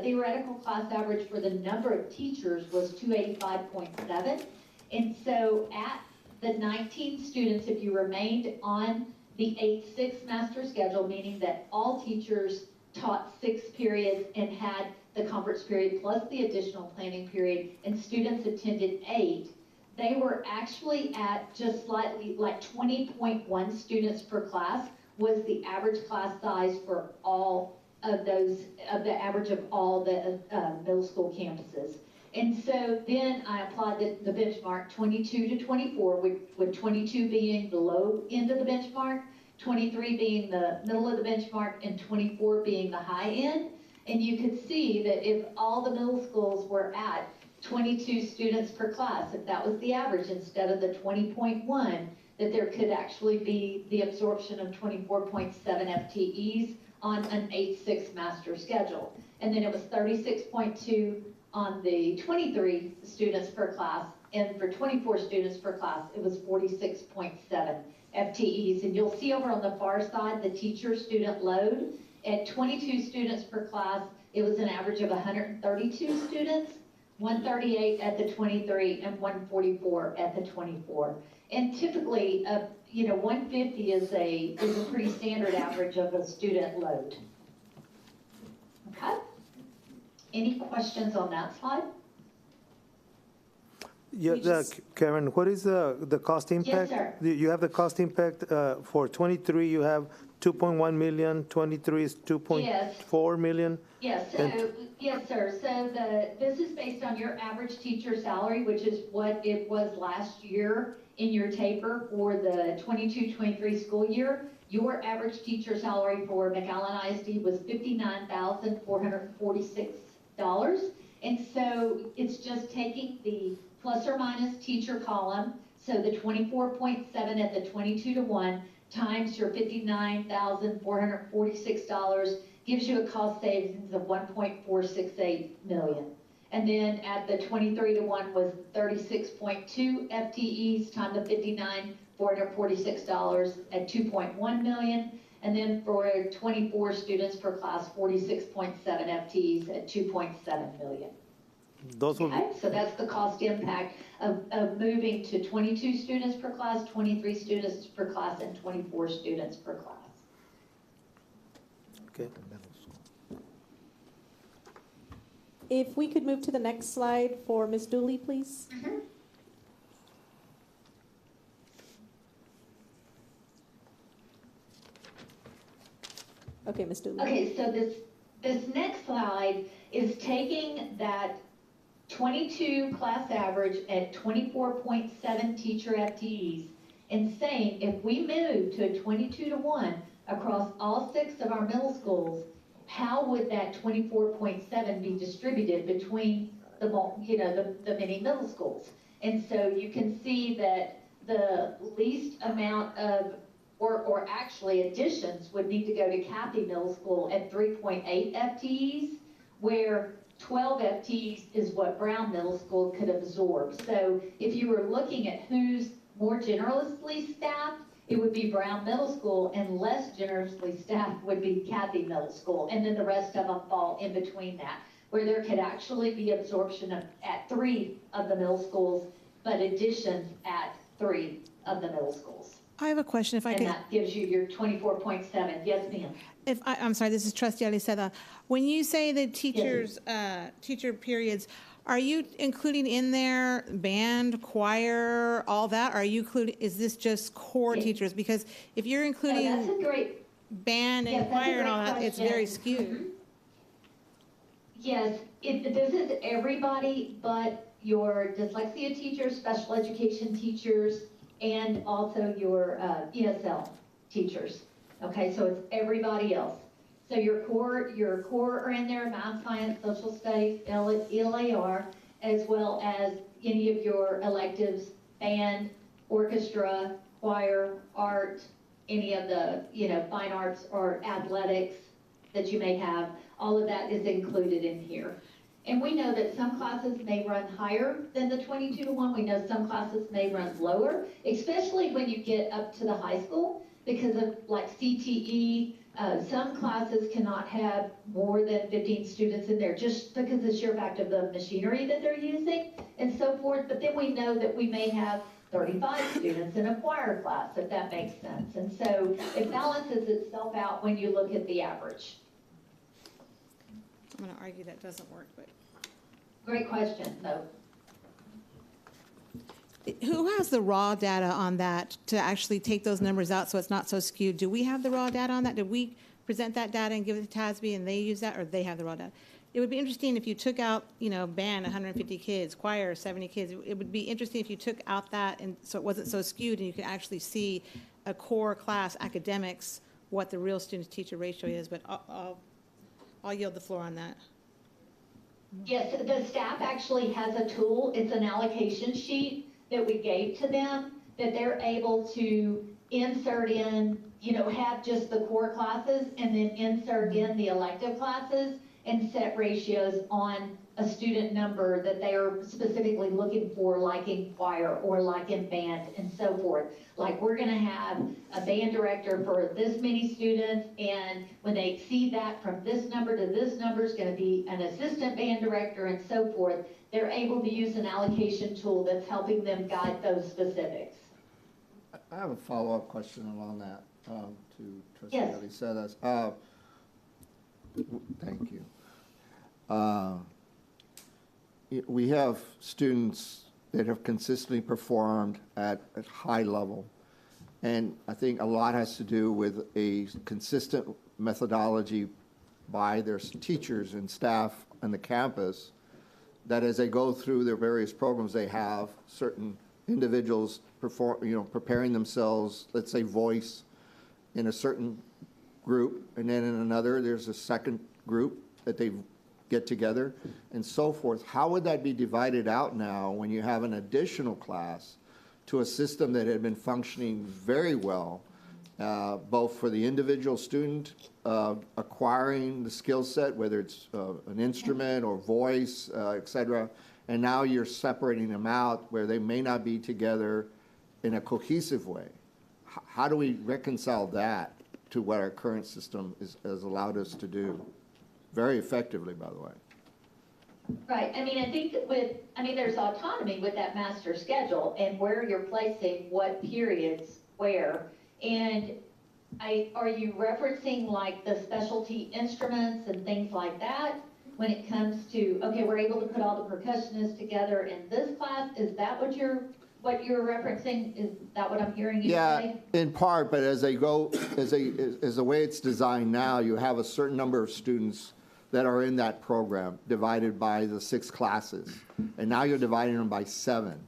theoretical class average for the number of teachers was 285.7. And so at the 19 students, if you remained on the 8-6 master schedule, meaning that all teachers taught 6 periods and had the conference period plus the additional planning period, and students attended 8, they were actually at just slightly like 20.1 students per class was the average class size for all of those, of the average of all the middle school campuses. And so then I applied the benchmark 22 to 24, with 22 being the low end of the benchmark, 23 being the middle of the benchmark, and 24 being the high end. And you could see that if all the middle schools were at 22 students per class, if that was the average instead of the 20.1, that there could actually be the absorption of 24.7 FTEs on an 8-6 master schedule. And then it was 36.2 on the 23 students per class, and for 24 students per class, it was 46.7 FTEs. And you'll see over on the far side, the teacher student load. At 22 students per class, it was an average of 132 students, 138 at the 23, and 144 at the 24. And typically, 150 is a pretty standard average of a student load. Okay? Any questions on that slide? Yeah, Karen, what is the cost impact? Yes, sir. You have the cost impact for 23, you have 2.1 million, 23 is 2.4 million? Yes, so, yes, sir. So this is based on your average teacher salary, which is what it was last year in your taper for the 22-23 school year. Your average teacher salary for McAllen ISD was $59,446. And so it's just taking the plus or minus teacher column, so the 24.7 at the 22 to 1 times your $59,446 gives you a cost savings of $1.468 million. And then at the 23 to 1 was 36.2 FTEs times the $59,446 at $2.1 million. And then for 24 students per class, 46.7 FTEs at $2.7 million. Those will be, Okay, so that's the cost impact of moving to 22 students per class, 23 students per class, and 24 students per class. okay. If we could move to the next slide for Ms. Dooley, please. Okay, Ms. Dooley. Okay, so this next slide is taking that 22 class average at 24.7 teacher FTEs and saying if we move to a 22-to-1 across all 6 of our middle schools, how would that 24.7 be distributed between the many middle schools? And so you can see that the least amount of or actually additions would need to go to Cathy Middle School at 3.8 FTEs, where 12 FTEs is what Brown Middle School could absorb. So if you were looking at who's more generously staffed, it would be Brown Middle School, and less generously staffed would be Cathy Middle School. And then the rest of them fall in between that, where there could actually be absorption at 3 of the middle schools, but additions at 3 of the middle schools. I have a question, if I And could. that gives you your 24.7. Yes, ma'am. I'm sorry, this is Trustee Aliceta. When you say the teachers, teacher periods, are you including in there band, choir, all that? Are you including, is this just core teachers? Because if you're including that's a great, band and yes, that's a choir and all great that, it's question. very skewed. Yes, this is everybody but your dyslexia teachers, special education teachers, and also your ESL teachers. Okay, so it's everybody else. So your core are in there, math, science, social studies, ELAR, as well as any of your electives, band, orchestra, choir, art, any of the, fine arts or athletics that you may have. All of that is included in here. And we know that some classes may run higher than the 22-to-1. We know some classes may run lower, especially when you get up to the high school, because of like CTE, some classes cannot have more than 15 students in there just because of the sheer fact of the machinery that they're using and so forth. But then we know that we may have 35 students in a choir class, if that makes sense. And so it balances itself out when you look at the average. I'm going to argue that doesn't work, but. Great question, though. Who has the raw data on that to actually take those numbers out so it's not so skewed? Do we have the raw data on that? Did we present that data and give it to TASB and they use that, or they have the raw data? It would be interesting if you took out, band 150 kids, choir 70 kids. It would be interesting if you took out that and so it wasn't so skewed and you could actually see a core class academics, what the real student-teacher ratio is. But I'll yield the floor on that. Yes, the staff actually has a tool. It's an allocation sheet that we gave to them that they're able to insert in, have just the core classes and then insert in the elective classes and set ratios on a student number that they are specifically looking for, like in choir or like in band and so forth. Like we're gonna have a band director for this many students, and when they exceed that from this number to this number is gonna be an assistant band director and so forth. They're able to use an allocation tool that's helping them guide those specifics. I have a follow-up question along that to Trustee Yes. Aliceda's. Thank you. We have students that have consistently performed at a high level, and I think a lot has to do with a consistent methodology by their teachers and staff on the campus, that as they go through their various programs, they have certain individuals preparing themselves, let's say voice, in a certain group, and then in another there's a second group that they get together and so forth. How would that be divided out now when you have an additional class to a system that had been functioning very well, both for the individual student acquiring the skill set, whether it's an instrument or voice, et cetera, and now you're separating them out where they may not be together in a cohesive way? How do we reconcile that to what our current system has allowed us to do? Very effectively, by the way. Right, I mean, I think there's autonomy with that master schedule and where you're placing what periods where. And are you referencing like the specialty instruments and things like that? When it comes to, okay, we're able to put all the percussionists together in this class, is that what you're referencing? Is that what I'm hearing you say? Yeah, in part, but as they go, as the way it's designed now, you have a certain number of students that are in that program divided by the 6 classes. And now you're dividing them by 7.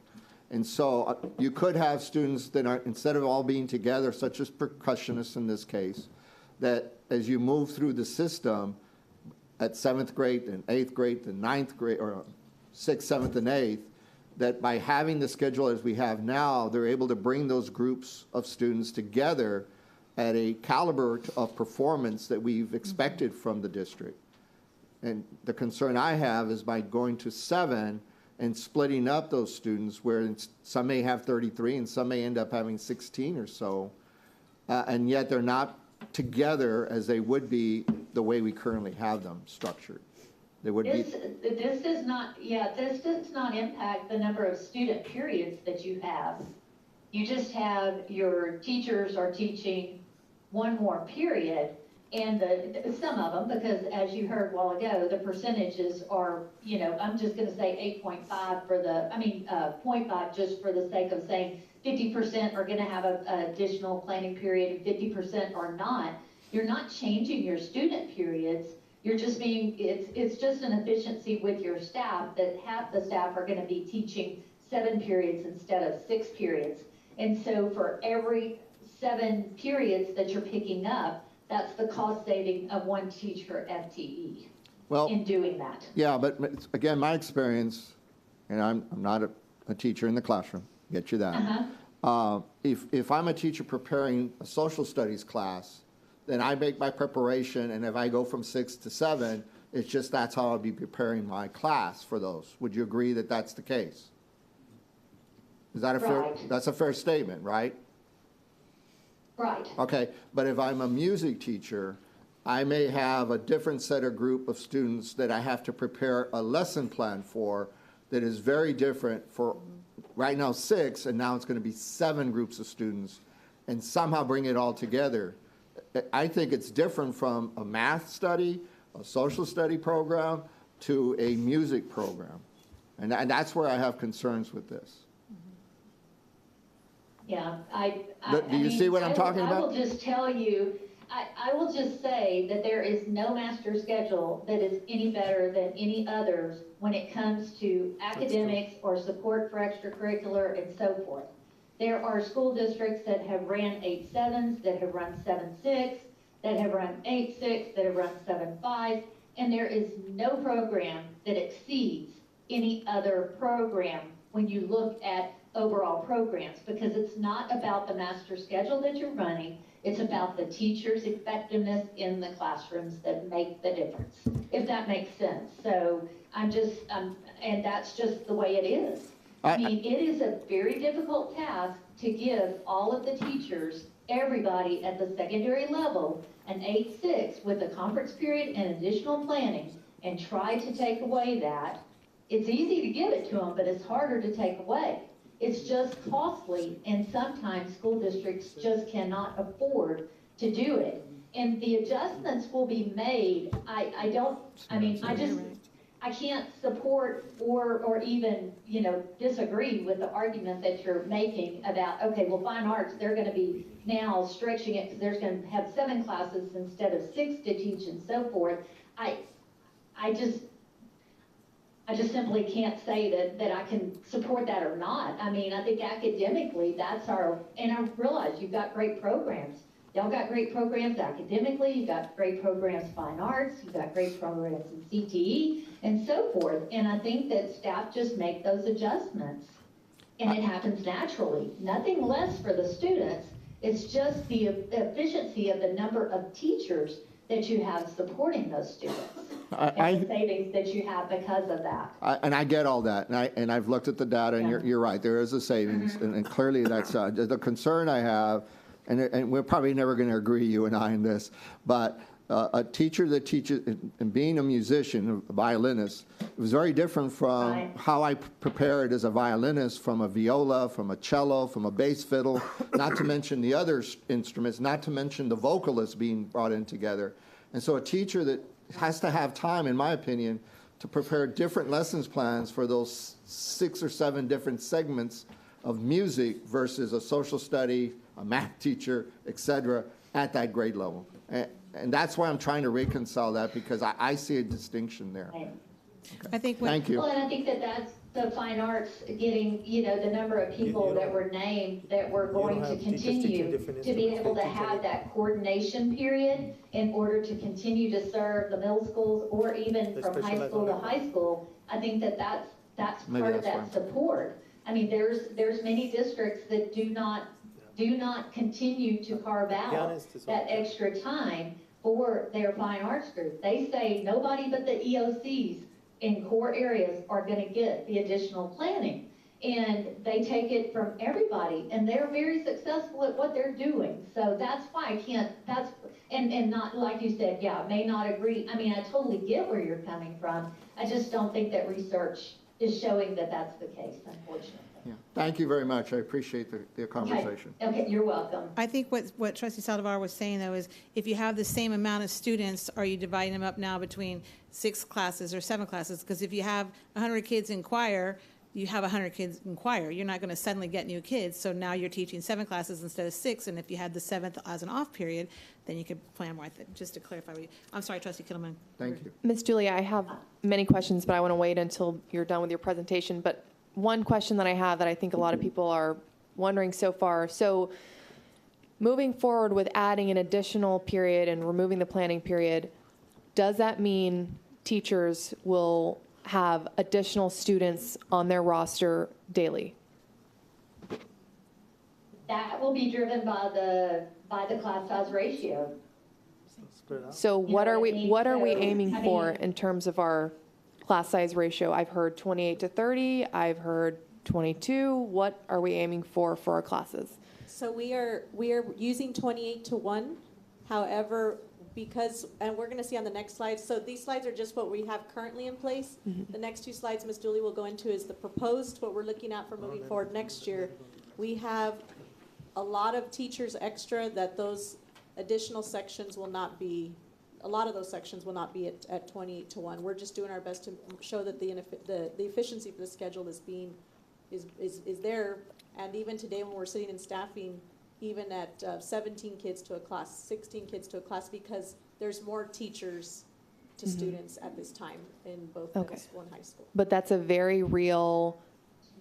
And so you could have students that are, instead of all being together, such as percussionists in this case, that as you move through the system at 7th grade and 8th grade and 9th grade, or 6th, 7th, and 8th, that by having the schedule as we have now, they're able to bring those groups of students together at a caliber of performance that we've expected from the district. And the concern I have is by going to 7 and splitting up those students where some may have 33 and some may end up having 16 or so, and yet they're not together as they would be the way we currently have them structured. They would be. This does not impact the number of student periods that you have. You just have your teachers are teaching one more period, and some of them, because as you heard a while ago, the percentages are, I'm just going to say 8.5 for 0.5 just for the sake of saying 50% are going to have an additional planning period and 50% are not. You're not changing your student periods. You're just it's just an efficiency with your staff that half the staff are going to be teaching 7 periods instead of 6 periods. And so for every 7 periods that you're picking up, that's the cost saving of 1 teacher FTE in doing that. Yeah, but again, my experience, and I'm not a teacher in the classroom, get you that. If I'm a teacher preparing a social studies class, then I make my preparation, and if I go from 6 to 7, it's just that's how I'll be preparing my class for those. Would you agree that that's the case? Is that that's a fair statement, right? Right. Okay, but if I'm a music teacher, I may have a different set of group of students that I have to prepare a lesson plan for that is very different for right now 6, and now it's going to be 7 groups of students, and somehow bring it all together. I think it's different from a math study, a social study program, to a music program. And that's where I have concerns with this. Yeah, Do you see what I'm talking about? I will just tell you, I will just say that there is no master schedule that is any better than any others when it comes to academics or support for extracurricular and so forth. There are school districts that have ran 8-7s, that have run 7-6, that have run 8-6, that have run 7-5, and there is no program that exceeds any other program when you look at overall programs, because it's not about the master schedule that you're running, it's about the teacher's effectiveness in the classrooms that make the difference, if that makes sense. So and that's just the way it is. I mean, it is a very difficult task to give all of the teachers, everybody at the secondary level, an 8-6 with a conference period and additional planning, and try to take away that. It's easy to give it to them, but it's harder to take away. It's just costly, and sometimes school districts just cannot afford to do it. And the adjustments will be made. I can't support or even, disagree with the argument that you're making about, okay, well, fine arts, they're going to be now stretching it because there's going to have 7 classes instead of 6 to teach and so forth. I just simply can't say that I can support that or not. I mean, I think academically that's and I realize you've got great programs. Y'all got great programs academically, you've got great programs fine arts, you've got great programs in CTE and so forth. And I think that staff just make those adjustments and it happens naturally. Nothing less for the students. It's just the efficiency of the number of teachers that you have supporting those students. And the savings that you have because of that. And I get all that, and I've looked at the data, and you're right, there is a savings, and clearly that's the concern I have, and we're probably never going to agree, you and I, on this, but a teacher that teaches, and being a musician, a violinist, it was very different from Right. how I prepared as a violinist from a viola, from a cello, from a bass fiddle, not to mention the other instruments, not to mention the vocalists being brought in together. And so a teacher that has to have time, in my opinion, to prepare different lessons plans for those 6 or 7 different segments of music versus a social study, a math teacher, et cetera, at that grade level. And that's why I'm trying to reconcile that, because I see a distinction there. Right. I think what. Thank you. Well, and I think that that's the fine arts getting, the number of people that were named that were going to have teachers teaching continue different to be instruments. able to They teach have that coordination period in order to continue to serve the middle schools or even They from high specialize school on to it. high school. I think that that's Maybe part of that's that fine. support. I mean, there's many districts that do not continue to carve out Pianist is that okay. extra time for their fine arts group. They say nobody but the EOCs in core areas are gonna get the additional planning. And they take it from everybody, and they're very successful at what they're doing. So that's why I can't, and not, like you said, yeah, may not agree. I mean, I totally get where you're coming from. I just don't think that research is showing that that's the case, unfortunately. Yeah. Thank you very much. I appreciate the conversation. Okay, you're welcome. I think what Trustee Saldivar was saying, though, is if you have the same amount of students, are you dividing them up now between 6 classes or 7 classes? Because if you have 100 kids in choir, you have 100 kids in choir. You're not going to suddenly get new kids. So now you're teaching 7 classes instead of 6. And if you had the 7th as an off period, then you could plan more. Just to clarify with you. I'm sorry, Trustee Kittleman. Thank you. Ms. Julia, I have many questions, but I want to wait until you're done with your presentation. But one question that I have that I think a lot of people are wondering so far. So moving forward with adding an additional period and removing the planning period, does that mean teachers will have additional students on their roster daily? That will be driven by the class size ratio. Spread out. So You what know are what I we mean? what are we So, aiming I for mean- in terms of our class size ratio? I've heard 28 to 30. I've heard 22. What are we aiming for our classes? So we are using 28 to 1. However, because, and we're going to see on the next slide, so these slides are just what we have currently in place. The next 2 slides Ms. Dooley will go into is the proposed, what we're looking at for moving forward next year. We have a lot of teachers extra that those additional sections will not be, a lot of those sections will not be at 28 to 1. We're just doing our best to show that the efficiency for the schedule is there. And even today when we're sitting in staffing, even at 17 kids to a class, 16 kids to a class, because there's more teachers to students at this time in both middle school and high school. But that's a very real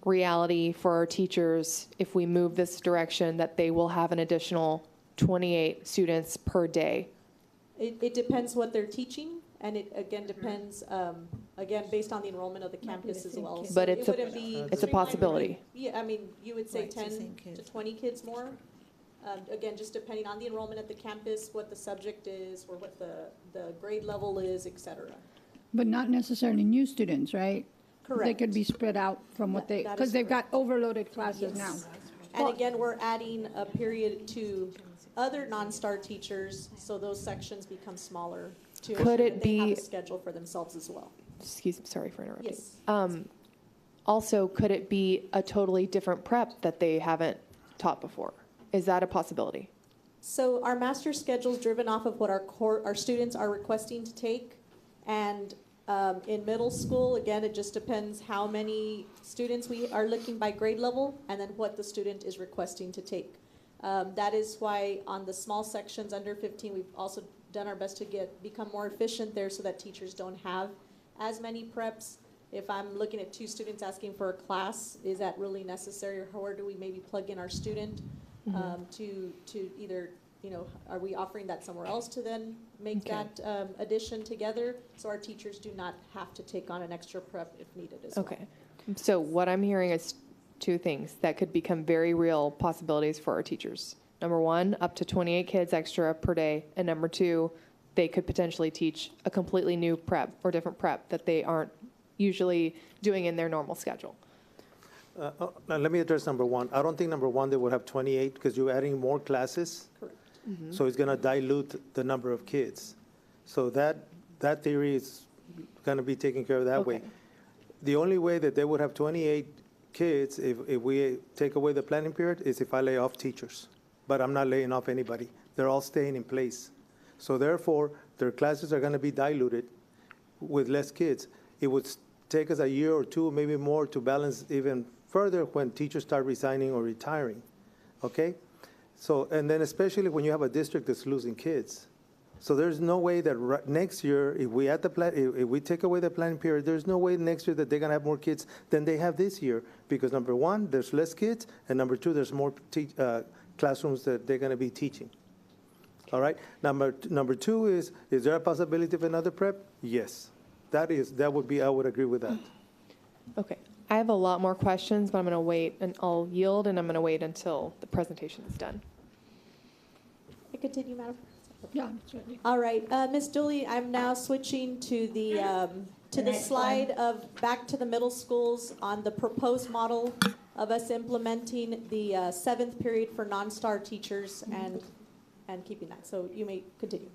reality for our teachers if we move this direction, that they will have an additional 28 students per day. It depends what they're teaching, and it again depends, again, based on the enrollment of the campus as well. So But it it's a- wouldn't be it's a streamlined. possibility. Yeah, I mean, you would say Right, it's the 10 same to kids. 20 kids more. Again, just depending on the enrollment at the campus, what the subject is, or what the grade level is, et cetera. But not necessarily new students, right? They Correct. could be spread out from what they, That is because they've got correct. overloaded classes now. Yes. And again, we're adding a period to other non-STAR teachers, so those sections become smaller to ensure Could it that they have be- a schedule for themselves as well. Excuse me, sorry for interrupting. Yes. Also, could it be a totally different prep that they haven't taught before? Is that a possibility? So our master schedule is driven off of what our students are requesting to take. And in middle school, again, it just depends how many students we are looking by grade level and then what the student is requesting to take. That is why on the small sections under 15, we've also done our best to become more efficient there so that teachers don't have as many preps. If I'm looking at 2 students asking for a class, is that really necessary, or where do we maybe plug in our student to either, are we offering that somewhere else to then make that addition together, so our teachers do not have to take on an extra prep if needed as well. Okay. So what I'm hearing is 2 things that could become very real possibilities for our teachers. Number 1, up to 28 kids extra per day. And number 2, they could potentially teach a completely new prep or different prep that they aren't usually doing in their normal schedule. Now, let me address number 1. I don't think number 1, they will have 28 because you're adding more classes. Correct. So it's going to dilute the number of kids. So that theory is going to be taken care of that way. The only way that they would have 28 kids if we take away the planning period is if I lay off teachers. But I'm not laying off anybody. They're all staying in place. So therefore, their classes are going to be diluted with less kids. It would take us a year or two, maybe more, to balance even further when teachers start resigning or retiring, okay? So, and then especially when you have a district that's losing kids. So there's no way that next year, if we take away the planning period, there's no way next year that they're going to have more kids than they have this year, because number one, there's less kids, and number two, there's more classrooms that they're going to be teaching. All right. Number two is there a possibility of another prep? Yes, I would agree with that. Okay. I have a lot more questions, but I'm going to wait, and I'll yield, and I'm going to wait until the presentation is done. I continue, Madam? Yeah. All right, Ms. Dooley, I'm now switching to the slide of back to the middle schools on the proposed model of us implementing the 7th period for non-star teachers and keeping that. So you may continue.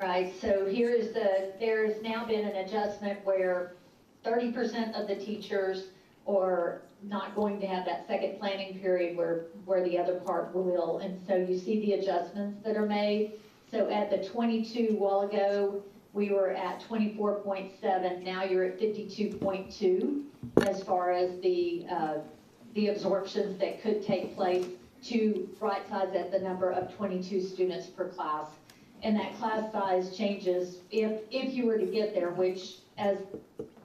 Right, so there's now been an adjustment where 30% of the teachers are not going to have that second planning period where the other part will. And so you see the adjustments that are made. So at the 22 a while ago, we were at 24.7. Now you're at 52.2 as far as the absorptions that could take place to right size at the number of 22 students per class. And that class size changes if you were to get there, which, as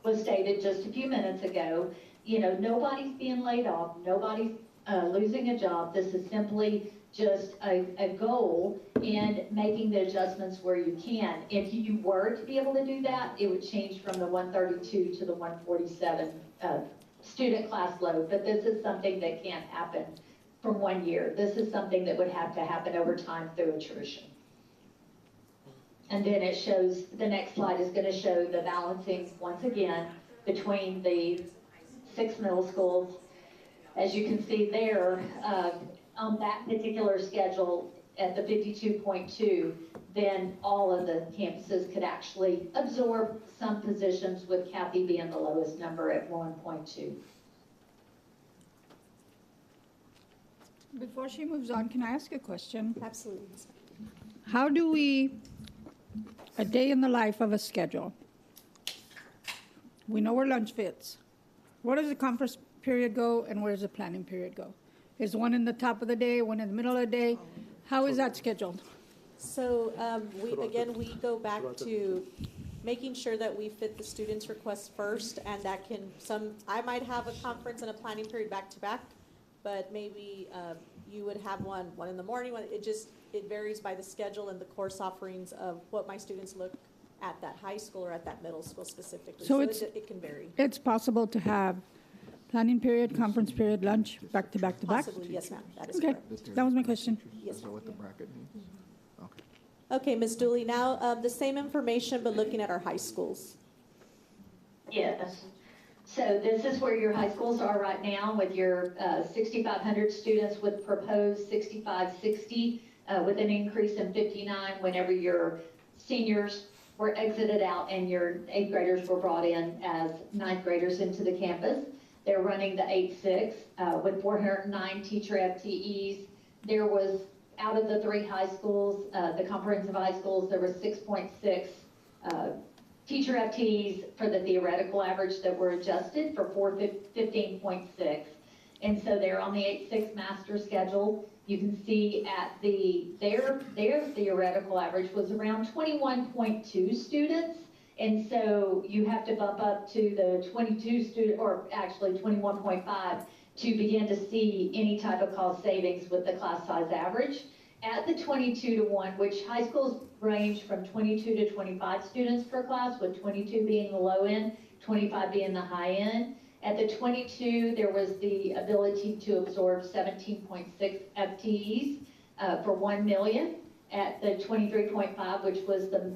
was stated just a few minutes ago, nobody's being laid off, nobody's losing a job. This is simply just a goal and making the adjustments where you can. If you were to be able to do that, it would change from the 132 to the 147 student class load. But this is something that can't happen from 1 year. This is something that would have to happen over time through attrition. And then it shows, the next slide is going to show the balancing once again between the 6 middle schools. As you can see there, on that particular schedule at the 52.2, then all of the campuses could actually absorb some positions, with Kathy being the lowest number at 1.2. Before she moves on, can I ask a question? Absolutely. How do we, a day in the life of a schedule? We know where lunch fits. Where does the conference period go, and where does the planning period go? Is one in the top of the day, one in the middle of the day? How is that scheduled? So we go back to making sure that we fit the students' requests first, and that I might have a conference and a planning period back to back, but maybe you would have one in the morning. It varies by the schedule and the course offerings of what my students look at that high school or at that middle school specifically. So it can vary. It's possible to have planning period, conference period, lunch, back to back to back? Possibly, yes, ma'am. That is Okay, correct. that was my question. Yes, Is that what the bracket means? Okay. Okay, Ms. Dooley, now the same information, but looking at our high schools. Yes. So this is where your high schools are right now, with your 6,500 students with proposed 6,560, with an increase in 59 whenever your seniors were exited out and your 8th graders were brought in as 9th graders into the campus. They're running the 8-6 with 409 teacher FTEs. There was, out of the 3 high schools, the comprehensive high schools, there was 6.6 teacher FTEs for the theoretical average that were adjusted for 415.6. And so they're on the 8-6 master schedule. You can see at their theoretical average was around 21.2 students. And so you have to bump up to the 22 student, or actually 21.5, to begin to see any type of cost savings with the class size average. At the 22-to-1, which high schools range from 22 to 25 students per class, with 22 being the low end, 25 being the high end. At the 22, there was the ability to absorb 17.6 FTEs for 1 million. At the 23.5, which was the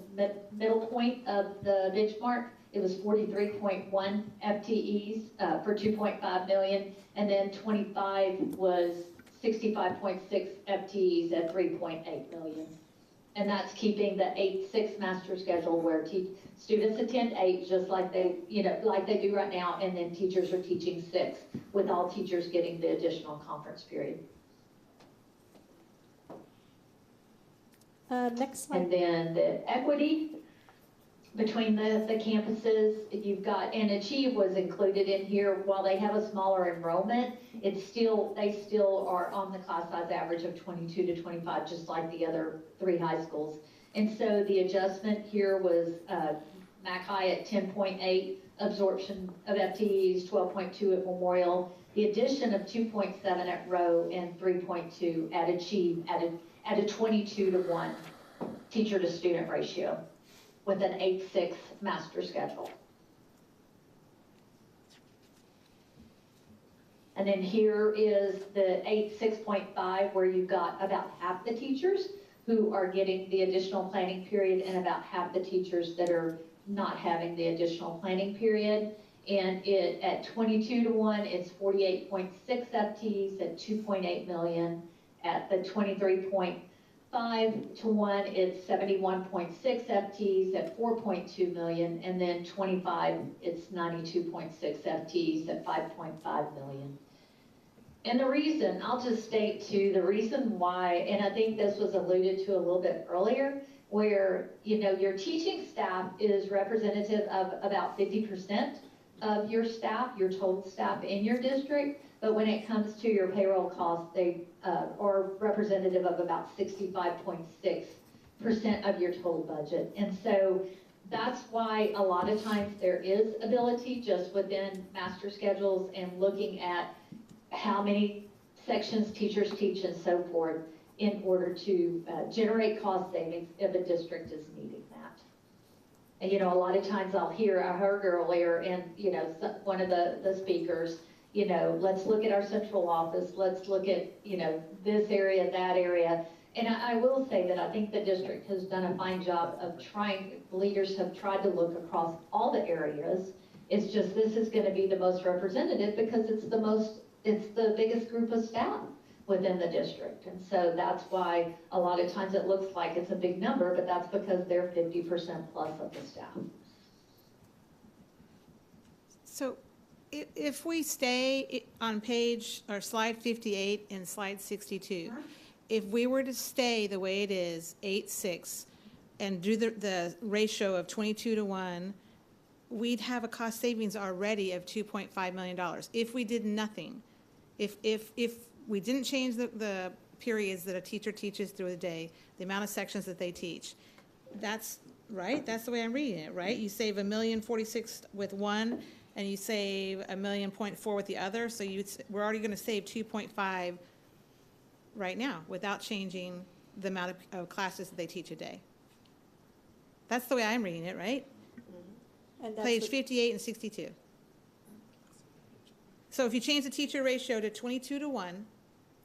middle point of the benchmark, it was 43.1 FTEs for 2.5 million. And then 25 was 65.6 FTEs at 3.8 million. And that's keeping the 8-6 master schedule where students attend 8 just like they, like they do right now, and then teachers are teaching 6 with all teachers getting the additional conference period. Next slide. And then the equity between the campuses, you've got, and Achieve was included in here. While they have a smaller enrollment, they still are on the class size average of 22 to 25, just like the other 3 high schools. And so the adjustment here was Mac High at 10.8 absorption of FTEs, 12.2 at Memorial. The addition of 2.7 at Rowe and 3.2 at Achieve at a 22-to-1 teacher to student ratio with an 8-6 master schedule. And then here is the 8-6.5, where you've got about half the teachers who are getting the additional planning period and about half the teachers that are not having the additional planning period. And at 22-to-1, it's 48.6 FTEs at 2.8 million. At the 23.5 to 1, it's 71.6 FTEs at 4.2 million, and then 25, it's 92.6 FTEs at 5.5 million. And the reason, I'll just state too, the reason why, and I think this was alluded to a little bit earlier, where, your teaching staff is representative of about 50% of your staff, your total staff in your district. But when it comes to your payroll costs, they are representative of about 65.6% of your total budget. And so that's why a lot of times there is ability just within master schedules and looking at how many sections teachers teach and so forth in order to generate cost savings if a district is needing that. And, a lot of times I heard earlier, and, one of the speakers, let's look at our central office, let's look at, this area, that area. And I will say that I think the district has done a fine job of leaders have tried to look across all the areas. It's just, this is gonna be the most representative because it's the biggest group of staff within the district. And so that's why a lot of times it looks like it's a big number, but that's because they're 50% plus of the staff. So if we stay on page or slide 58 and slide 62, if we were to stay the way it is, 8-6, and do the ratio of 22-to-1, we'd have a cost savings already of $2.5 million if we did nothing. If we didn't change the periods that a teacher teaches through the day, the amount of sections that they teach. That's right. That's the way I'm reading it, right? You save $1,046,000 with one, and you save $1.4 million with the other. So we're already going to save 2.5 right now without changing the amount of classes that they teach a day. That's the way I'm reading it, right? Mm-hmm. And that's Page 58 and 62. So if you change the teacher ratio to 22-to-1,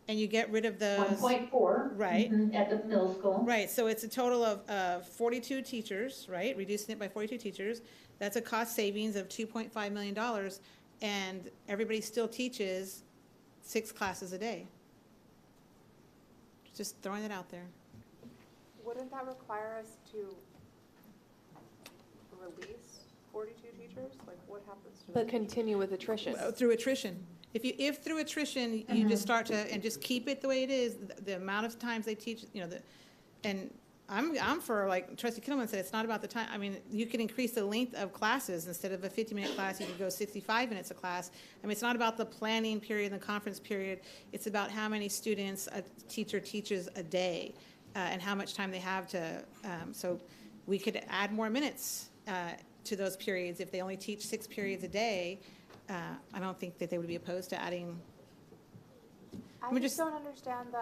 and you get rid of the 1.4, right, at the middle school. Right, so it's a total of 42 teachers, right, reducing it by 42 teachers. That's a cost savings of $2.5 million, and everybody still teaches 6 classes a day. Just throwing it out there. Wouldn't that require us to release 42 teachers? Like, what happens to But continue with attrition. Through attrition. If through attrition, you just start to, and just keep it the way it is, the amount of times they teach, and I'm for, like Trustee Kittleman said, it's not about the time. I mean, you can increase the length of classes. Instead of a 50-minute class, you can go 65 minutes a class. I mean, it's not about the planning period and the conference period. It's about how many students a teacher teaches a day and how much time they have to, so we could add more minutes to those periods. If they only teach 6 periods a day, I don't think that they would be opposed to adding. I just don't understand the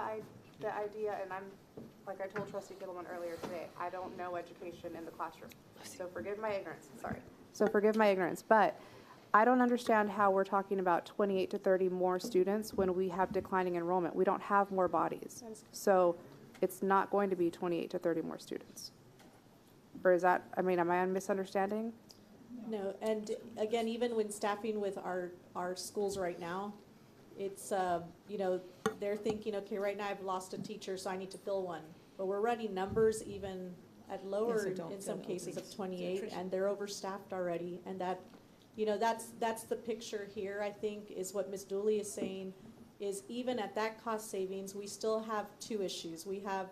idea, and I'm, like I told Trustee Kittleman earlier today, I don't know education in the classroom. So forgive my ignorance, sorry. So forgive my ignorance, but I don't understand how we're talking about 28 to 30 more students when we have declining enrollment. We don't have more bodies. So it's not going to be 28 to 30 more students. Or is that, I mean, am I misunderstanding? No, and again, even when staffing with our schools right now, it's, they're thinking, okay, right now I've lost a teacher, so I need to fill one. but we're running numbers even at lower, Yes, adult in some cases, of openings. 28, and they're overstaffed already. And that, you know, that's the picture here, I think, is what Ms. Dooley is saying, is even at that cost savings, we still have two issues. We have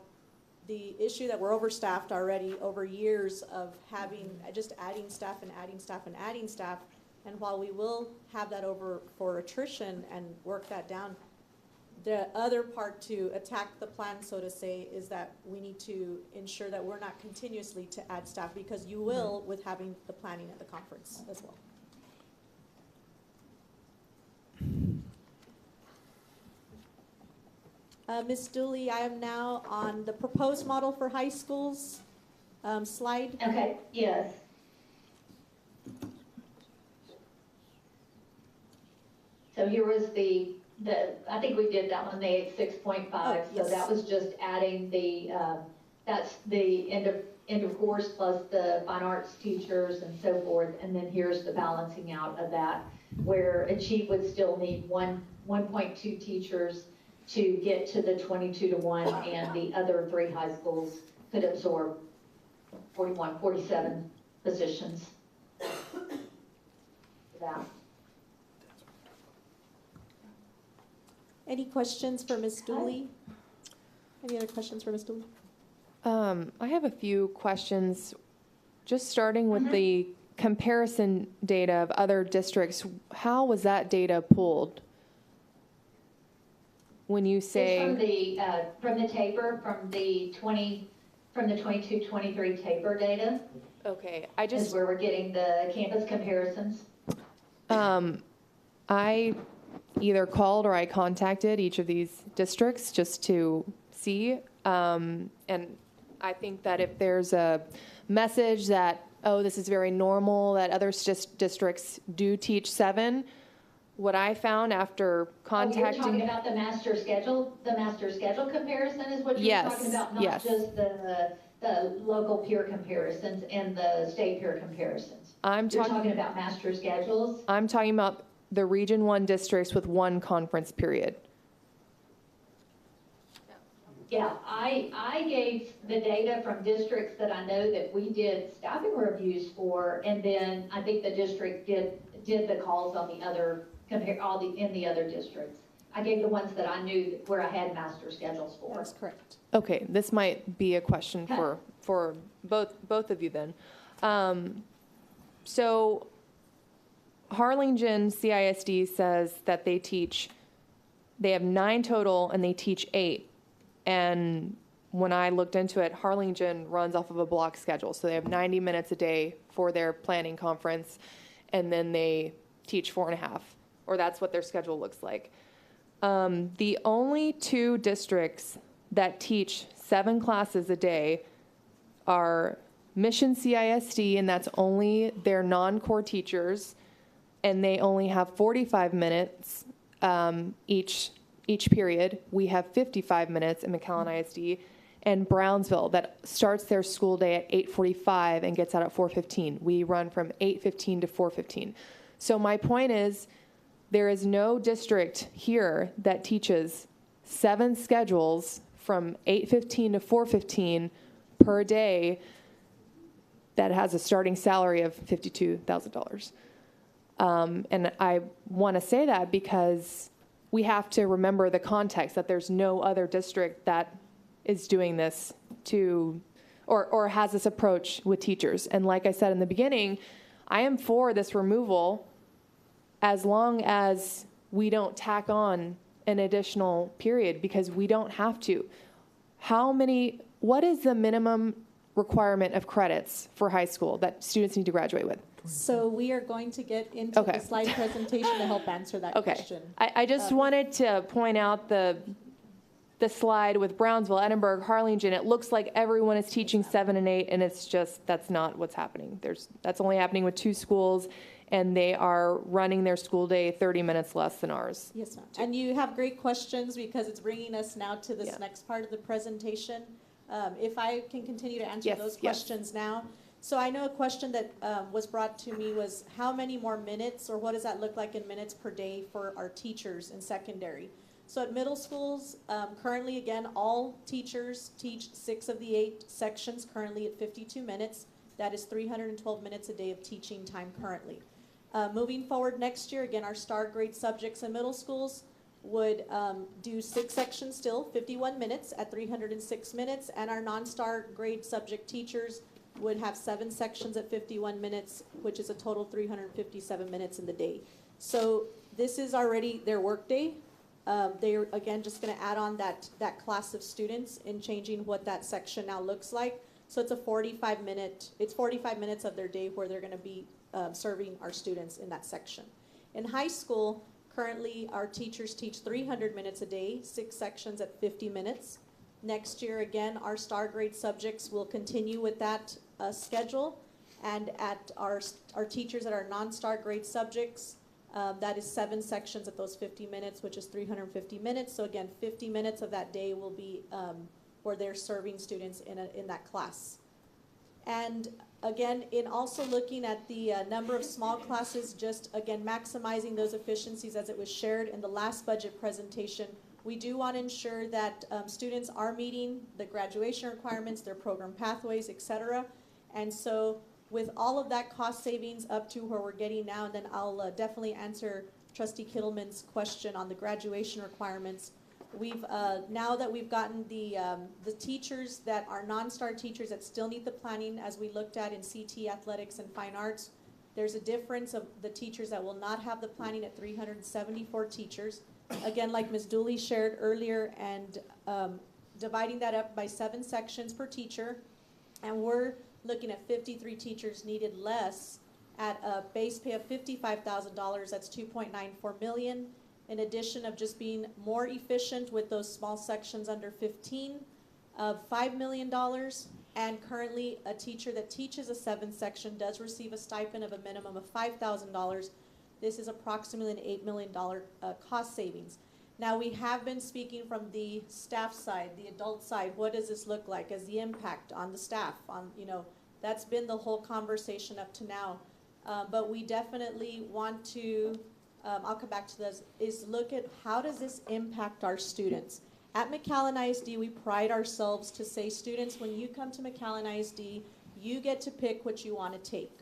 the issue that we're overstaffed already over years of having, just adding staff and adding staff and adding staff. And while we will have that over for attrition and work that down, the other part to attack the plan, so to say, is that we need to ensure that we're not continuously to add staff, because you will with having the planning at the conference as well. Ms. Dooley, I am now on the proposed model for high schools slide. Okay, yes. So here was I think we did that one, the 6.5. Oh, yes. So that was just adding that's the end of course plus the fine arts teachers and so forth. And then here's the balancing out of that, where Achieve would still need 1.2 teachers to get to the 22-to-1, and the other 3 high schools could absorb 41, 47 positions. That. Any questions for Ms. Dooley? Any other questions for Ms. Dooley? I have a few questions, just starting with the comparison data of other districts. How was that data pulled? When you say It's from the taper, from the 22-23 taper data. Okay, Is where we're getting the campus comparisons. I either called or I contacted each of these districts just to see. And I think that if there's a message that, oh, this is very normal, that other districts do teach 7, what I found after contacting... Oh, you're talking about the master schedule? The master schedule comparison is what you're talking about? Not just the local peer comparisons and the state peer comparisons? You're talking about master schedules? I'm talking about the Region 1 districts with 1 conference period. Yeah, I gave the data from districts that I know that we did staffing reviews for, and then I think the district did the calls on the other, in the other districts. I gave the ones that I knew where I had master schedules for. That's correct. Okay, this might be a question for both of you then. So Harlingen CISD says that they have 9 total and they teach 8. And when I looked into it, Harlingen runs off of a block schedule. So they have 90 minutes a day for their planning conference, and then they teach 4.5, or that's what their schedule looks like. The only 2 districts that teach 7 classes a day are Mission CISD, and that's only their non-core teachers, and they only have 45 minutes each period. We have 55 minutes in McAllen ISD, and Brownsville that starts their school day at 8:45 and gets out at 4:15. We run from 8:15 to 4:15. So my point is, there is no district here that teaches 7 schedules from 8:15 to 4:15 per day that has a starting salary of $52,000. And I want to say that because we have to remember the context that there's no other district that is doing this or has this approach with teachers. And like I said in the beginning, I am for this removal as long as we don't tack on an additional period, because we don't have to. What is the minimum requirement of credits for high school that students need to graduate with? So we are going to get into the slide presentation to help answer that question. I just wanted to point out the slide with Brownsville, Edinburgh, Harlingen. It looks like everyone is teaching 7 and 8, and it's just, that's not what's happening. That's only happening with 2 schools, and they are running their school day 30 minutes less than ours. Yes, ma'am. And you have great questions, because it's bringing us now to this next part of the presentation. If I can continue to answer those questions now. So I know a question that was brought to me was, how many more minutes, or what does that look like in minutes per day for our teachers in secondary? So at middle schools, currently, again, all teachers teach 6 of the 8 sections currently at 52 minutes. That is 312 minutes a day of teaching time currently. Moving forward next year, again, our star grade subjects in middle schools would do 6 sections still, 51 minutes at 306 minutes, and our non-star grade subject teachers would have 7 sections at 51 minutes, which is a total of 357 minutes in the day. So this is already their work day. They're, again, just going to add on that class of students in changing what that section now looks like. So it's 45 minutes of their day where they're going to be serving our students in that section. In high school, currently our teachers teach 300 minutes a day, 6 sections at 50 minutes. Next year, again, our star grade subjects will continue with that schedule. And at our teachers at our non-star grade subjects, that is 7 sections at those 50 minutes, which is 350 minutes. So again, 50 minutes of that day will be where they're serving students in that class. And again, in also looking at the number of small classes, just again maximizing those efficiencies as it was shared in the last budget presentation, we do want to ensure that students are meeting the graduation requirements, their program pathways, etc. And so with all of that cost savings up to where we're getting now, and then I'll definitely answer Trustee Kittleman's question on the graduation requirements. We've now that we've gotten the teachers that are non-star teachers that still need the planning, as we looked at in CT, athletics, and fine arts, there's a difference of the teachers that will not have the planning at 374 teachers. Again, like Ms. Dooley shared earlier, and dividing that up by 7 sections per teacher, and we're looking at 53 teachers needed less at a base pay of $55,000. That's $2.94 million. In addition of just being more efficient with those small sections under 15 of $5 million. And currently a teacher that teaches a 7 section does receive a stipend of a minimum of $5,000. This is approximately an $8 million cost savings. Now we have been speaking from the staff side, the adult side. What does this look like as the impact on the staff? That's been the whole conversation up to now. But we definitely want to, I'll come back to this, is look at how does this impact our students. At McAllen ISD, we pride ourselves to say, students, when you come to McAllen ISD, you get to pick what you want to take.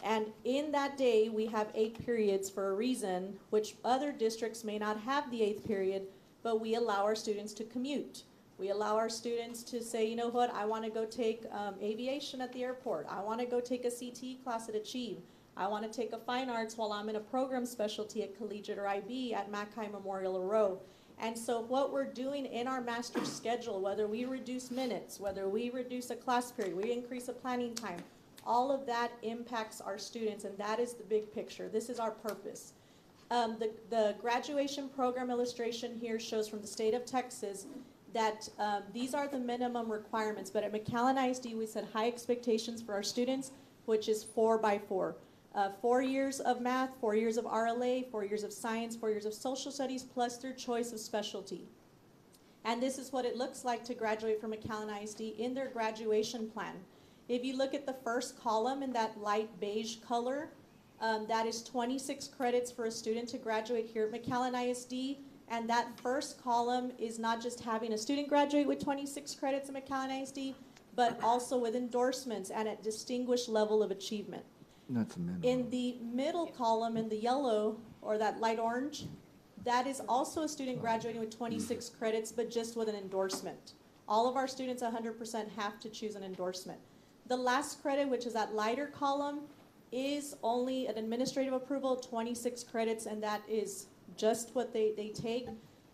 And in that day, we have 8 periods for a reason, which other districts may not have the 8th period, but we allow our students to commute. We allow our students to say, you know what, I want to go take aviation at the airport. I want to go take a CT class at Achieve. I want to take a fine arts while I'm in a program specialty at Collegiate or IB at Mackay Memorial or Rowe. And so what we're doing in our master's schedule, whether we reduce minutes, whether we reduce a class period, we increase a planning time, all of that impacts our students, and that is the big picture. This is our purpose. The graduation program illustration here shows from the state of Texas that these are the minimum requirements, but at McAllen ISD we set high expectations for our students, which is 4 by 4. 4 years of math, 4 years of RLA, 4 years of science, 4 years of social studies, plus their choice of specialty. And this is what it looks like to graduate from McAllen ISD in their graduation plan. If you look at the first column in that light beige color, that is 26 credits for a student to graduate here at McAllen ISD. And that first column is not just having a student graduate with 26 credits at McAllen ISD, but also with endorsements and at distinguished level of achievement. That's a minimum. In the middle column, in the yellow, or that light orange, that is also a student graduating with 26 credits, but just with an endorsement. All of our students 100% have to choose an endorsement. The last credit, which is that lighter column, is only an administrative approval, 26 credits, and that is just what they take.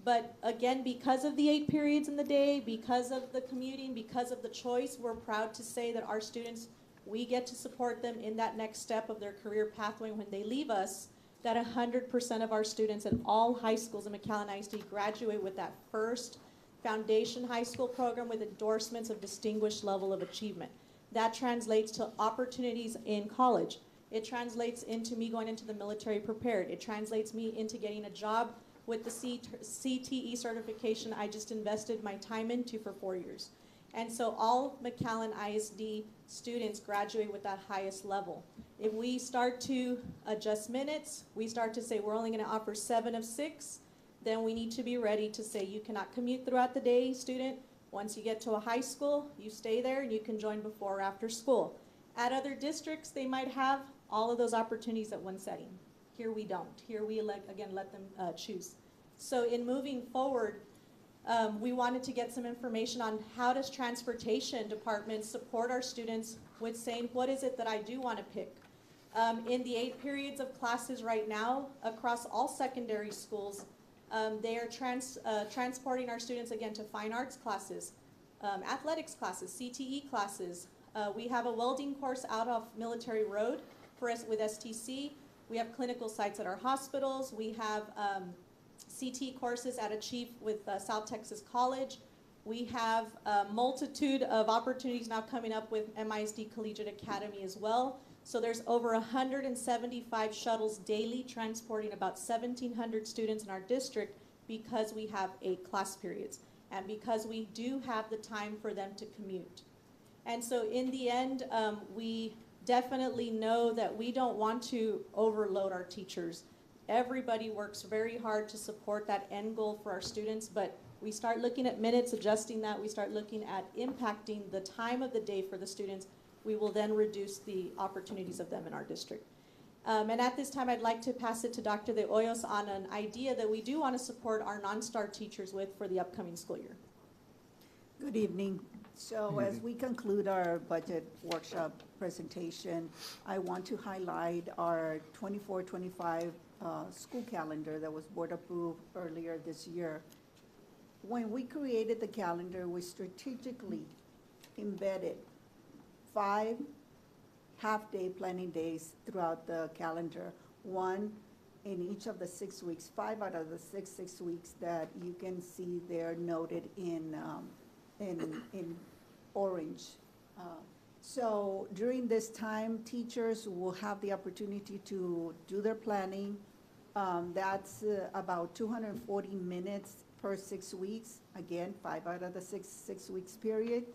But again, because of the 8 periods in the day, because of the commuting, because of the choice, we're proud to say that our students, we get to support them in that next step of their career pathway when they leave us, that 100% of our students in all high schools in McAllen ISD graduate with that first foundation high school program with endorsements of distinguished level of achievement. That translates to opportunities in college. It translates into me going into the military prepared. It translates me into getting a job with the CTE certification I just invested my time into for 4 years. And so all McAllen ISD students graduate with that highest level. If we start to adjust minutes, we start to say we're only going to offer 7 of 6, then we need to be ready to say you cannot commute throughout the day, student. Once you get to a high school, you stay there and you can join before or after school. At other districts, they might have all of those opportunities at one setting. Here we don't. Here we, let them choose. So in moving forward, we wanted to get some information on how does transportation department support our students with saying, what is it that I do want to pick? In the 8 periods of classes right now, across all secondary schools, they are transporting our students again to fine arts classes, athletics classes, CTE classes. We have a welding course out of Military Road with STC. We have clinical sites at our hospitals. We have CT courses at Achieve with South Texas College. We have a multitude of opportunities now coming up with MISD Collegiate Academy as well. So there's over 175 shuttles daily transporting about 1,700 students in our district because we have 8 class periods and because we do have the time for them to commute. And so in the end, we definitely know that we don't want to overload our teachers. Everybody works very hard to support that end goal for our students, but we start looking at minutes, adjusting that, we start looking at impacting the time of the day for the students, we will then reduce the opportunities of them in our district. And at this time, I'd like to pass it to Dr. De Hoyos on an idea that we do want to support our non-STAR teachers with for the upcoming school year. Good evening. So as we conclude our budget workshop presentation, I want to highlight our 24-25 school calendar that was board approved earlier this year. When we created the calendar, we strategically embedded 5 half-day planning days throughout the calendar, 1 in each of the 6 weeks, 5 out of the 6 weeks that you can see there noted in orange. So during this time, teachers will have the opportunity to do their planning. That's about 240 minutes per 6 weeks. Again, 5 out of the 6 weeks period.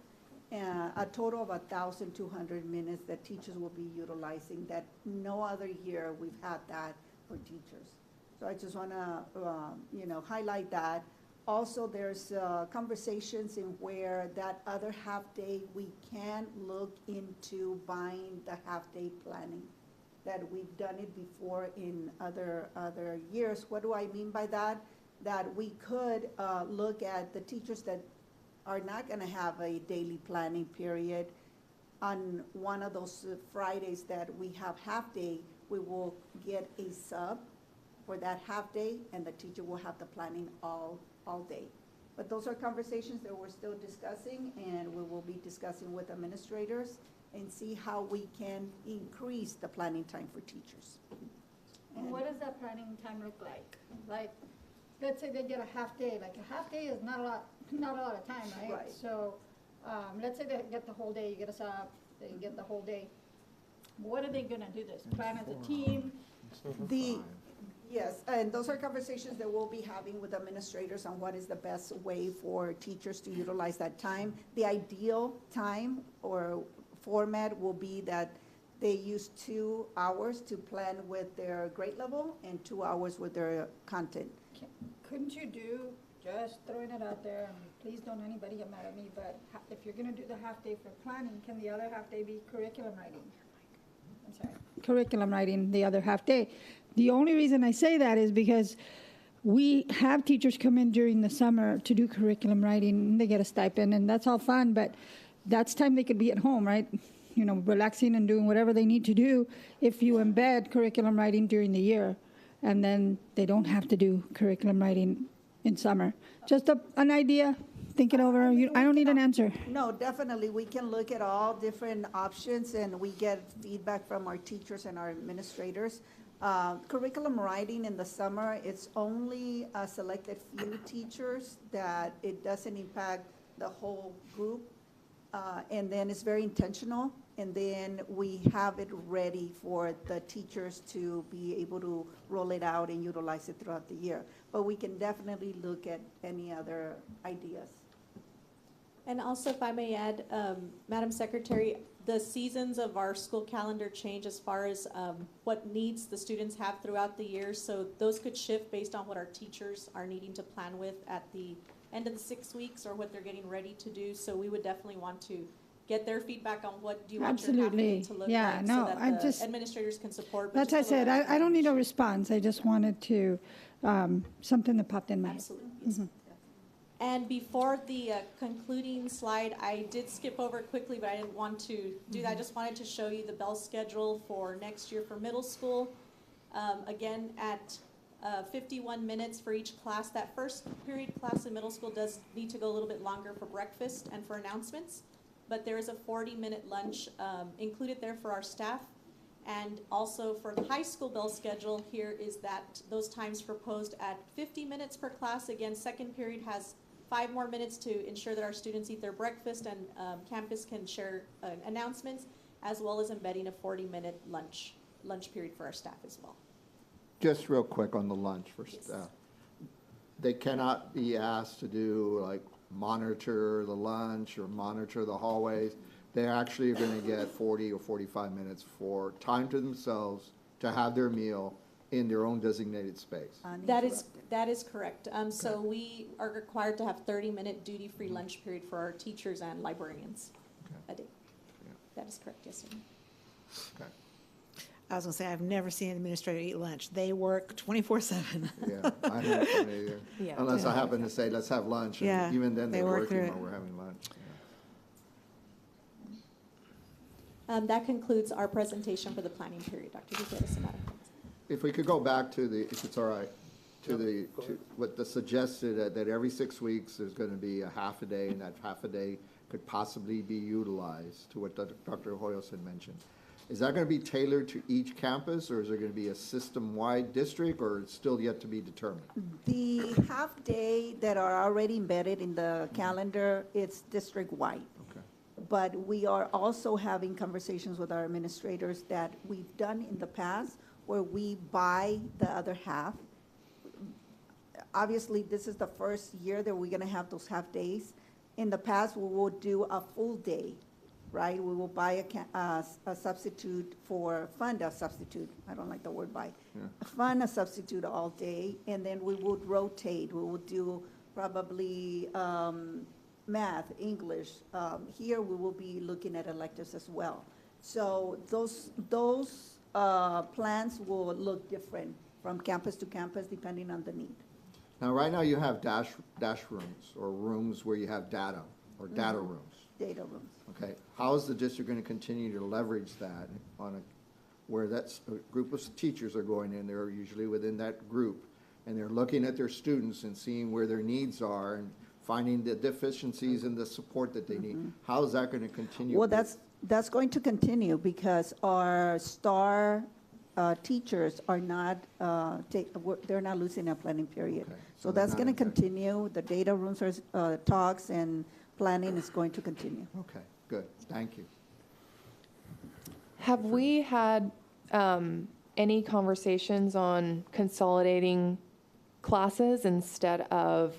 A total of 1,200 minutes that teachers will be utilizing that no other year we've had that for teachers. So I just want to, highlight that. Also, there's conversations in where that other half-day, we can look into buying the half-day planning, that we've done it before in other years. What do I mean by that? That we could look at the teachers that are not going to have a daily planning period. On one of those Fridays that we have half-day, we will get a sub for that half-day, and the teacher will have the planning all day. But those are conversations that we're still discussing, and we will be discussing with administrators and see how we can increase the planning time for teachers. And what does that planning time look like? Like, let's say they get a half day. Like a half day is not a lot of time, right? Right. So, let's say they get the whole day. You get a sub, they get the whole day. What are they gonna do this? Plan as a team? Yes, and those are conversations that we'll be having with administrators on what is the best way for teachers to utilize that time. The ideal time or format will be that they use 2 hours to plan with their grade level and 2 hours with their content. Couldn't you do, just throwing it out there, and please don't anybody get mad at me, but if you're gonna do the half day for planning, can the other half day be curriculum writing? I'm sorry. Curriculum writing the other half day. The only reason I say that is because we have teachers come in during the summer to do curriculum writing, and they get a stipend, and that's all fun, but that's time they could be at home, right? Relaxing and doing whatever they need to do if you embed curriculum writing during the year, and then they don't have to do curriculum writing in summer. Just an idea, think it over. I don't need an answer. No, definitely, we can look at all different options, and we get feedback from our teachers and our administrators. Curriculum writing in the summer, it's only a selected few teachers that it doesn't impact the whole group. And then it's very intentional, and then we have it ready for the teachers to be able to roll it out and utilize it throughout the year. But we can definitely look at any other ideas. And also, if I may add, Madam Secretary, the seasons of our school calendar change as far as what needs the students have throughout the year. So those could shift based on what our teachers are needing to plan with at the end of the 6 weeks or what they're getting ready to do. So we would definitely want to get their feedback on what do you want your half day to look Yeah, like, no, so I that the just- administrators can support. but That's what I just a little said, extra I don't need a information. response, I just wanted to, something that popped in my head. Absolutely, yes. And before the concluding slide, I did skip over quickly, but I didn't want to do that. I just wanted to show you the bell schedule for next year for middle school. Again, at 51 minutes for each class. That first period class in middle school does need to go a little bit longer for breakfast and for announcements, but there is a 40-minute lunch included there for our staff. And also for the high school bell schedule, here is that those times proposed at 50 minutes per class. Again, second period has 5 more minutes to ensure that our students eat their breakfast and campus can share announcements, as well as embedding a 40-minute lunch period for our staff as well. Just real quick on the lunch for staff. They cannot be asked to do like monitor the lunch or monitor the hallways. They actually are going to get 40 or 45 minutes for time to themselves to have their meal in their own designated space. That is correct. So we are required to have 30-minute duty-free lunch period for our teachers and librarians a day. That is correct, yes, sir. Okay. I was gonna say, I've never seen an administrator eat lunch. They work 24/7. Yeah, I haven't either. Yeah. Unless I happen to say, let's have lunch, Yeah, and even then they they're work working through while it. we're having lunch. That concludes our presentation for the planning period. Dr. Gutierrez and Madam President. If we could go back to the, if it's all right, to what the suggested, that every 6 weeks, there's going to be a half a day, and that half a day could possibly be utilized, to what Dr. Hoyos had mentioned. Is that going to be tailored to each campus, or is there going to be a system-wide district, or it's still yet to be determined? The half-day that are already embedded in the calendar, it's district-wide. Okay. But we are also having conversations with our administrators that we've done in the past, where we buy the other half. Obviously, this is the first year that we're gonna have those half-days. In the past, we will do a full day, right? We will buy a substitute fund a substitute. I don't like the word buy. Fund a substitute all day, and then we would rotate. We would do probably math, English. Here, we will be looking at electives as well. So those plans will look different from campus to campus, depending on the need. Now, right now, you have dash rooms, or rooms where you have data, or data rooms. Data rooms. Okay, how is the district going to continue to leverage that where that's a group of teachers are going in, they're usually within that group, and they're looking at their students and seeing where their needs are and finding the deficiencies and the support that they need. How is that going to continue? Well, that's going to continue because our star teachers are not, they're not losing a planning period. Okay, So they're that's not going to impacted. continue. The data rooms are, talks and planning is going to continue. Okay, good, thank you. Have we had any conversations on consolidating classes instead of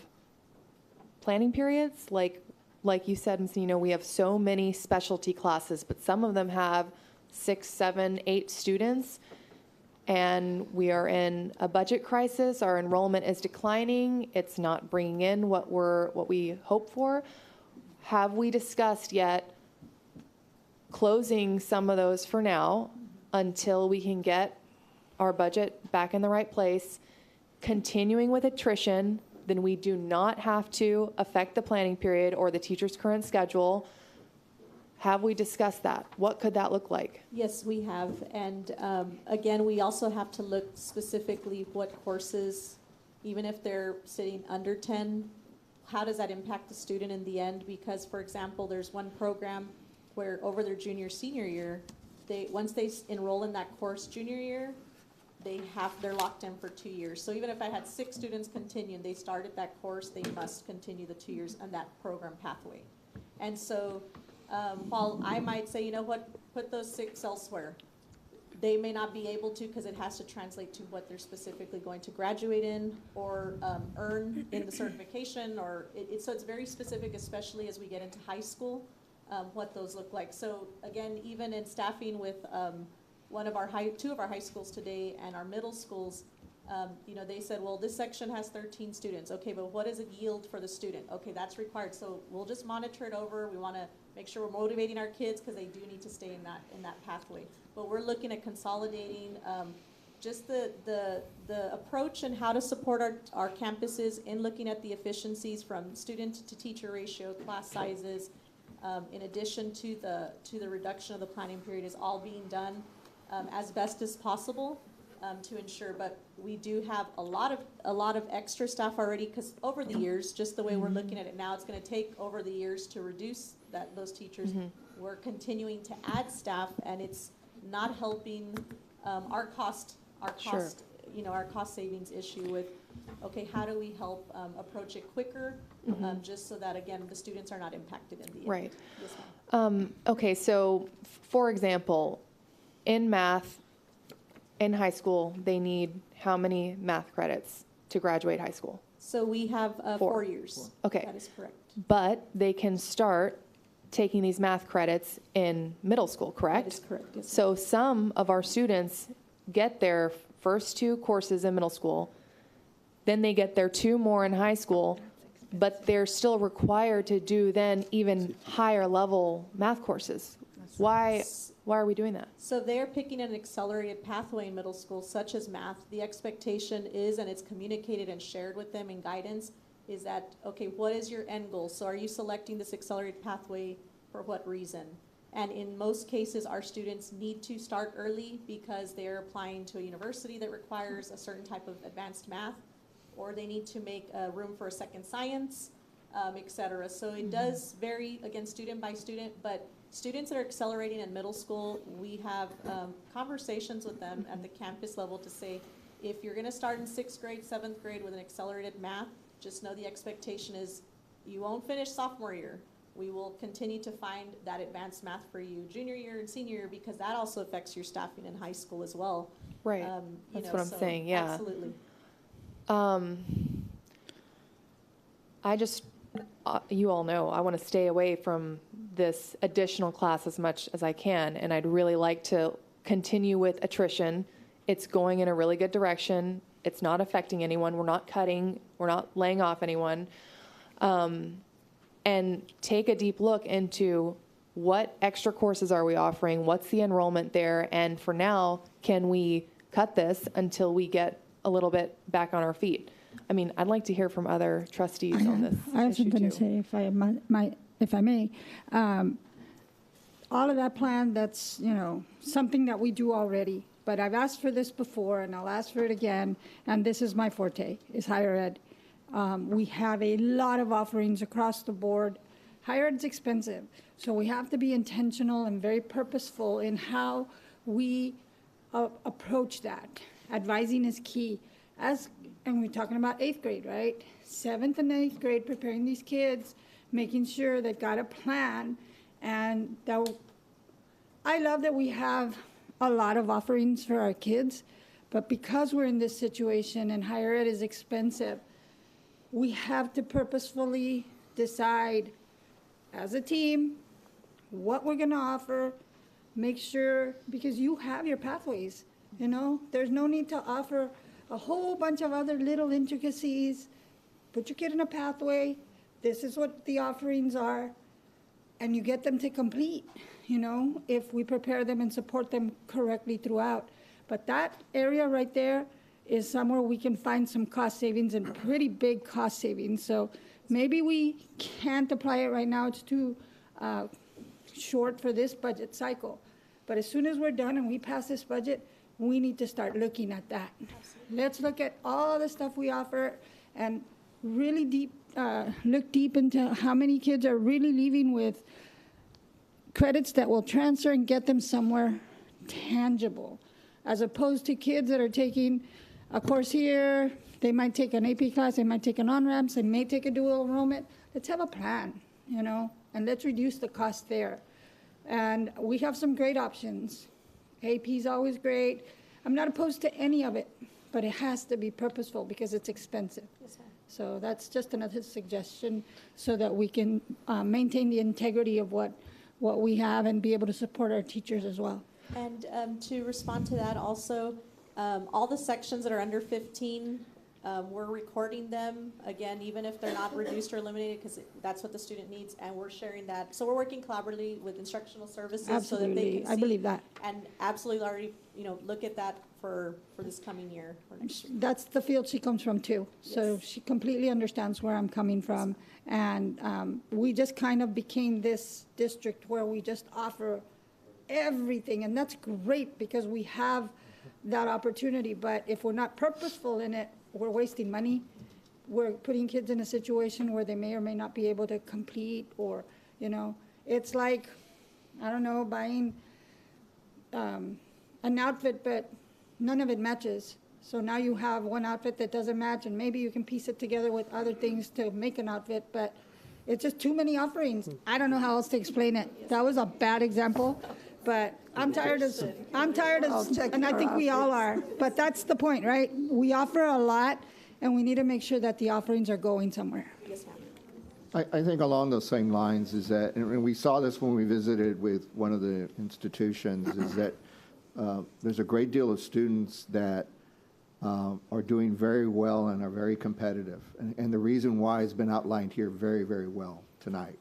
planning periods? Like you said, Ms. Nino, we have so many specialty classes, but some of them have 6, 7, 8 students, and we are in a budget crisis. Our enrollment is declining. It's not bringing in what we hope for. Have we discussed yet closing some of those for now until we can get our budget back in the right place, continuing with attrition? Then we do not have to affect the planning period or the teacher's current schedule. Have we discussed that? What could that look like? Yes, we have. And again, we also have to look specifically what courses, even if they're sitting under 10, how does that impact the student in the end? Because, for example, there's one program where over their junior, senior year, once they enroll in that course junior year, they're locked in for 2 years. So even if I had 6 students continue, they started that course, they must continue the 2 years on that program pathway. And so while I might say, you know what, put those 6 elsewhere, they may not be able to because it has to translate to what they're specifically going to graduate in or earn in the certification, or so it's very specific, especially as we get into high school, what those look like. So again, even in staffing with two of our high schools today and our middle schools, they said, well, this section has 13 students. Okay, but what does it yield for the student? Okay, that's required. So we'll just monitor it over. We want to make sure we're motivating our kids because they do need to stay in that pathway. But we're looking at consolidating just the approach and how to support our campuses in looking at the efficiencies from student to teacher ratio, class sizes, in addition to the reduction of the planning period, is all being done as best as possible to ensure. But we do have a lot of extra staff already, because over the years, just the way we're looking at it now, it's going to take over the years to reduce those teachers. We're continuing to add staff, and it's not helping our cost savings issue with, okay, how do we help approach it quicker, just so that, again, the students are not impacted in the end. Right. Yes, ma'am. Okay, so for example, in math, in high school, they need how many math credits to graduate high school? So we have 4 years. Okay. That is correct. But they can start taking these math credits in middle school, correct? That is correct, yes, ma'am. So some of our students get their first 2 courses in middle school, then they get their 2 more in high school, but they're still required to do then even higher level math courses. Why are we doing that? So they're picking an accelerated pathway in middle school, such as math. The expectation is, and it's communicated and shared with them in guidance, is that, okay, what is your end goal? So are you selecting this accelerated pathway for what reason? And in most cases, our students need to start early because they're applying to a university that requires a certain type of advanced math, or they need to make room for a second science, et cetera. So it does vary, again, student by student, but students that are accelerating in middle school, we have conversations with them at the campus level to say, if you're going to start in 6th grade, 7th grade with an accelerated math, just know the expectation is you won't finish sophomore year. We will continue to find that advanced math for you junior year and senior year, because that also affects your staffing in high school as well. Right. That's what I'm saying, yeah. Absolutely. I just, you all know, I want to stay away from this additional class as much as I can, and I'd really like to continue with attrition. It's going in a really good direction. It's not affecting anyone. We're not cutting. We're not laying off anyone. And take a deep look into what extra courses are we offering, what's the enrollment there, and for now, can we cut this until we get a little bit back on our feet? I mean, I'd like to hear from other trustees on this I have issue something to too. say, if I may. All of that plan, that's, something that we do already. But I've asked for this before, and I'll ask for it again, and this is my forte, is higher ed. We have a lot of offerings across the board. Higher ed's expensive, so we have to be intentional and very purposeful in how we approach that. Advising is key. And we're talking about 8th grade, right? 7th and 8th grade, preparing these kids, making sure they've got a plan. And I love that we have a lot of offerings for our kids, but because we're in this situation and higher ed is expensive, we have to purposefully decide as a team what we're going to offer, make sure, because you have your pathways, there's no need to offer a whole bunch of other little intricacies. Put your kid in a pathway, this is what the offerings are, and you get them to complete, if we prepare them and support them correctly throughout. But that area right there is somewhere we can find some cost savings, and pretty big cost savings. So maybe we can't apply it right now. It's too short for this budget cycle. But as soon as we're done and we pass this budget, we need to start looking at that. Absolutely. Let's look at all the stuff we offer and really look deep into how many kids are really leaving with credits that will transfer and get them somewhere tangible, as opposed to kids that are taking a course here, they might take an AP class, they might take an on-ramps, they may take a dual enrollment. Let's have a plan, and let's reduce the cost there. And we have some great options. AP is always great. I'm not opposed to any of it, but it has to be purposeful because it's expensive. Yes, ma'am. So that's just another suggestion so that we can maintain the integrity of what we have and be able to support our teachers as well. And to respond to that also, all the sections that are under 15, we're recording them, again, even if they're not reduced or eliminated, because that's what the student needs, and we're sharing that. So we're working collaboratively with instructional services so that they Absolutely, can I see. believe that. And absolutely already, look at that for this coming year or next year. That's the field she comes from too. So Yes. she completely understands where I'm coming from. And we just kind of became this district where we just offer everything. And that's great because we have that opportunity. But if we're not purposeful in it, we're wasting money. We're putting kids in a situation where they may or may not be able to complete or, it's like, I don't know, buying an outfit, but none of it matches. So now you have one outfit that doesn't match, and maybe you can piece it together with other things to make an outfit, but it's just too many offerings. I don't know how else to explain it. That was a bad example, but I'm tired of, and I think we all are. But that's the point, right? We offer a lot, and we need to make sure that the offerings are going somewhere. Yes, ma'am. I think along those same lines is that, and we saw this when we visited with one of the institutions, is that there's a great deal of students that are doing very well and are very competitive. And the reason why has been outlined here very, very well tonight.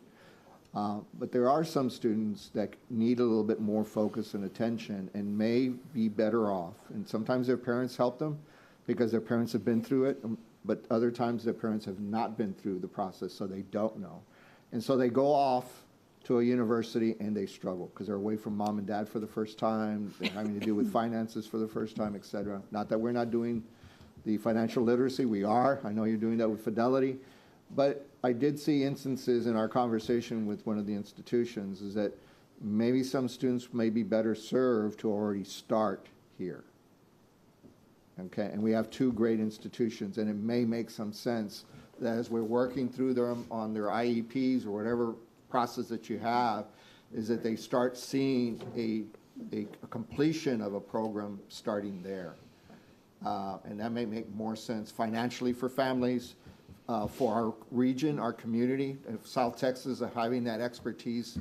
But there are some students that need a little bit more focus and attention and may be better off. And sometimes their parents help them because their parents have been through it, but other times their parents have not been through the process, so they don't know. And so they go off to a university and they struggle because they're away from mom and dad for the first time, they're having to deal with finances for the first time, et cetera. Not that we're not doing the financial literacy, we are. I know you're doing that with Fidelity. But I did see instances in our conversation with one of the institutions is that maybe some students may be better served to already start here. Okay, and we have two great institutions, and it may make some sense that as we're working through them on their IEPs or whatever process that you have, is that they start seeing a completion of a program starting there. And that may make more sense financially for families, for our region, our community. If South Texas are having that expertise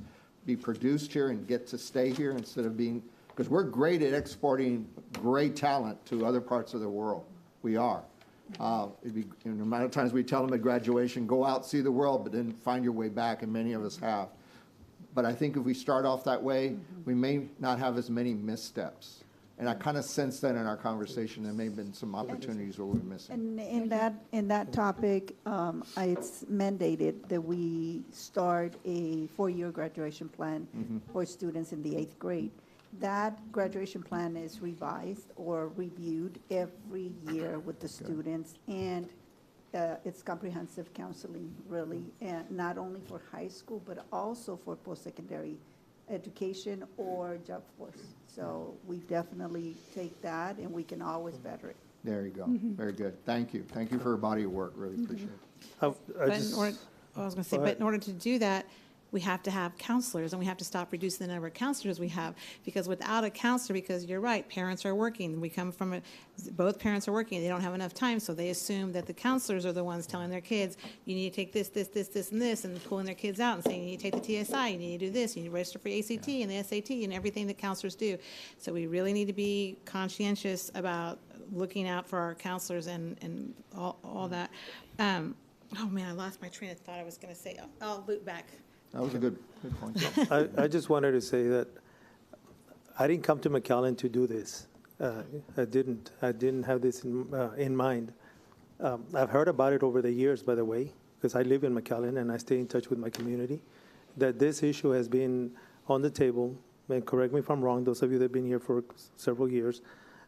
be produced here and get to stay here instead of being, because we're great at exporting great talent to other parts of the world. We are. It'd be, no amount of times we tell them at graduation, go out, see the world, but then find your way back, and many of us have. But I think if we start off that way, we may not have as many missteps. And I kind of sense that in our conversation, there may have been some opportunities where we're missing. And in that topic, it's mandated that we start a four-year graduation plan for students in the 8th grade. That graduation plan is revised or reviewed every year with the students, and it's comprehensive counseling, really, and not only for high school, but also for post-secondary education or job force. So we definitely take that, and we can always better it. There you go. Very good. Thank you. Thank you for your body of work. Really appreciate it. But I was going to say, but in order to do that, we have to have counselors, and we have to stop reducing the number of counselors we have, because without a counselor, because you're right, parents are working. We come from both parents are working. They don't have enough time, so they assume that the counselors are the ones telling their kids, you need to take this, this, this, this, and this, and pulling their kids out and saying, you need to take the TSI, you need to do this, you need to register for ACT and the SAT and everything that counselors do. So we really need to be conscientious about looking out for our counselors and all that. Oh man, I lost my train of thought. I was going to say, I'll loop back. That was a good point. I just wanted to say that I didn't come to McAllen to do this. I didn't have this in mind. I've heard about it over the years, by the way, because I live in McAllen and I stay in touch with my community, that this issue has been on the table, and correct me if I'm wrong, those of you that have been here for several years,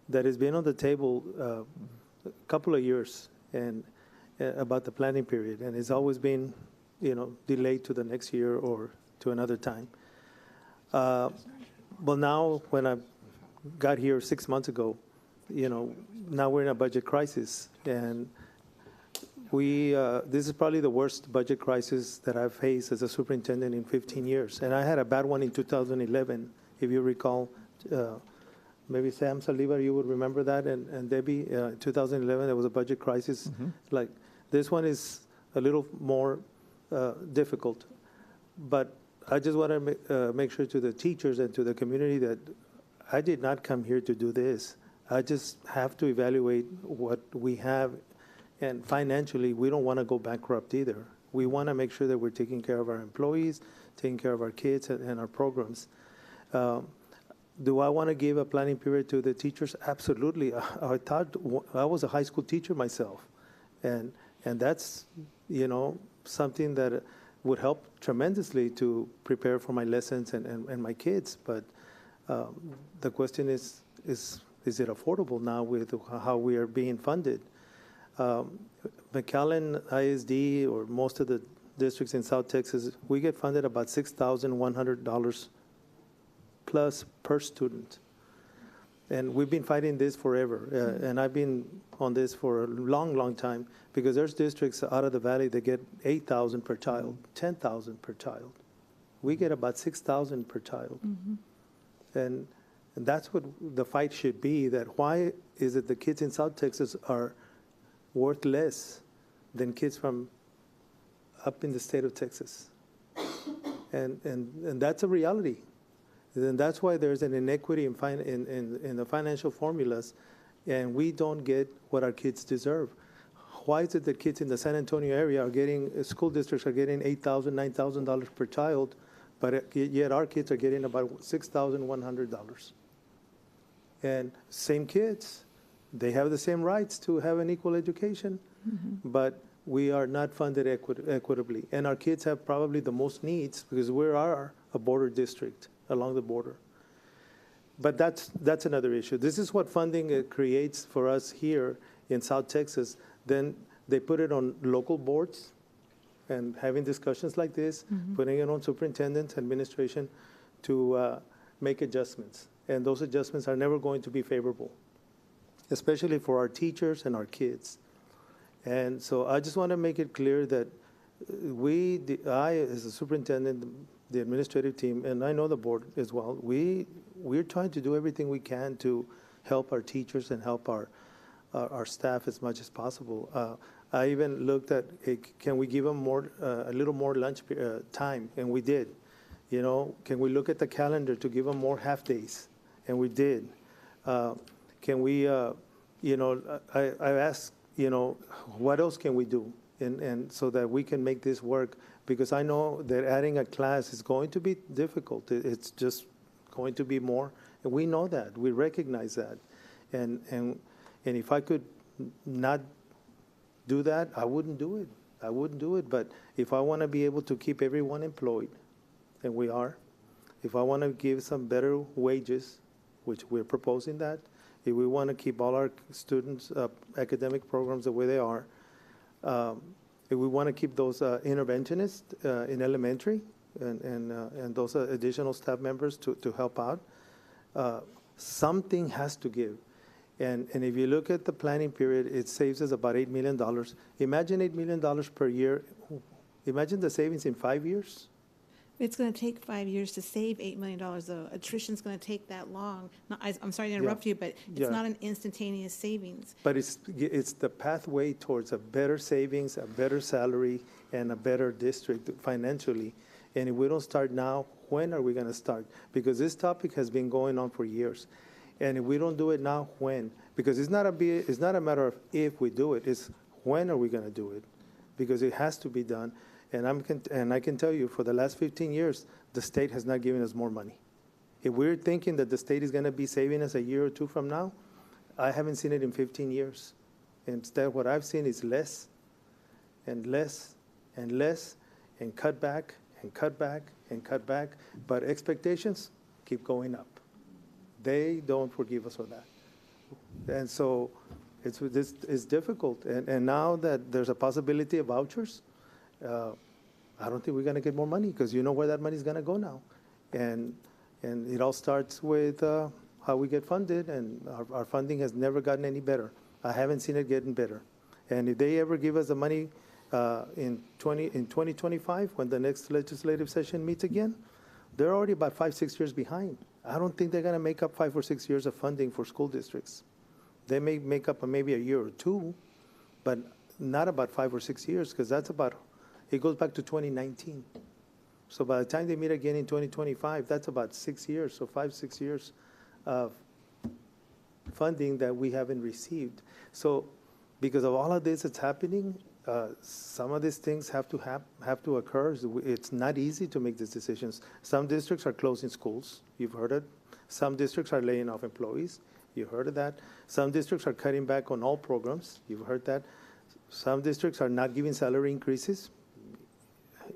that has been on the table a couple of years and about the planning period, and it's always been delayed to the next year or to another time. But now, when I got here 6 months ago, now we're in a budget crisis, and this is probably the worst budget crisis that I've faced as a superintendent in 15 years. And I had a bad one in 2011, if you recall. maybe Sam Saliba, you would remember that, and Debbie, 2011, there was a budget crisis. Like, this one is a little more difficult. But I just want to make sure to the teachers and to the community that I did not come here to do this. I just have to evaluate what we have, and financially, we don't want to go bankrupt either. We want to make sure that we're taking care of our employees, taking care of our kids and our programs. Do I want to give a planning period to the teachers? Absolutely. I thought I was a high school teacher myself, and that's, you know, something that would help tremendously to prepare for my lessons and my kids. But the question is it affordable now with how we are being funded? McAllen ISD, or most of the districts in South Texas, we get funded about $6,100 plus per student. And we've been fighting this forever. And I've been on this for a long, long time, because there's districts out of the valley that get $8,000 per child, $10,000 per child. We get about $6,000 per child. And that's what the fight should be, that why is it the kids in South Texas are worth less than kids from up in the state of Texas? And that's a reality. And that's why there's an inequity in the financial formulas, and we don't get what our kids deserve. Why is it that kids in the San Antonio area are getting, school districts are getting $8,000, $9,000 per child, but yet our kids are getting about $6,100? And same kids, they have the same rights to have an equal education, but we are not funded equitably. And our kids have probably the most needs because we are a border district along the border. But that's another issue. This is what funding creates for us here in South Texas. Then they put it on local boards and having discussions like this, putting it on superintendents, administration to make adjustments. And those adjustments are never going to be favorable, especially for our teachers and our kids. And so I just want to make it clear that I, as a superintendent, the administrative team, and I know the board as well, we're trying to do everything we can to help our teachers and help our staff as much as possible. I even looked at, hey, can we give them a little more lunch time? And we did. You know, can we look at the calendar to give them more half days? And we did. Can we, you know, I asked, you know, what else can we do? And so that we can make this work, because I know that adding a class is going to be difficult. It's just going to be more, and we know that. We recognize that. And if I could not do that, I wouldn't do it. I wouldn't do it. But if I want to be able to keep everyone employed, and we are, if I want to give some better wages, which we're proposing that, if we want to keep all our students' academic programs the way they are, if we want to keep those interventionists in elementary and those additional staff members to help out, something has to give. And if you look at the planning period, it saves us about $8 million. Imagine $8 million per year. Imagine the savings in 5 years. It's going to take 5 years to save $8 million, though. Attrition's going to take that long. No, I'm sorry to interrupt you, but it's not an instantaneous savings. But it's the pathway towards a better savings, a better salary, and a better district financially. And if we don't start now, when are we going to start? Because this topic has been going on for years. And if we don't do it now, when? Because it's not a matter of if we do it, it's when are we going to do it? Because it has to be done. And I can tell you, for the last 15 years, the state has not given us more money. If we're thinking that the state is going to be saving us a year or two from now, I haven't seen it in 15 years. Instead, what I've seen is less and less and less, and cut back and cut back and cut back. But expectations keep going up. They don't forgive us for that. And so it's difficult. And now that there's a possibility of vouchers, I don't think we're going to get more money, because you know where that money is going to go now. And it all starts with how we get funded, and our funding has never gotten any better. I haven't seen it getting better. And if they ever give us the money in 2025, when the next legislative session meets again, they're already about 5-6 years behind. I don't think they're going to make up 5 or 6 years of funding for school districts. They may make up maybe a year or two, but not about 5 or 6 years, because it goes back to 2019. So by the time they meet again in 2025, that's about 6 years, so 5, 6 years of funding that we haven't received. So because of all of this that's happening, some of these things have to occur. It's not easy to make these decisions. Some districts are closing schools. You've heard it. Some districts are laying off employees. You heard of that. Some districts are cutting back on all programs. You've heard that. Some districts are not giving salary increases.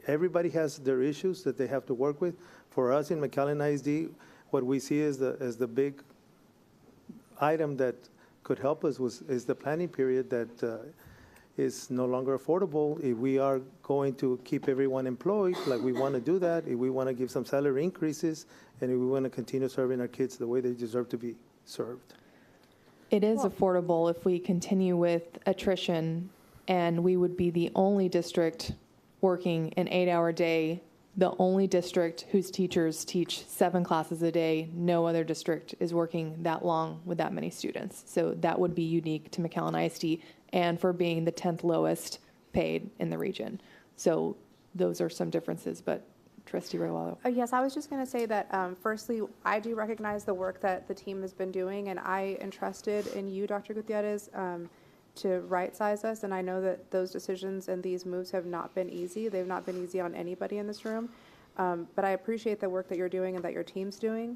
Everybody has their issues that they have to work with. For us in McAllen ISD, what we see as the big item that could help us is the planning period that is no longer affordable. If we are going to keep everyone employed, like we want to do that, if we want to give some salary increases, and if we want to continue serving our kids the way they deserve to be served. It is affordable if we continue with attrition, and we would be the only district working an 8-hour day, the only district whose teachers teach 7 classes a day. No other district is working that long with that many students. So that would be unique to McAllen ISD, and for being the 10th lowest paid in the region. So those are some differences, but Trustee Regalado. Yes, I was just going to say that, firstly, I do recognize the work that the team has been doing, and I entrusted in you, Dr. Gutierrez, to right-size us, and I know that those decisions and these moves have not been easy. They've not been easy on anybody in this room, but I appreciate the work that you're doing and that your team's doing.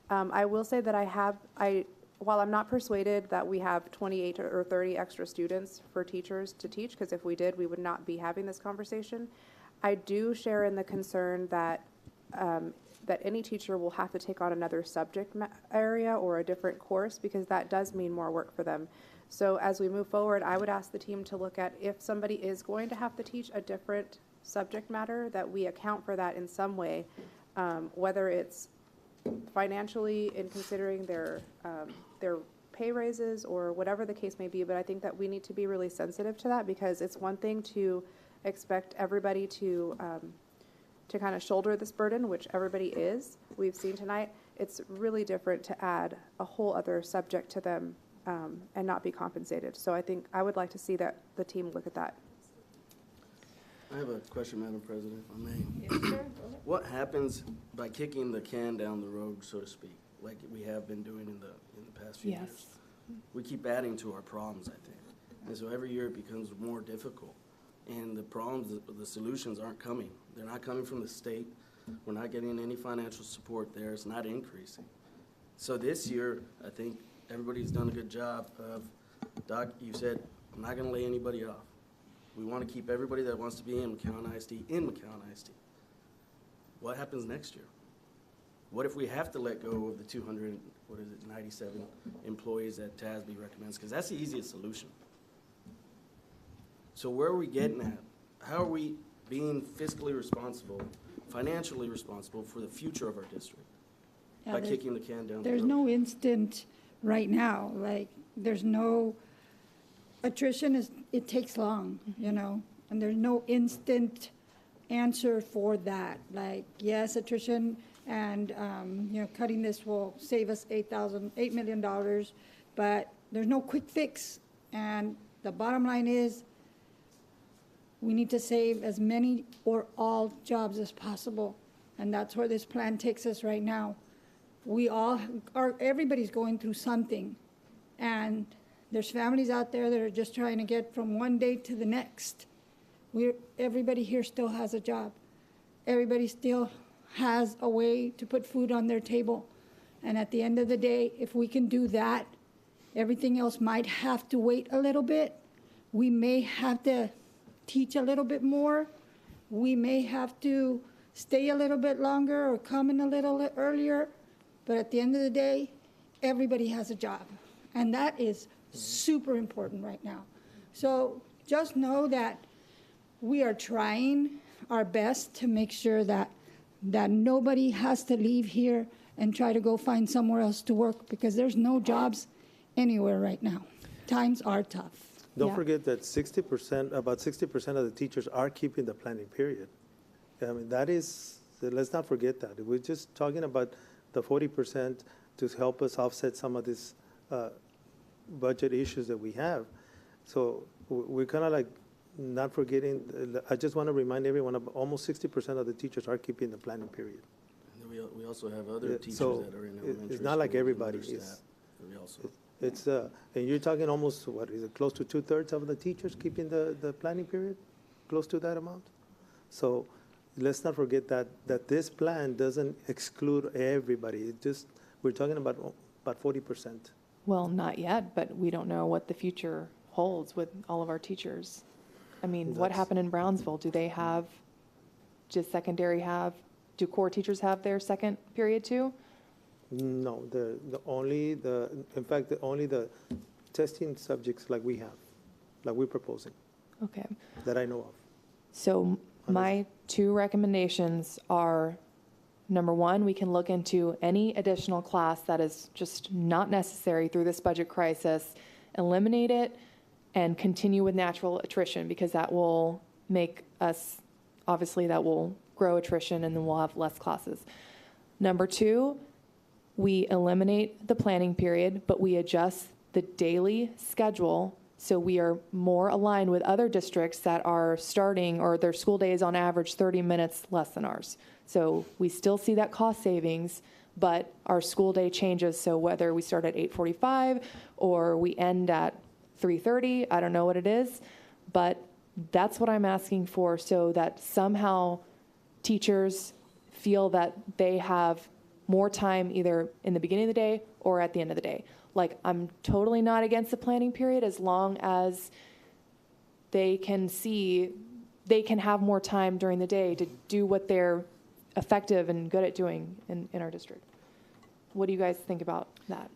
I will say that while I'm not persuaded that we have 28 or 30 extra students for teachers to teach, because if we did, we would not be having this conversation, I do share in the concern that that any teacher will have to take on another subject area or a different course, because that does mean more work for them. So as we move forward, I would ask the team to look at, if somebody is going to have to teach a different subject matter, that we account for that in some way, whether it's financially in considering their pay raises or whatever the case may be. But I think that we need to be really sensitive to that, because it's one thing to expect everybody to kind of shoulder this burden, which everybody is. We've seen tonight. It's really different to add a whole other subject to them and not be compensated. So I think I would like to see that the team look at that. I have a question, Madam President, if I may. Yes, sure. Go ahead. What happens by kicking the can down the road, so to speak, like we have been doing in the past few years? We keep adding to our problems, I think. And so every year it becomes more difficult. And the problems, the solutions aren't coming. They're not coming from the state. We're not getting any financial support there. It's not increasing. So this year, I think everybody's done a good job of, Doc, you said, I'm not gonna lay anybody off. We want to keep everybody that wants to be in McAllen ISD in McAllen ISD. What happens next year? What if we have to let go of the 97 employees that TASB recommends? Because that's the easiest solution. So where are we getting at? How are we being fiscally responsible, financially responsible for the future of our district by kicking the can down the road? There's no instant right now. Like, there's no attrition. It takes long, and there's no instant answer for that. Like, yes, attrition and cutting this will save us $8 million, but there's no quick fix. And the bottom line is, we need to save as many or all jobs as possible. And that's where this plan takes us right now. Everybody's going through something. And there's families out there that are just trying to get from one day to the next. Everybody here still has a job. Everybody still has a way to put food on their table. And at the end of the day, if we can do that, everything else might have to wait a little bit. We may have to teach a little bit more. We may have to stay a little bit longer or come in a little earlier. But at the end of the day, everybody has a job. And that is super important right now. So just know that we are trying our best to make sure that nobody has to leave here and try to go find somewhere else to work, because there's no jobs anywhere right now. Times are tough. Don't forget that about 60% of the teachers are keeping the planning period. I mean, let's not forget that. We're just talking about the 40% to help us offset some of these budget issues that we have. So we're kind of like not forgetting, I just want to remind everyone, almost 60% of the teachers are keeping the planning period. And then we also have other teachers So that are in elementary it's not like school and everybody. other staff that we also. It's, and you're talking almost, what is it, close to 2/3 of the teachers keeping the planning period? Close to that amount? So let's not forget that this plan doesn't exclude everybody. It just, we're talking about 40%. Well, not yet, but we don't know what the future holds with all of our teachers. I mean, what That's- happened in Brownsville? Do they have, does secondary have, do core teachers have their second period too? No, in fact, only the testing subjects like we have, like we're proposing, Okay. that I know of. So my two recommendations are, number one, we can look into any additional class that is just not necessary through this budget crisis, eliminate it, and continue with natural attrition, because that will make us, obviously that will grow attrition and then we'll have less classes. Number two, we eliminate the planning period, but we adjust the daily schedule so we are more aligned with other districts that are starting, or their school day is on average 30 minutes less than ours. So we still see that cost savings, but our school day changes. So whether we start at 8:45 or we end at 3:30, I don't know what it is, but that's what I'm asking for, so that somehow teachers feel that they have more time either in the beginning of the day or at the end of the day. Like, I'm totally not against the planning period as long as they can see, they can have more time during the day to do what they're effective and good at doing in our district. What do you guys think about that?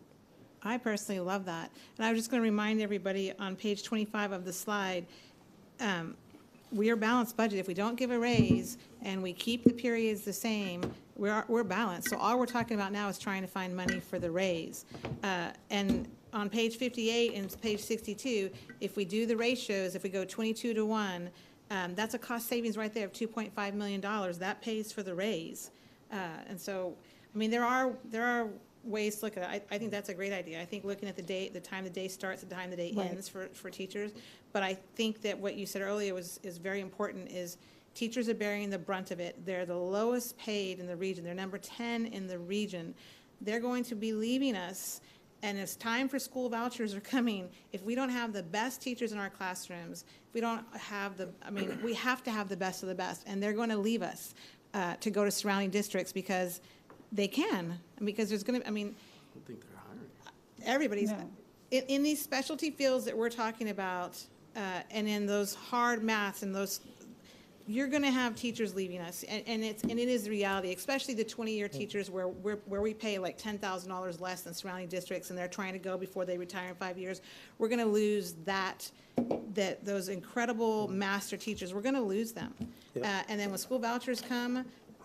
I personally love that. And I was just going to remind everybody on page 25 of the slide, we are balanced budget. If we don't give a raise and we keep the periods the same, we're balanced. So all we're talking about now is trying to find money for the raise. And on page 58 and page 62, if we do the ratios, if we go 22-1, that's a cost savings right there of $2.5 million. That pays for the raise. And so, I mean, there are ways to look at it. I think that's a great idea. I think looking at the date, the time the day starts, the time the day Right. ends for teachers. But I think that what you said earlier is very important, is teachers are bearing the brunt of it. They're the lowest paid in the region. They're number 10 in the region. They're going to be leaving us, and it's time for school vouchers are coming. If we don't have the best teachers in our classrooms, if we don't have we have to have the best of the best, and they're going to leave us to go to surrounding districts because they can, because there's going to, I don't think they're hiring. everybody's, in these specialty fields that we're talking about, and in those hard maths and those, you're going to have teachers leaving us, and it is the reality, especially the 20-year teachers where we pay like $10,000 less than surrounding districts, and they're trying to go before they retire in 5 years. We're going to lose those incredible master teachers. We're going to lose them. And then when school vouchers come,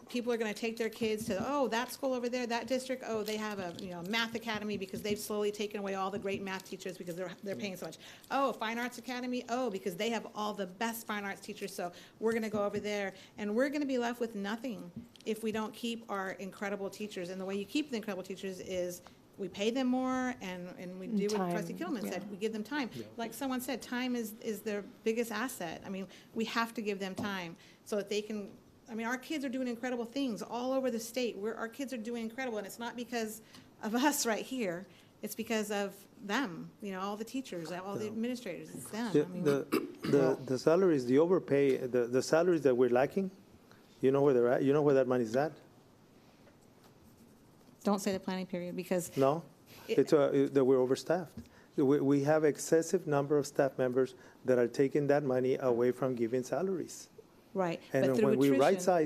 people are going to take their kids to, that school over there, that district, they have a math academy because they've slowly taken away all the great math teachers because they're paying so much. Fine arts academy, because they have all the best fine arts teachers, so we're going to go over there. And we're going to be left with nothing if we don't keep our incredible teachers. And the way you keep the incredible teachers is we pay them more, and we do what Trustee Kittleman said, we give them time. Like someone said, time is their biggest asset. I mean, we have to give them time so that they can, our kids are doing incredible things all over the state. Our kids are doing incredible, and it's not because of us right here. It's because of them, all the teachers, all the administrators, it's them. The salaries, the overpay, the salaries that we're lacking, you know where they're at? You know where that money's at? Don't say the planning period, because No? It's that we're overstaffed. We have excessive number of staff members that are taking that money away from giving salaries. right. And But through when we right attrition,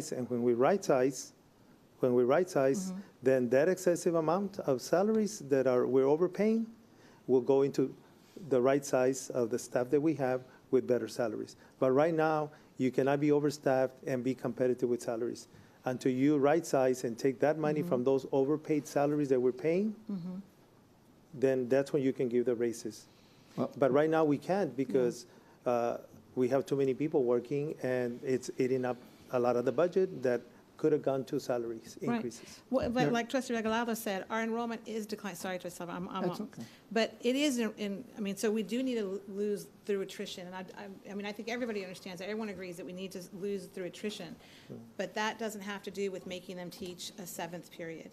size, then that excessive amount of salaries that we're overpaying will go into the right size of the staff that we have with better salaries. But right now, you cannot be overstaffed and be competitive with salaries. Until you right size and take that money from those overpaid salaries that we're paying, then that's when you can give the raises. But right now, we can't because we have too many people working, and it's eating up a lot of the budget that could have gone to salaries Right. increases. Well, but like Trustee Regalado said, our enrollment is declining. Sorry, Trustee Silva, That's okay. But it is I mean, so we do need to lose through attrition. And I mean, I think everybody understands that. Everyone agrees that we need to lose through attrition. But that doesn't have to do with making them teach a 7th period.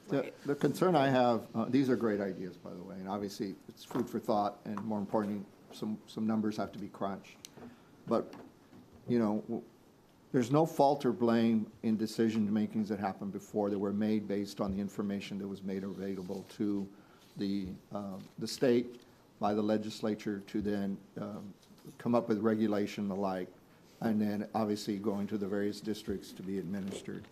The concern I have, these are great ideas, by the way, and obviously it's food for thought, and more importantly, some numbers have to be crunched. But, you know, there's no fault or blame in decision-makings that happened before that were made based on the information that was made available to the state by the legislature to then come up with regulation and the like, and then obviously going to the various districts to be administered.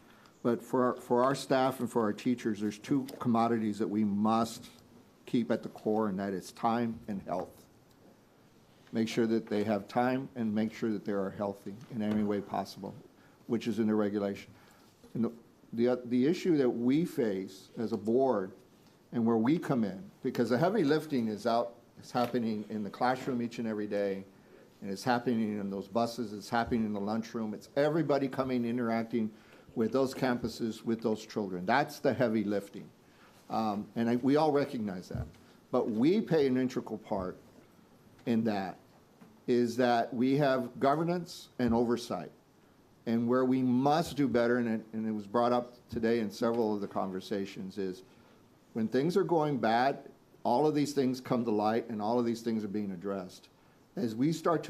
But for our staff and for our teachers, there's 2 commodities that we must keep at the core, and that is time and health. Make sure that they have time and make sure that they are healthy in any way possible, which is in the regulation. And the issue that we face as a board and where we come in, because the heavy lifting is happening in the classroom each and every day, and it's happening in those buses, it's happening in the lunchroom, it's everybody coming, interacting with those campuses, with those children. That's the heavy lifting. And we all recognize that. But we play an integral part in that, is that we have governance and oversight. And where we must do better, and it was brought up today in several of the conversations, is when things are going bad, all of these things come to light and all of these things are being addressed. As we start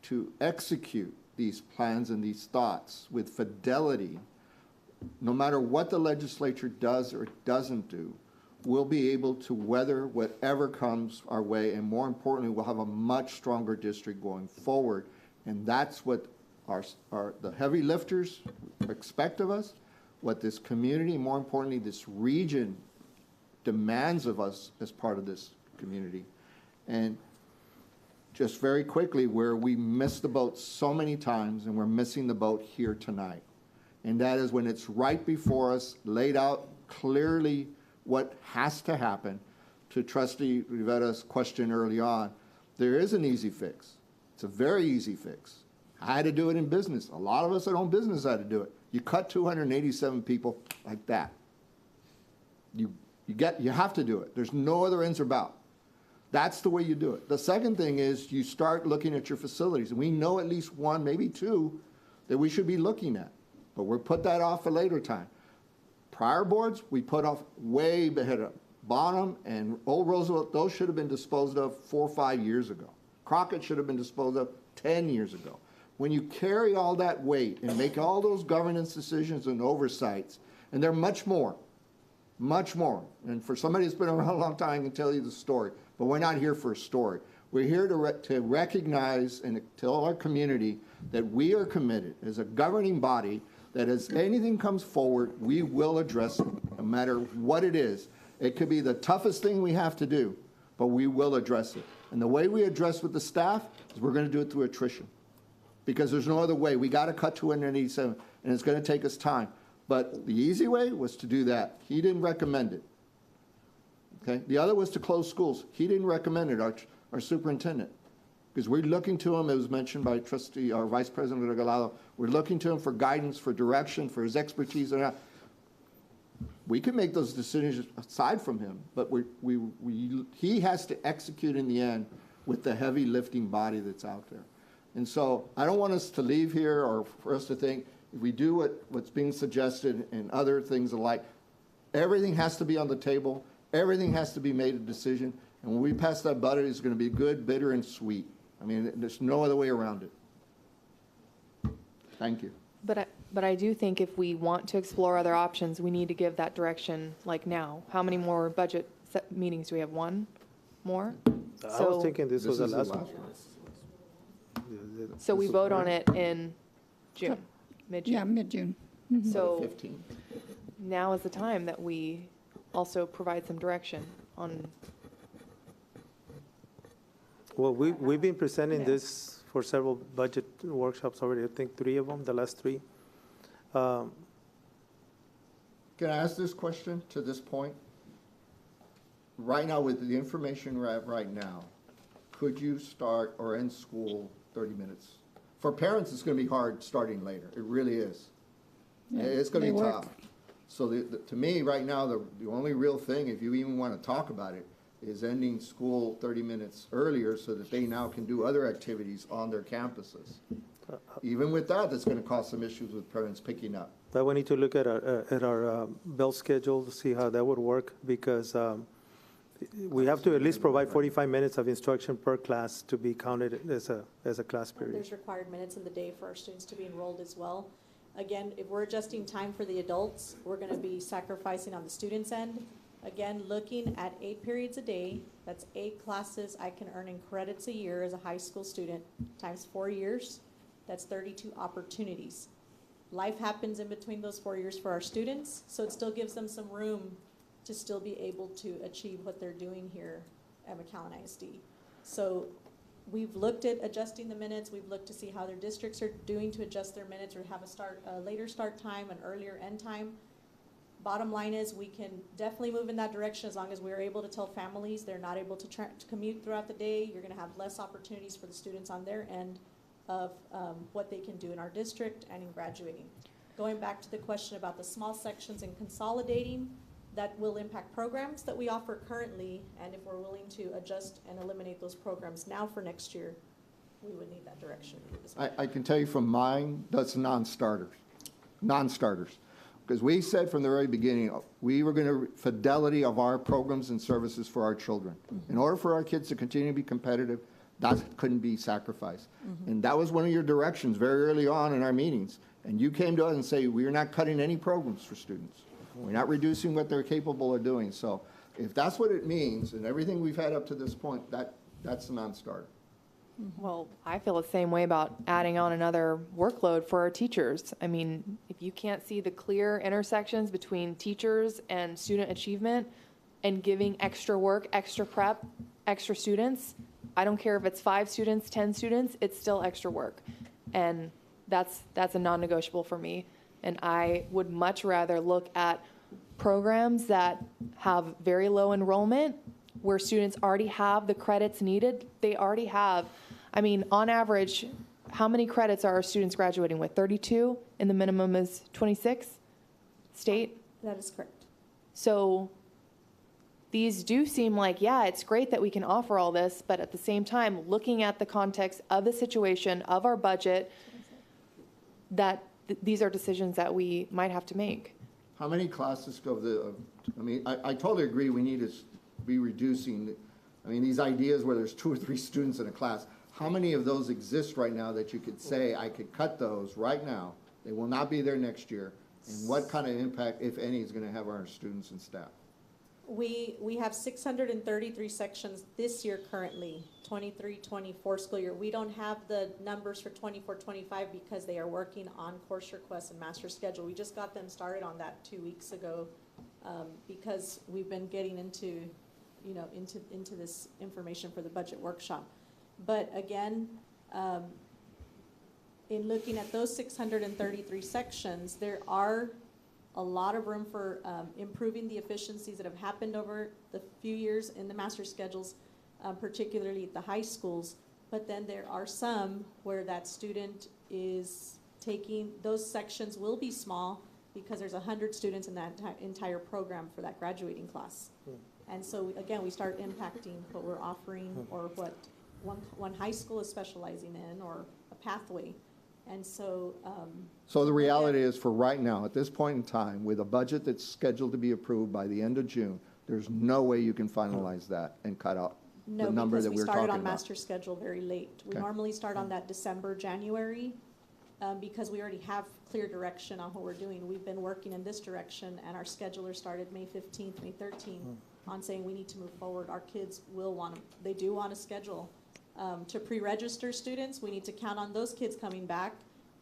to execute these plans and these thoughts with fidelity, no matter what the legislature does or doesn't do, we'll be able to weather whatever comes our way, and more importantly, we'll have a much stronger district going forward. And that's what the heavy lifters expect of us, what this community, more importantly, this region demands of us as part of this community. And just very quickly, where we missed the boat so many times, and we're missing the boat here tonight. And that is when it's right before us, laid out clearly what has to happen. To Trustee Rivera's question early on, there is an easy fix. It's a very easy fix. I had to do it in business. A lot of us that own business had to do it. You cut 287 people like that. You have to do it. There's no other ends about. That's the way you do it. The second thing is you start looking at your facilities. And we know at least 1, maybe 2, that we should be looking at. But we'll put that off for later time. Prior boards, we put off way ahead of Bonham and Old Roosevelt. Those should have been disposed of 4 or 5 years ago. Crockett should have been disposed of 10 years ago. When you carry all that weight and make all those governance decisions and oversights, and they're much more. And for somebody that's been around a long time, I can tell you the story. But we're not here for a story. We're here to recognize and tell our community that we are committed as a governing body that as anything comes forward, we will address it, no matter what it is. It could be the toughest thing we have to do, but we will address it. And the way we address with the staff is we're going to do it through attrition, because there's no other way. We got to cut 287, and it's going to take us time. But the easy way was to do that. He didn't recommend it. Okay? The other was to close schools. He didn't recommend it, our superintendent, because we're looking to him, it was mentioned by Trustee, our Vice President Regalado, we're looking to him for guidance, for direction, for his expertise. We can make those decisions aside from him, but he has to execute in the end with the heavy lifting body that's out there. And so I don't want us to leave here or for us to think if we do what's being suggested and other things alike, everything has to be on the table, everything has to be made a decision, and when we pass that budget, it's going to be good, bitter, and sweet. I mean, there's no other way around it. Thank you. But I do think if we want to explore other options, we need to give that direction like now. How many more budget meetings do we have? 1 more? I was thinking this was the last one. So we vote on it in June, mid-June. Yeah, mid-June. So 15. now is the time that we also provide some direction on. Well, we've been presenting this for several budget workshops already. I think 3 of them, the last 3. Can I ask this question to this point? Right now, with the information we have right now, could you start or end school 30 minutes? For parents, it's going to be hard starting later. It really is. It's gonna they be work. tough. So to me, right now, the only real thing, if you even want to talk about it, is ending school 30 minutes earlier so that they now can do other activities on their campuses. Even with that, it's going to cause some issues with parents picking up. But we need to look at our bell schedule to see how that would work, because we have to at least provide 45 minutes of instruction per class to be counted as a class period. There's required minutes in the day for our students to be enrolled as well. Again, if we're adjusting time for the adults, we're gonna be sacrificing on the students' end. Again, looking at 8 periods a day, that's 8 classes I can earn in credits a year as a high school student, times 4 years, that's 32 opportunities. Life happens in between those 4 years for our students, so it still gives them some room to still be able to achieve what they're doing here at McAllen ISD. So we've looked at adjusting the minutes, we've looked to see how their districts are doing to adjust their minutes or have a later start time, an earlier end time. Bottom line is we can definitely move in that direction as long as we're able to tell families they're not able to commute throughout the day. You're gonna have less opportunities for the students on their end of what they can do in our district and in graduating. Going back to the question about the small sections and consolidating, that will impact programs that we offer currently, and if we're willing to adjust and eliminate those programs now for next year, we would need that direction. I can tell you from mine, that's non-starters. Because we said from the very beginning, we were going to fidelity of our programs and services for our children. In order for our kids to continue to be competitive, that couldn't be sacrificed. And that was one of your directions very early on in our meetings. And you came to us and say, we're not cutting any programs for students. We're not reducing what they're capable of doing. So if that's what it means, and everything we've had up to this point, that's a non-starter. Well, I feel the same way about adding on another workload for our teachers. I mean, if you can't see the clear intersections between teachers and student achievement and giving extra work, extra prep, extra students, I don't care if it's 5 students, 10 students, it's still extra work. And that's a non-negotiable for me. And I would much rather look at programs that have very low enrollment, where students already have the credits needed. They already have, I mean, on average, how many credits are our students graduating with? 32, and the minimum is 26 state? That is correct. So these do seem like, yeah, it's great that we can offer all this, but at the same time, looking at the context of the situation, of our budget, that these are decisions that we might have to make. How many classes I mean, I totally agree we need to be reducing, I mean, these ideas where there's 2 or 3 students in a class, how many of those exist right now that you could say, I could cut those right now, they will not be there next year, and what kind of impact, if any, is going to have on our students and staff? We have 633 sections this year currently, 23-24 school year. We don't have the numbers for 24-25 because they are working on course requests and master schedule. We just got them started on that 2 weeks ago because we've been getting into this information for the budget workshop. But again, in looking at those 633 sections, there are a lot of room for improving the efficiencies that have happened over the few years in the master schedules, particularly at the high schools. But then there are some where that student is taking, those sections will be small because there's 100 students in that entire program for that graduating class. And so again, we start impacting what we're offering or what one high school is specializing in or a pathway. And so So the reality is, for right now, at this point in time, with a budget that's scheduled to be approved by the end of June, there's no way you can finalize that and cut out the number that we're talking about. No, because we started on master schedule very late. We Okay. normally start on that December, January, because we already have clear direction on what we're doing. We've been working in this direction, and our scheduler started May 15th, May 13th, on saying we need to move forward. Our kids they do want to schedule. To pre-register students, we need to count on those kids coming back,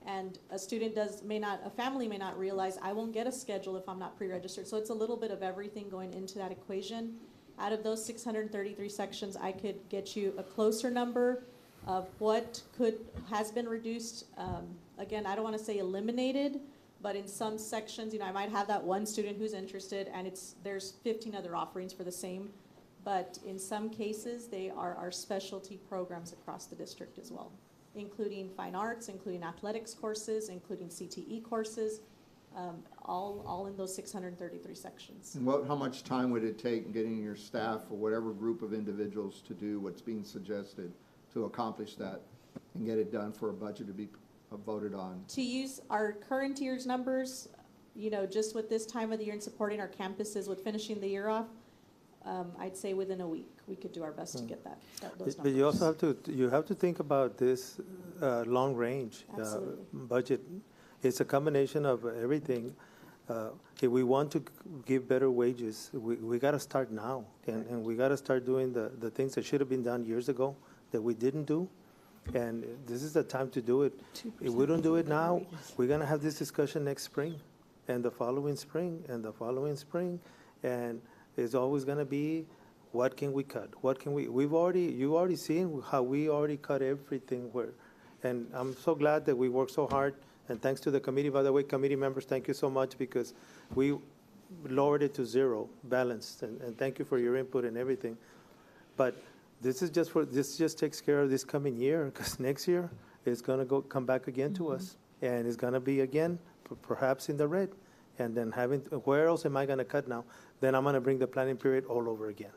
and a family may not realize I won't get a schedule if I'm not pre-registered. So it's a little bit of everything going into that equation. Out of those 633 sections, I could get you a closer number of what has been reduced. Again, I don't want to say eliminated, but in some sections, I might have that one student who's interested, and there's 15 other offerings for the same. But in some cases, they are our specialty programs across the district as well, including fine arts, including athletics courses, including CTE courses. all in those 633 sections. And how much time would it take getting your staff or whatever group of individuals to do what's being suggested to accomplish that and get it done for a budget to be voted on? To use our current year's numbers, just with this time of the year and supporting our campuses with finishing the year off, I'd say within a week, we could do our best to get those But you also numbers. have to think about this long range Absolutely. budget. It's a combination of everything. If we want to give better wages, we got to start now, and we got to start doing the things that should have been done years ago that we didn't do. And this is the time to do it. If we don't do it now, we're going to have this discussion next spring, and the following spring, and the following spring, and it's always going to be, what can we cut? What can you've already seen how we already cut everything and I'm so glad that we worked so hard, and thanks to the committee, by the way, committee members, thank you so much, because we lowered it to zero, balanced, and thank you for your input and everything. But this just takes care of this coming year, because next year it's going to come back again to us, and it's going to be again perhaps in the red, and then where else am I going to cut now? Then I'm going to bring the planning period all over again,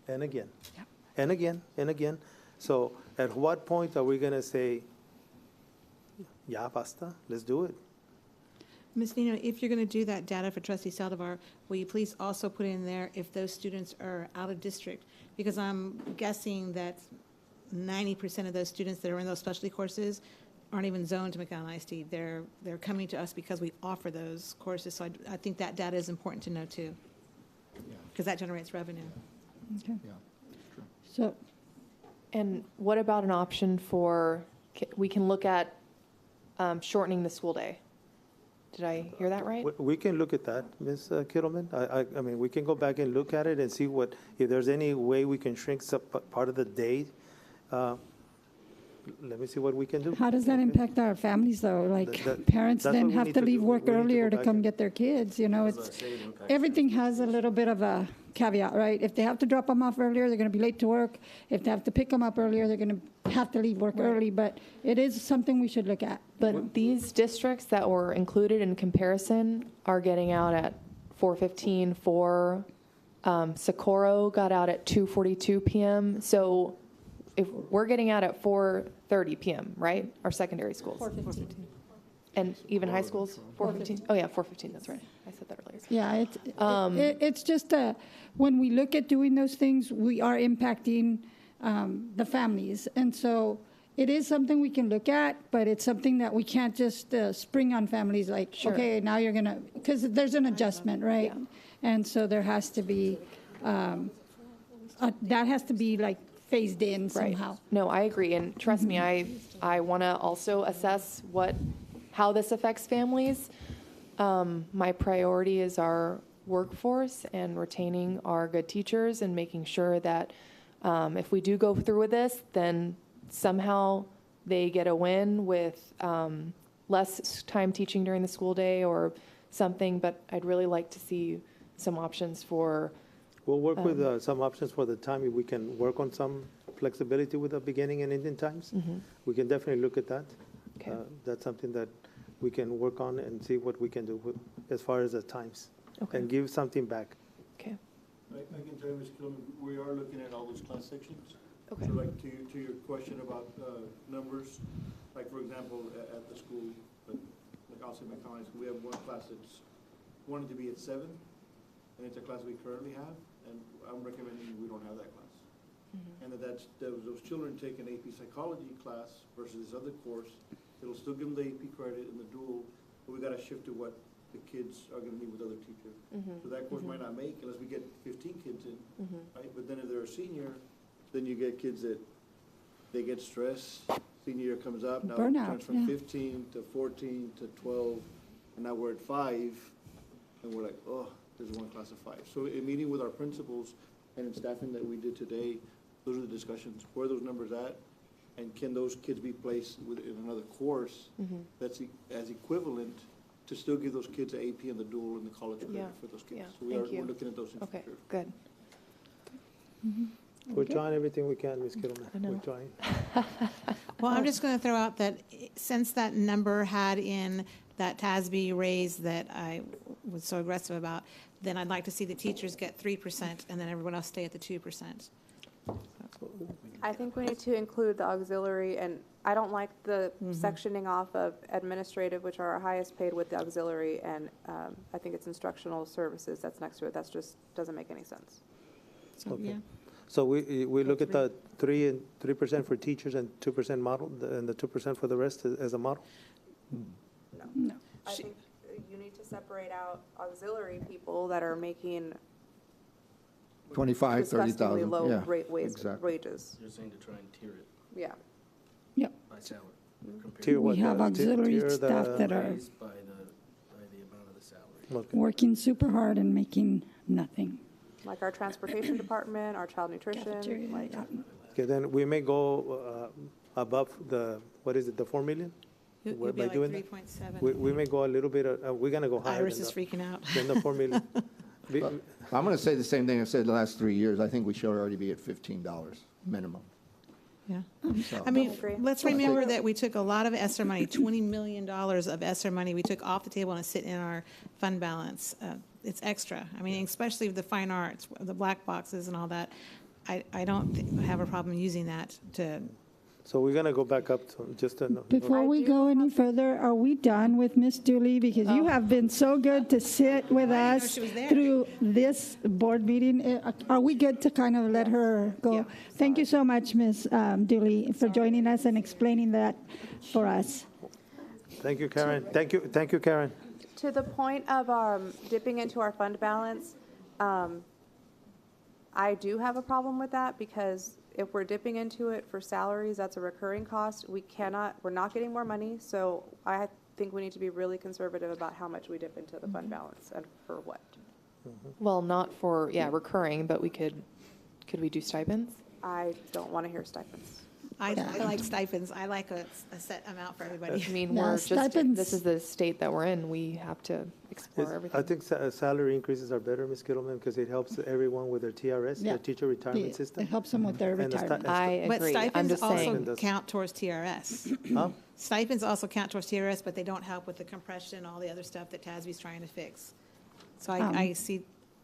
and again, and again, and again. So at what point are we going to say, ya basta, let's do it? Ms. Nino, if you're going to do that data for Trustee Saldivar, will you please also put in there if those students are out of district? Because I'm guessing that 90% of those students that are in those specialty courses aren't even zoned to McAllen ISD. They're coming to us because we offer those courses. So I think that data is important to know too, because that generates revenue. Okay. Yeah, true. So, And what about an option we can look at shortening the school day? Did I hear that right? We can look at that, Ms. Kittleman. I mean, we can go back and look at it and see if there's any way we can shrink some part of the day. Let me see what we can do. how does that impact our families, though? Like, parents that's then what we have need to to leave do. work We need to earlier go to back come and- get their kids, everything has a little bit of a caveat, right? If they have to drop them off earlier, they're going to be late to work. If they have to pick them up earlier, they're going to have to leave work early. But it is something we should look at. But these districts that were included in comparison are getting out at 4:15. Socorro got out at 2:42 p.m. So if we're getting out at 4:30 p.m., right? Our secondary schools. 4:15. And even high schools, 4:15? Oh, yeah, 4:15, that's right. I said that earlier. Yeah, it's just when we look at doing those things, we are impacting the families. And so it is something we can look at, but it's something that we can't just spring on families like, okay, now you're going to, because there's an adjustment, right? And so there has to be, that has to be like phased in somehow. Right. No, I agree. And trust me, I want to also assess how this affects families. My priority is our workforce and retaining our good teachers and making sure that if we do go through with this, then somehow they get a win with less time teaching during the school day or something. But I'd really like to see some options for. We'll work with some options for the time. If we can work on some flexibility with the beginning and ending times, we can definitely look at that. Okay. That's something that we can work on and see what we can do as far as the times. Okay. And give something back. Okay. I can tell you, Ms. Kilman, we are looking at all those class sections. Okay. So like to your question about numbers, like for example, at the school, like I'll say McAllen, we have one class that's wanted to be at 7, and it's a class we currently have, and I'm recommending we don't have that class. And that's those children take an AP psychology class versus this other course. It'll still give them the AP credit in the dual, but we got to shift to what the kids are going to need with other teachers. So that course might not make unless we get 15 kids in, right? But then if they're a senior, then you get kids that they get stressed. Senior year comes up, now it Burnout, turns from 15 to 14 to 12, and now we're at 5, and we're like, oh, there's one class of 5. So in meeting with our principals and in staffing that we did today, those are the discussions. Where are those numbers at? And can those kids be placed in another course that's as equivalent to still give those kids an AP and the dual and the college credit for those kids? So we're looking at those things. Okay, for sure. good. We're trying everything we can, Ms. Kittleman. We're trying. Well, I'm just going to throw out that since that number had in that TASB raise that I was so aggressive about, then I'd like to see the teachers get 3% and then everyone else stay at the 2%. I think we need to include the auxiliary, and I don't like the sectioning off of administrative, which are our highest paid, with the auxiliary, and I think it's instructional services that's next to it. That's just, doesn't make any sense. So, Okay. yeah. So we look at the 3% for teachers and 2% model, and the 2% for the rest as a model? No. I think you need to separate out auxiliary people that are making 25, disgustingly 30,000. low Yeah, exactly. wages. You're saying to try and tier it Yeah. Yep. by salary. Tier what? We have auxiliary tier the- staff that are Raised by the amount of the salary. Okay. working super hard and making nothing. Like our transportation department, our child Cafeteria, nutrition, like, yeah. Okay, then we may go above the, what is it, the 4 million? You'll By be like doing that? 3.7. We may go a little bit, we're gonna go higher Iris than is freaking out. the 4 million. I'm going to say the same thing I've said the last 3 years. I think we should already be at $15 minimum. Yeah. So- I mean, agree. let's remember that we took a lot of ESSER money, $20 million of ESSER money we took off the table and sit in our fund balance. It's extra. I mean, especially with the fine arts, the black boxes and all that. I don't have a problem using that to, So we're gonna go back up to just a. Before we go any further, are we done with Ms. Dooley? Because you have been so good to sit with I didn't know us she was there. through this board meeting. Are we good to kind of let her go? Yeah. Thank you so much, Ms. Dooley, for joining us and explaining that for us. Thank you, Karen. Thank you, Karen. to the point of dipping into our fund balance, I do have a problem with that, because if we're dipping into it for salaries, that's a recurring cost. We're not getting more money, so I think we need to be really conservative about how much we dip into the fund balance and for what. Well, not for, recurring, but could we do stipends? I don't want to hear stipends. I like stipends. I like a set amount for everybody. I mean, Yeah, we're just, stipends. this is the state that we're in. We have to explore everything. I think salary increases are better, Ms. Kittleman, because it helps everyone with their TRS, Yeah. their teacher retirement system. It helps them with their And the retirement. I But agree. I'm stipends just also saying. count towards TRS. Huh? Stipends also count towards TRS, but they don't help with the compression and all the other stuff that TASB's trying to fix. So I see,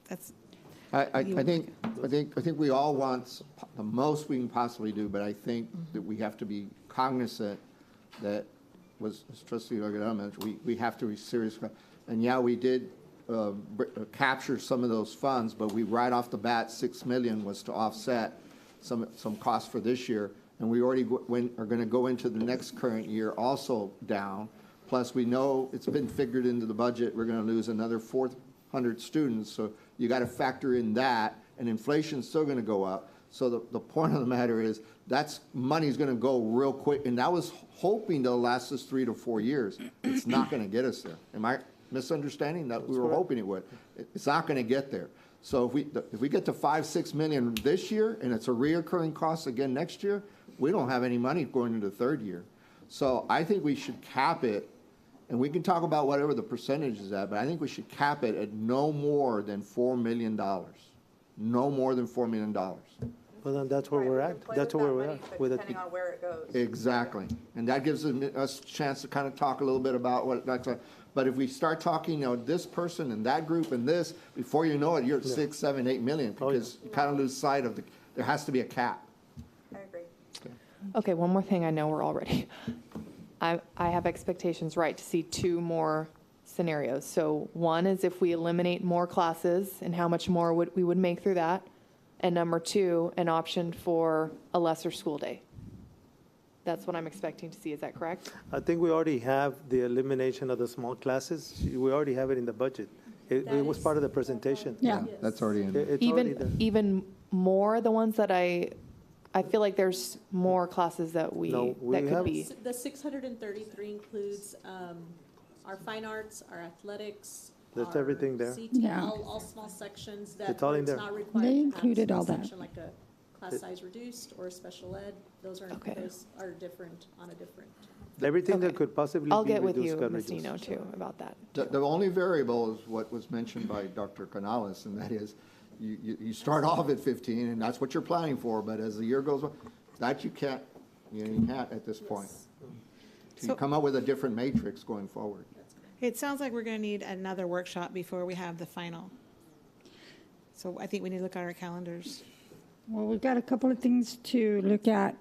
that's, I think we all want the most we can possibly do, but I think that we have to be cognizant that, as Trustee Logadon mentioned, we have to be serious. And yeah, we did capture some of those funds, but we, right off the bat, $6 million was to offset some costs for this year. And we already are going to go into the next current year also down. Plus, we know it's been figured into the budget, we're going to lose another 400 students. So you got to factor in that, and inflation's still going to go up. So the point of the matter is that's money's going to go real quick, and that was hoping to last us 3 to 4 years. It's not going to get us there. Am I misunderstanding that? We were hoping it would. It's not going to get there. So if we get to 5-6 million this year, and it's a reoccurring cost again next year, we don't have any money going into the third year. So I think we should cap it. And we can talk about whatever the percentage is at, but I think we should cap it at no more than $4 million. No more than $4 million. Well, then that's where we're at. That's where we're at. With Depending on where it goes. Exactly. And that gives us a chance to kind of talk a little bit about what that's like. But if we start talking, this person and that group and this, before you know it, you're at 6, 7, 8 million, because you kind of lose sight of there has to be a cap. I agree. Okay, one more thing. I know we're already. I have expectations, right, to see 2 more scenarios. So one is if we eliminate more classes and how much more we would make through that. And number 2, an option for a lesser school day. That's what I'm expecting to see. Is that correct? I think we already have the elimination of the small classes. We already have it in the budget. It was part of the presentation. Yeah. That's already in there. It's already there. Even more the ones that I feel like there's more classes that No, we that could have- be. The 633 includes our fine arts, our athletics. There's our everything there. CT, Yeah. all small sections that It's all in it's there. not required They to have included a all small that. section like a class size reduced or a special ed. Those are different on a different. Everything that Okay. could possibly I'll be get with reduced you, got Ms. reduced. Dino, too, about that. The only variable is what was mentioned by Dr. Canales, and that is You start off at 15, and that's what you're planning for, but as the year goes on, that you can't at this point. So you come up with a different matrix going forward. It sounds like we're going to need another workshop before we have the final. So I think we need to look at our calendars. Well, we've got a couple of things to look at.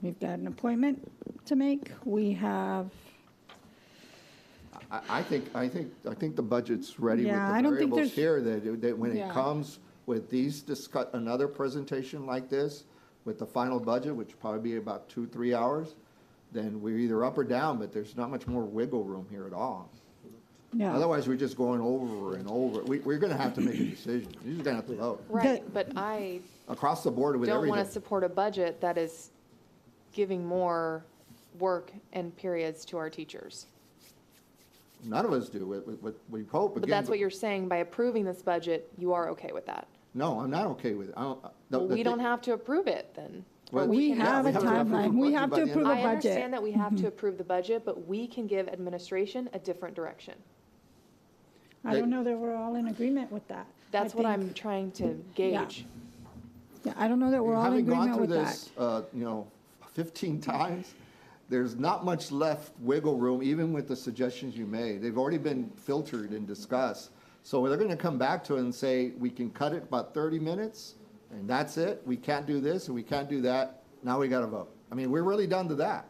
We've got an appointment to make. We have, I think the budget's ready with Yeah, the I don't think variables here, that when Yeah. it comes with these another presentation like this, with the final budget, which will probably be about 2-3 hours, then we're either up or down, but there's not much more wiggle room here at all. yeah. Otherwise, we're just going over and over. We're gonna have to make a decision. You're just gonna have to vote Right, but I across the board with don't everything. want to support a budget that is giving more work and periods to our teachers. None of us do. We hope, But again. that's what you're saying, by approving this budget, you are okay with that. No, I'm not okay with it. Well, we don't have to approve it then. Well, We have a we have to approve timeline. the We budget have by to the end of approve a I budget. understand that we have to approve the budget, but we can give administration a different direction. I don't know that we're all in agreement with that. That's I what think- I'm trying to gauge. Yeah, I don't know that we're all in Having gone agreement through with that. this, 15 times, there's not much left wiggle room, even with the suggestions you made. They've already been filtered and discussed. So they're going to come back to it and say, we can cut it about 30 minutes, and that's it. We can't do this, and we can't do that. Now we got to vote. I mean, we're really done to that.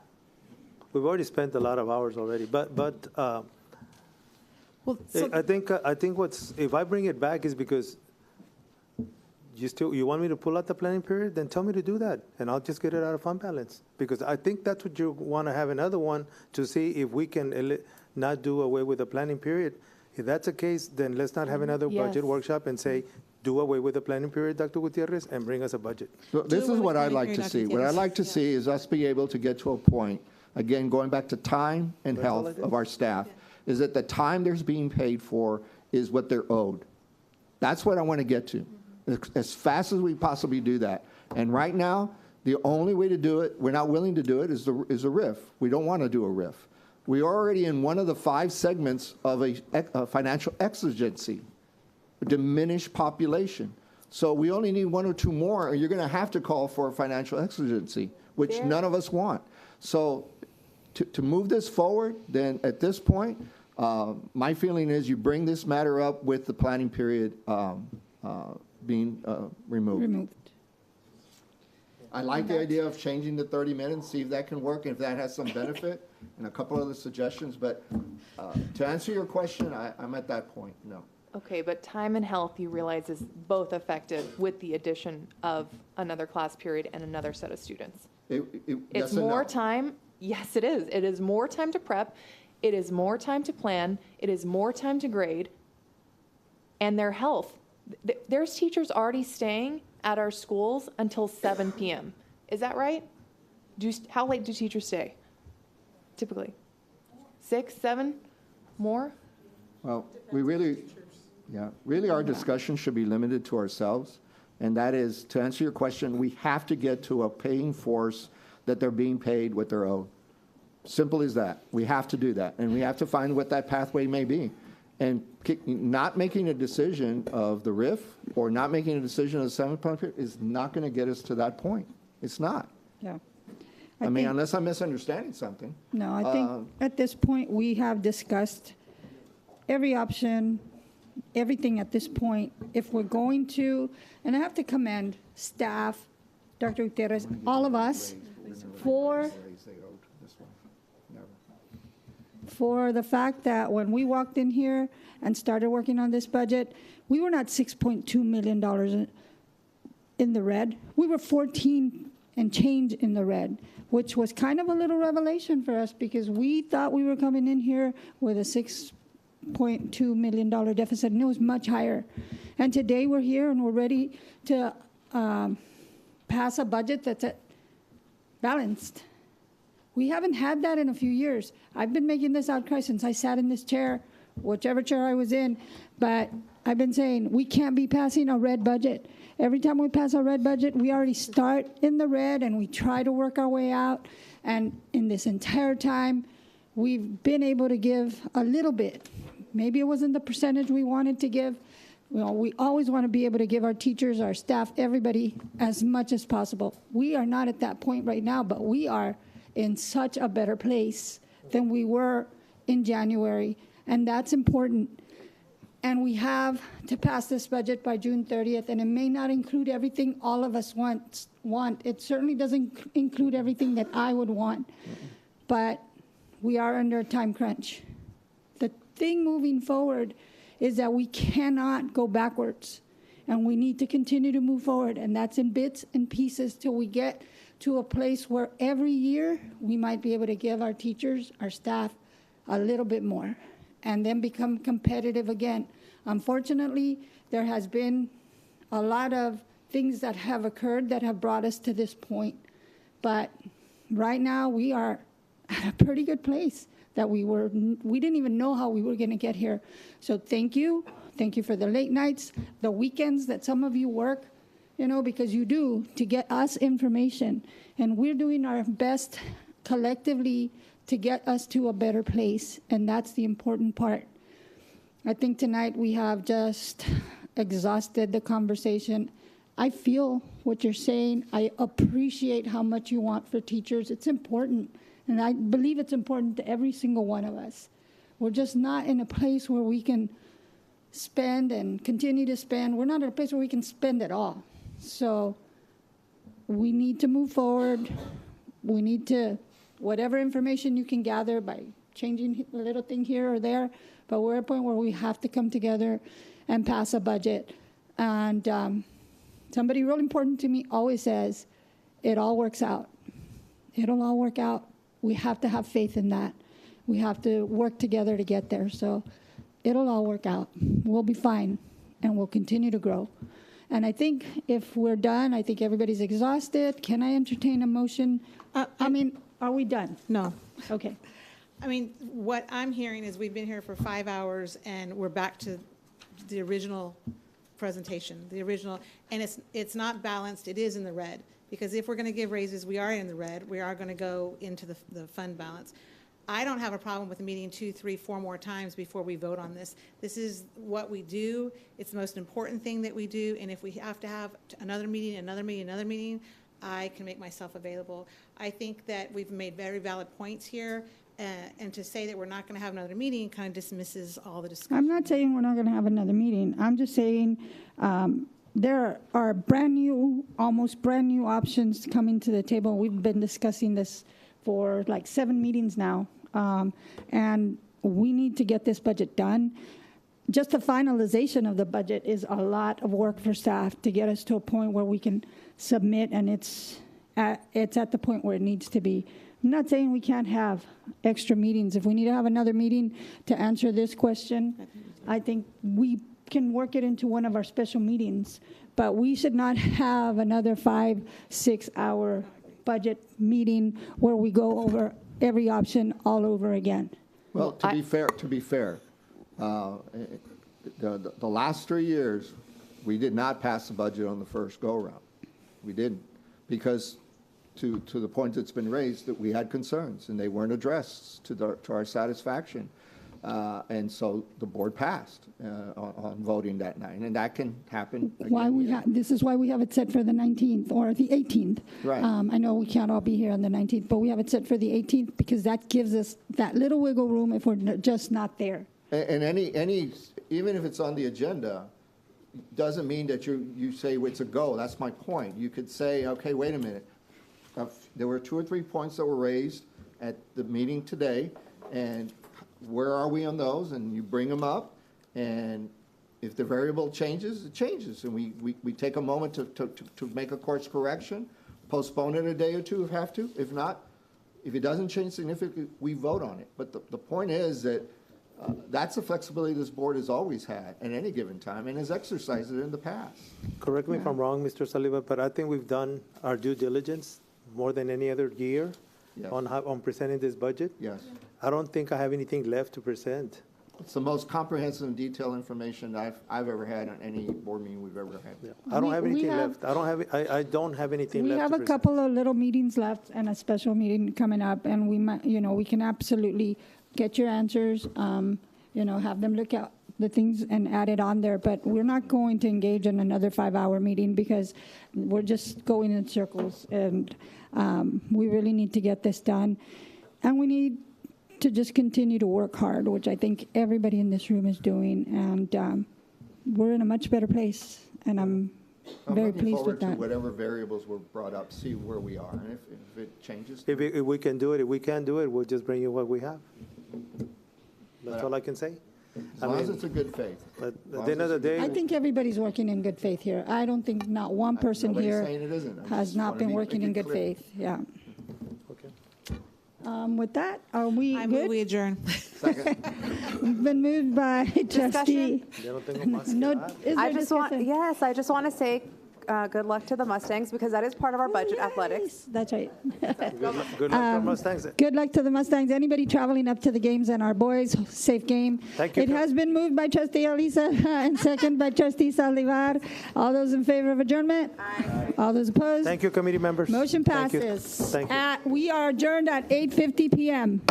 We've already spent a lot of hours already, but Well, so, I think if I bring it back is because you want me to pull out the planning period, then tell me to do that, and I'll just get it out of fund balance. Because I think that's what you want to have another one to see if we can not do away with the planning period. If that's the case, then let's not have another budget Yes. workshop and say, do away with the planning period, Dr. Gutierrez, and bring us a budget. So this is what I'd like to see. What I'd like to see is us be able to get to a point, again, going back to time and That's all I health did. of our staff, is that the time they're being paid for is what they're owed. That's what I want to get to, as fast as we possibly do that. And right now, the only way to do it, we're not willing to do it, is a RIF. We don't want to do a RIF. We are already in one of the 5 segments of a financial exigency, a diminished population. So we only need 1 or 2 more, or you're going to have to call for a financial exigency, which none of us want. So to move this forward, then at this point, my feeling is you bring this matter up with the planning period being removed. I like the idea of changing the 30 minutes, see if that can work, and if that has some benefit, and a couple other suggestions. But to answer your question, I'm at that point, no. Okay, but time and health, you realize, is both effective with the addition of another class period and another set of students. Yes It's and more no. time, yes, it is. It is more time to prep, it is more time to plan, it is more time to grade, and their health. There's teachers already staying at our schools until 7 p.m. Is that right? How late do teachers stay? Typically? 6, 7, more? Well, we really, really our discussion should be limited to ourselves. And that is, to answer your question, we have to get to a paying force that they're being paid what they're owed. Simple as that. We have to do that. And we have to find what that pathway may be. And not making a decision of the RIF or not making a decision of the 7-point period is not going to get us to that point. It's not. Yeah. I mean, think- unless I'm misunderstanding something. No, I think at this point, we have discussed every option, everything at this point. If we're going to, and I have to commend staff, Dr. Gutierrez, all of us, for the fact that when we walked in here and started working on this budget, we were not $6.2 million in the red. We were 14 and change in the red, which was kind of a little revelation for us because we thought we were coming in here with a $6.2 million deficit, and it was much higher. And today we're here and we're ready to pass a budget that's balanced. We haven't had that in a few years. I've been making this outcry since I sat in this chair, whichever chair I was in, but I've been saying we can't be passing a red budget. Every time we pass a red budget, we already start in the red and we try to work our way out. And in this entire time, we've been able to give a little bit. Maybe it wasn't the percentage we wanted to give, You know, we always want to be able to give our teachers, our staff, everybody as much as possible. We are not at that point right now, but we are in such a better place than we were in January, and that's important. And we have to pass this budget by June 30th, and it may not include everything all of us want. It certainly doesn't include everything that I would want, but we are under a time crunch. The thing moving forward is that we cannot go backwards, and we need to continue to move forward, and that's in bits and pieces till we get to a place where every year we might be able to give our teachers, our staff, a little bit more, and then become competitive again. Unfortunately, there has been a lot of things that have occurred that have brought us to this point, but right now we are at a pretty good place that we didn't even know how we were going to get here. So thank you for the late nights, the weekends that some of you work, you know, because you do, to get us information, and we're doing our best collectively to get us to a better place, and that's the important part. I think tonight we have just exhausted the conversation. I feel what you're saying. I appreciate how much you want for teachers. It's important, and I believe it's important to every single one of us. We're just not in a place where we can spend and continue to spend. We're not in a place where we can spend it all. So we need to move forward. We need to, whatever information you can gather by changing a little thing here or there, but we're at a point where we have to come together and pass a budget. And somebody real important to me always says, it all works out. It'll all work out. We have to have faith in that. We have to work together to get there. So it'll all work out. We'll be fine, and we'll continue to grow. And I think if we're done, I think everybody's exhausted. Can I entertain a motion? I mean, are we done? No. Okay. I mean, what I'm hearing is we've been here for 5 hours and we're back to the original presentation, and it's not balanced. It is in the red, because if we're going to give raises, we are in the red. We are going to go into the fund balance. I don't have a problem with meeting 2, 3, 4 more times before we vote on this. This is what we do. It's the most important thing that we do, and if we have to have another meeting, I can make myself available. I think that we've made very valid points here. And to say that we're not going to have another meeting kind of dismisses all the discussion. I'm not saying we're not going to have another meeting. I'm just saying there are almost brand new options coming to the table. We've been discussing this for like 7 meetings now, and we need to get this budget done. Just the finalization of the budget is a lot of work for staff to get us to a point where we can submit, and it's at the point where it needs to be. I'm not saying we can't have extra meetings. If we need to have another meeting to answer this question, I think we can work it into one of our special meetings. But we should not have another 5-6 hour budget meeting where we go over every option all over again. Well, to be fair, the last 3 years, we did not pass the budget on the first go-around. We didn't, because to the point that's been raised, that we had concerns and they weren't addressed to our satisfaction. And so the board passed on voting that night, and that can happen again. This is why we have it set for the 19th or the 18th. Right. I know we can't all be here on the 19th, but we have it set for the 18th because that gives us that little wiggle room if we're just not there. And even if it's on the agenda, doesn't mean that you say it's a go. That's my point. You could say, okay, wait a minute. There were 2 or 3 points that were raised at the meeting today, and where are we on those? And you bring them up, and if the variable changes, it changes. And we take a moment to make a course correction, postpone it a day or two if have to. If not, if it doesn't change significantly, we vote on it. But the point is that that's the flexibility this board has always had at any given time and has exercised it in the past. Correct me if I'm wrong, Mr. Sullivan, but I think we've done our due diligence more than any other year. Yes. On presenting this budget. Yes. I don't think I have anything left to present. It's the most comprehensive and detailed information I've ever had on any board meeting we've ever had. Yeah. I don't have anything left. I don't have anything left. We have a couple of little meetings left and a special meeting coming up, and we might, we can absolutely get your answers, have them look at the things and add it on there, but we're not going to engage in another 5-hour meeting because we're just going in circles, and we really need to get this done. And we need to just continue to work hard, which I think everybody in this room is doing, and we're in a much better place, and I'm very pleased with that. Whatever variables were brought up, see where we are, and if it changes. If we can do it, if we can't do it, we'll just bring you what we have. That's all I can say. As long as it's a good faith. But at the end of the day, I think everybody's working in good faith here. I don't think not one person Nobody's here saying it isn't. I has just not wanna been make working in it good clear. faith, yeah. okay. With that, are we I move good? we adjourn. Been moved by trustee. Yo no tengo más que No, dar. is there I just want, discussion? yes, I just want to say good luck to the Mustangs because that is part of our budget athletics. Nice. That's right. Good luck to Mustangs. Good luck to the Mustangs. Anybody traveling up to the games and our boys, safe game. Thank you. It has been moved by trustee Alisa and second by trustee Salivar. All those in favor of adjournment? Aye. All those opposed? Thank you, committee members. Motion Thank you. passes. Thank you. We are adjourned at 8:50 p.m.